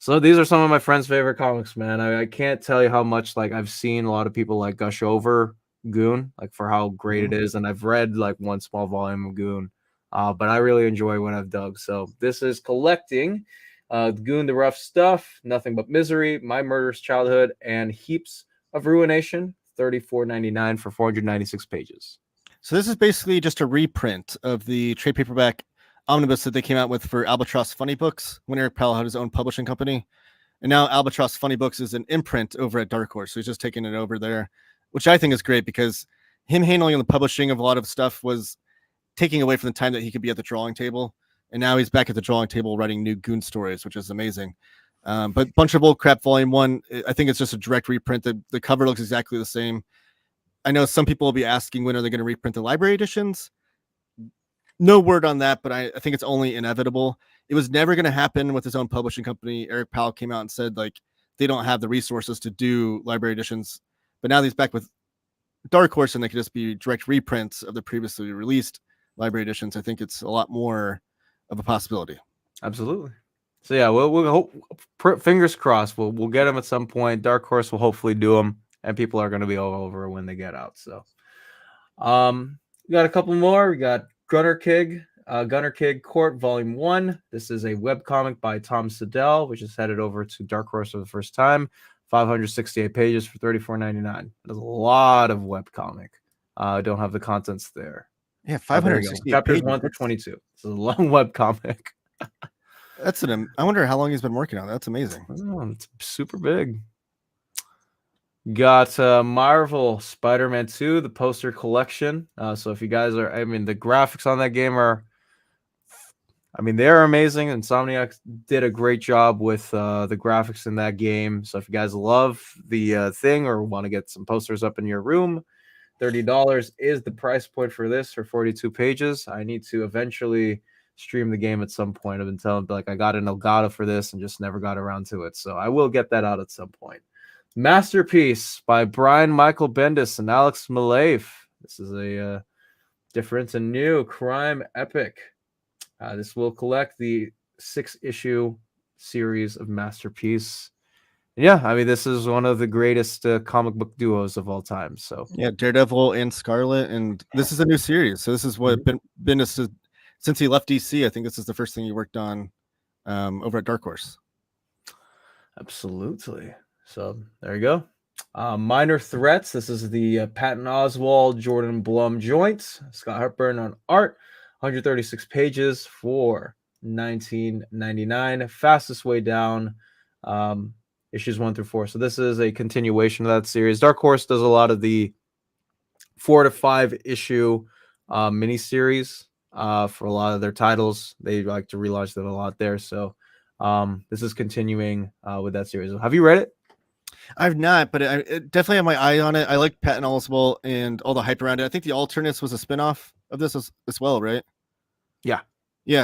are some of my friends' favorite comics, man. I can't tell you how much I've seen a lot of people gush over Goon, for how great it is, and I've read one small volume of Goon, but I really enjoy what I've dug. So this is collecting Goon, The Rough Stuff, Nothing But Misery, My Murderous Childhood, and Heaps of Ruination, $34.99 for 496 pages. So this is basically just a reprint of the trade paperback omnibus that they came out with for Albatross Funny Books when Eric Powell had his own publishing company, and now Albatross Funny Books is an imprint over at Dark Horse, so he's just taking it over there, which I think is great because him handling the publishing of a lot of stuff was taking away from the time that he could be at the drawing table. And now he's back at the drawing table writing new Goon stories, which is amazing. But Bunch of Old Crap Volume 1, I think it's just a direct reprint. The cover looks exactly the same. I know some people will be asking when are they going to reprint the library editions. No word on that, but I think it's only inevitable. It was never going to happen with his own publishing company. Eric Powell came out and said they don't have the resources to do library editions. But now he's back with Dark Horse, and they could just be direct reprints of the previously released library editions. I think it's a lot more of a possibility. Absolutely. So yeah, we'll hope, fingers crossed, we'll get them at some point. Dark Horse will hopefully do them, and people are going to be all over when they get out. So, we got a couple more. We got Gunner Kig, Gunner Kid Court Volume 1. This is a webcomic by Tom Siddell, which is headed over to Dark Horse for the first time. 568 pages for $34.99. There's a lot of webcomic. I don't have the contents there. Yeah, 568 Chapters pages. 1 through 22. It's a long webcomic. I wonder how long he's been working on that. That's amazing. Oh, it's super big. Got Marvel Spider-Man 2, the poster collection. So if you guys are, the graphics on that game are, they're amazing. Insomniac did a great job with the graphics in that game. So if you guys love the thing or want to get some posters up in your room, $30 is the price point for this for 42 pages. I need to eventually stream the game at some point. I've been telling I got an Elgato for this and just never got around to it. So I will get that out at some point. Masterpiece by Brian Michael Bendis and Alex Maleev. This is a different and new crime epic. This will collect the 6-issue series of Masterpiece. Yeah, this is one of the greatest comic book duos of all time. So yeah, Daredevil and Scarlet, and this is a new series. So this is what Bendis did since he left DC. I think this is the first thing he worked on over at Dark Horse. Absolutely. So there you go. Minor Threats. This is the Patton Oswalt, Jordan Blum joint. Scott Hepburn on art. 136 pages for $19.99. Fastest way down. Issues 1 through 4. So this is a continuation of that series. Dark Horse does a lot of the 4 to 5 issue miniseries for a lot of their titles. They like to relaunch them a lot there. So this is continuing with that series. Have you read it? I've not, but I definitely have my eye on it. I like Patton Oswalt and all the hype around it. I think the Alternates was a spinoff of this as well, right? Yeah.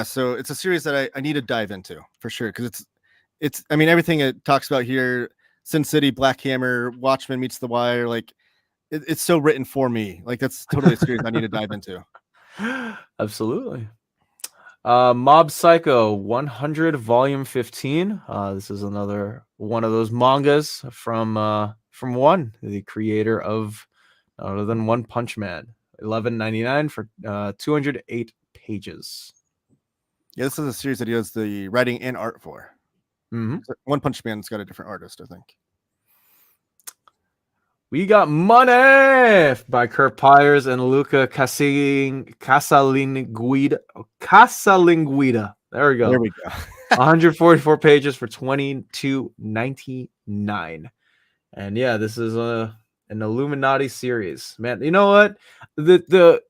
So it's a series that I need to dive into for sure, because it's everything it talks about here: Sin City, Black Hammer, Watchmen meets The Wire. Like it's so written for me. Like that's totally a series I need to dive into. Absolutely. Mob Psycho 100 Volume 15. This is another one of those mangas from One, the creator of none other than One Punch Man. $11.99 for 208 pages. Yeah, this is a series that he does the writing and art for. One Punch Man's got a different artist, I think. We got Money by Kurt Pyers and Luca Casalinguida. There we go. 144 pages for $22.99. And yeah, this is an Illuminati series. Man, you know what? The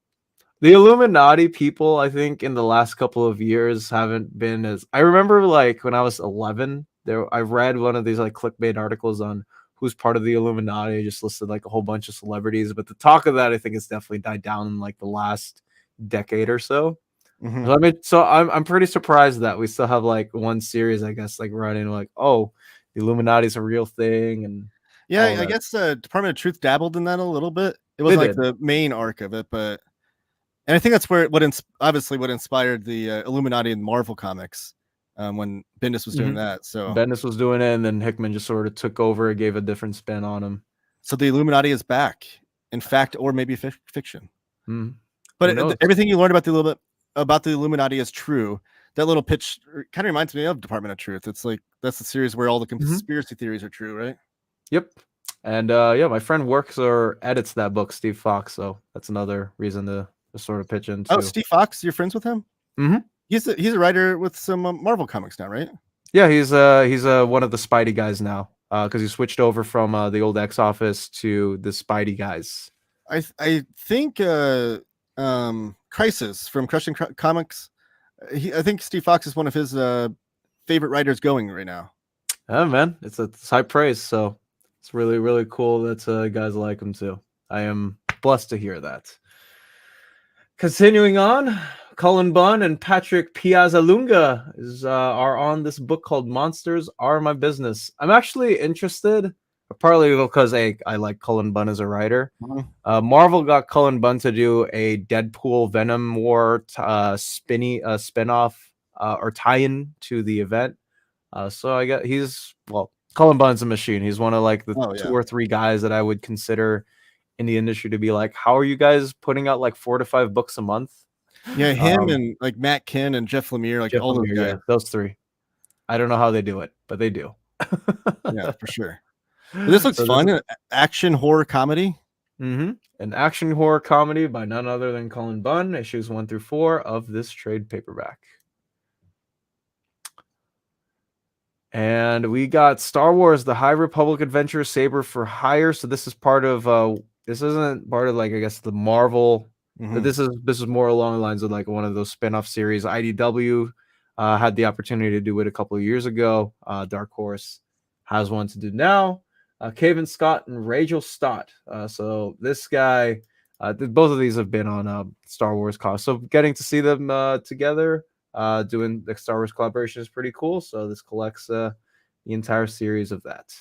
Illuminati people, I think, in the last couple of years haven't been as... I remember, when I was 11, I read one of these, clickbait articles on who's part of the Illuminati. I just listed, a whole bunch of celebrities. But the talk of that, I think, has definitely died down in, the last decade or so. So I'm pretty surprised that we still have, one series, I guess, running, the Illuminati is a real thing. And yeah, I guess the Department of Truth dabbled in that a little bit. It was the main arc of it, but... And I think that's where what inspired the Illuminati in Marvel comics when Bendis was doing that. So Bendis was doing it, and then Hickman just sort of took over and gave a different spin on him. So the Illuminati is back, in fact, or maybe fiction. But everything you learned about the Illuminati is true. That little pitch kind of reminds me of Department of Truth. It's that's the series where all the conspiracy theories are true, right? Yep. And my friend works or edits that book, Steve Fox. So that's another reason to sort of pitch into. Oh, Steve Fox, you're friends with him? He's a writer with some Marvel comics now, right? Yeah, he's one of the Spidey guys now, because he switched over from the old X Office to the Spidey guys. I think Crisis from Crushing Comics. I think Steve Fox is one of his favorite writers going right now. Oh man, it's high praise. So it's really, really cool that guys like him too. I am blessed to hear that. Continuing on, Cullen Bunn and Patrick Piazzalunga are on this book called Monsters Are My Business. I'm actually interested, partly because I like Cullen Bunn as a writer. Marvel got Cullen Bunn to do a Deadpool Venom War spinoff or tie-in to the event. So I got Cullen Bunn's a machine. He's one of the 2 or 3 guys that I would consider in the industry to be how are you guys putting out 4 to 5 books a month? Yeah, him and like Matt Kinn and Jeff Lemire, like Jeff all those Lemire, guys. yeah, those three. I don't know how they do it, but they do. Yeah, for sure. But this looks So this fun. Action horror comedy. an action horror comedy by none other than Cullen Bunn, issues 1 through 4 of this trade paperback. And we got Star Wars: The High Republic Adventure Saber for Hire. So this is part of this isn't part of, like, I guess, the Marvel. But this is more along the lines of like one of those spin-off series. IDW had the opportunity to do it a couple of years ago. Dark Horse has one to do now. Cavan Scott and Rachel Stott. So this guy, both of these have been on Star Wars costs. So getting to see them together, doing the Star Wars collaboration is pretty cool. So this collects the entire series of that.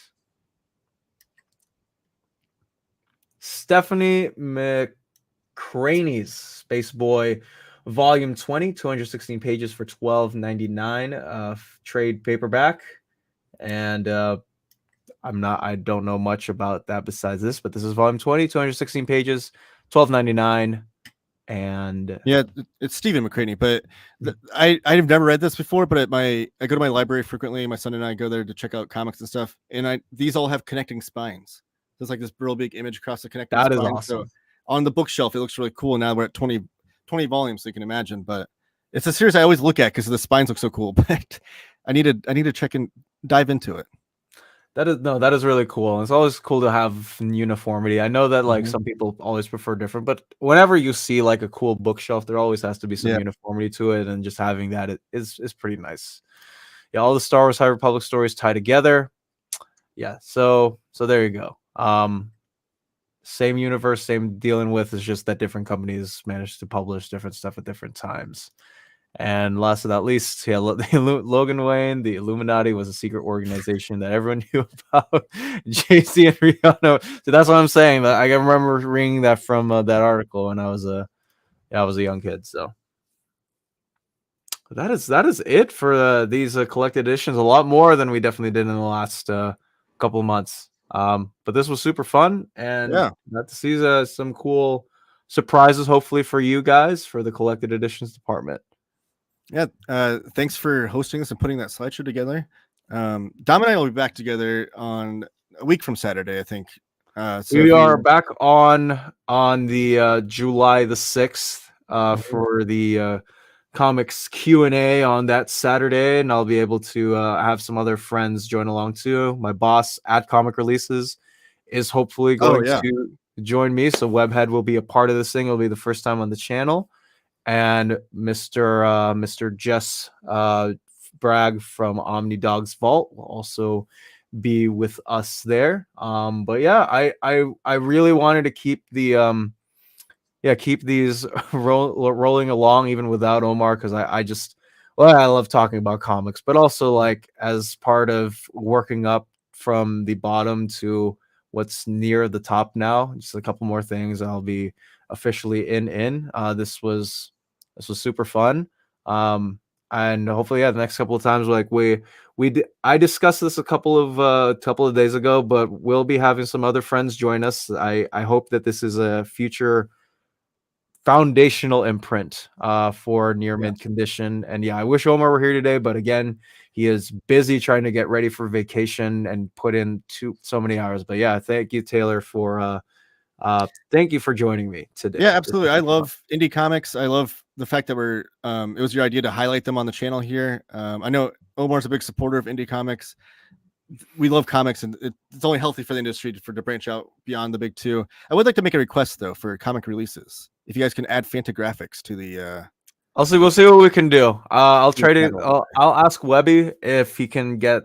Stephanie McCraney's Space Boy Volume 20, 216 pages for $12.99, trade paperback. And I don't know much about that besides this, but this is Volume 20, 216 pages, $12.99. And yeah, it's Stephen McCraney, but I've never read this before, but I go to my library frequently. My son and I go there to check out comics and stuff, and these all have connecting spines. There's like this real big image across the connecting spine. That is awesome. So on the bookshelf, it looks really cool. Now we're at 20 volumes, so you can imagine. But it's a series I always look at because the spines look so cool. But I need to check and dive into it. That is really cool. It's always cool to have uniformity. I know that like some people always prefer different, but whenever you see like a cool bookshelf, there always has to be some uniformity to it, and just having that is pretty nice. Yeah, all the Star Wars High Republic stories tie together. Yeah, so there you go. Same universe, same dealing with. It's just that different companies manage to publish different stuff at different times. And last but not least, yeah, Logan Wayne, the Illuminati was a secret organization that everyone knew about. JC and Rihanna. So that's what I'm saying. That I remember reading that from that article when I was a young kid. So that is it for these collected editions. A lot more than we definitely did in the last couple of months. But this was super fun, and got to see some cool surprises, hopefully for you guys, for the collected editions department. Yeah, thanks for hosting us and putting that slideshow together. Dom and I will be back together on a week from Saturday, I think. So we are back on the July the 6th for the comics Q&A on that Saturday, and I'll be able to have some other friends join along too. My boss at Comic Releases is hopefully going to join me, so Webhead will be a part of this thing. It'll be the first time on the channel. And Mr. Jess Bragg from Omni Dog's Vault will also be with us there. But yeah, I really wanted to keep the keep these rolling along even without Omar, because I love talking about comics, but also like as part of working up from the bottom to what's near the top now. Just a couple more things. I'll be officially in. This was super fun. And hopefully, the next couple of times, like I discussed this a couple of days ago, but we'll be having some other friends join us. I hope that this is a future foundational imprint for Near Mint Condition. And I wish Omar were here today, but again, he is busy trying to get ready for vacation and put in so many hours. But yeah, thank you, Taylor, for thank you for joining me today. Yeah, absolutely. I love indie comics. I love the fact that it was your idea to highlight them on the channel here. I know Omar's a big supporter of indie comics. We love comics, and it's only healthy for the industry to branch out beyond the big two. I would like to make a request though for comic releases. If you guys can add Fantagraphics to the we'll see what we can do. I'll ask Webby if he can get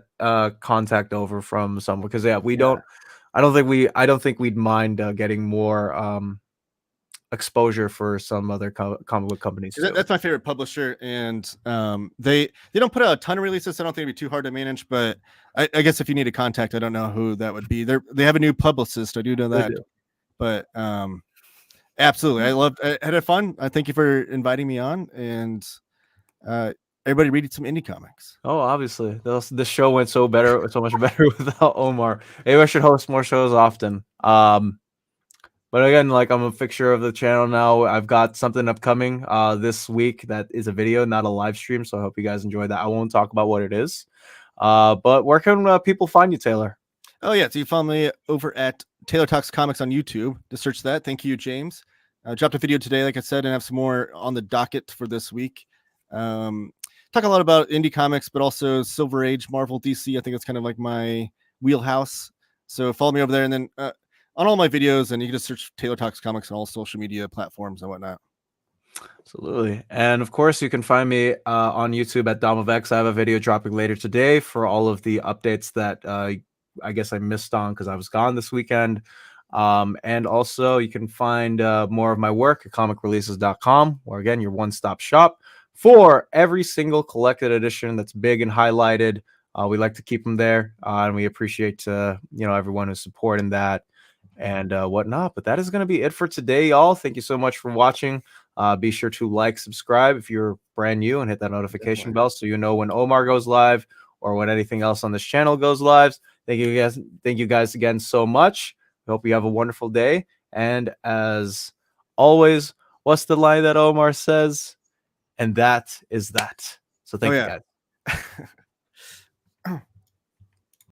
contact over from someone, because I don't think we'd mind getting more exposure for some other comic book companies too. That's my favorite publisher, and they don't put out a ton of releases, so I don't think it'd be too hard to manage. But I guess if you need a contact, I don't know who that would be. They have a new publicist. I do know that, but absolutely, I had fun. I thank you for inviting me on, and everybody reading some indie comics. Oh, obviously, the show went so much better without Omar. Maybe I should host more shows often. But again, like I'm a fixture of the channel now. I've got something upcoming this week that is a video, not a live stream. So I hope you guys enjoy that. I won't talk about what it is. But where can people find you, Taylor? Oh yeah, so you follow me over at Taylor Talks Comics on YouTube. Just search that. Thank you, James. I dropped a video today, like I said, and have some more on the docket for this week. Talk a lot about indie comics, but also Silver Age, Marvel, DC. I think it's kind of like my wheelhouse. So follow me over there, and then on all my videos, and you can just search Taylor Talks Comics on all social media platforms and whatnot. Absolutely. And of course, you can find me on YouTube at Dom of X. I have a video dropping later today for all of the updates that I guess I missed on because I was gone this weekend. And also, you can find more of my work at comicreleases.com, where again, your one-stop shop for every single collected edition that's big and highlighted. We like to keep them there, and we appreciate everyone who's supporting that and whatnot. But that is going to be it for today, y'all. Thank you so much for watching. Be sure to like, subscribe if you're brand new, and hit that notification bell so you know when Omar goes live or when anything else on this channel goes live. Thank you guys again so much. I hope you have a wonderful day. And as always, what's the line that Omar says? And that is that. So thank you guys.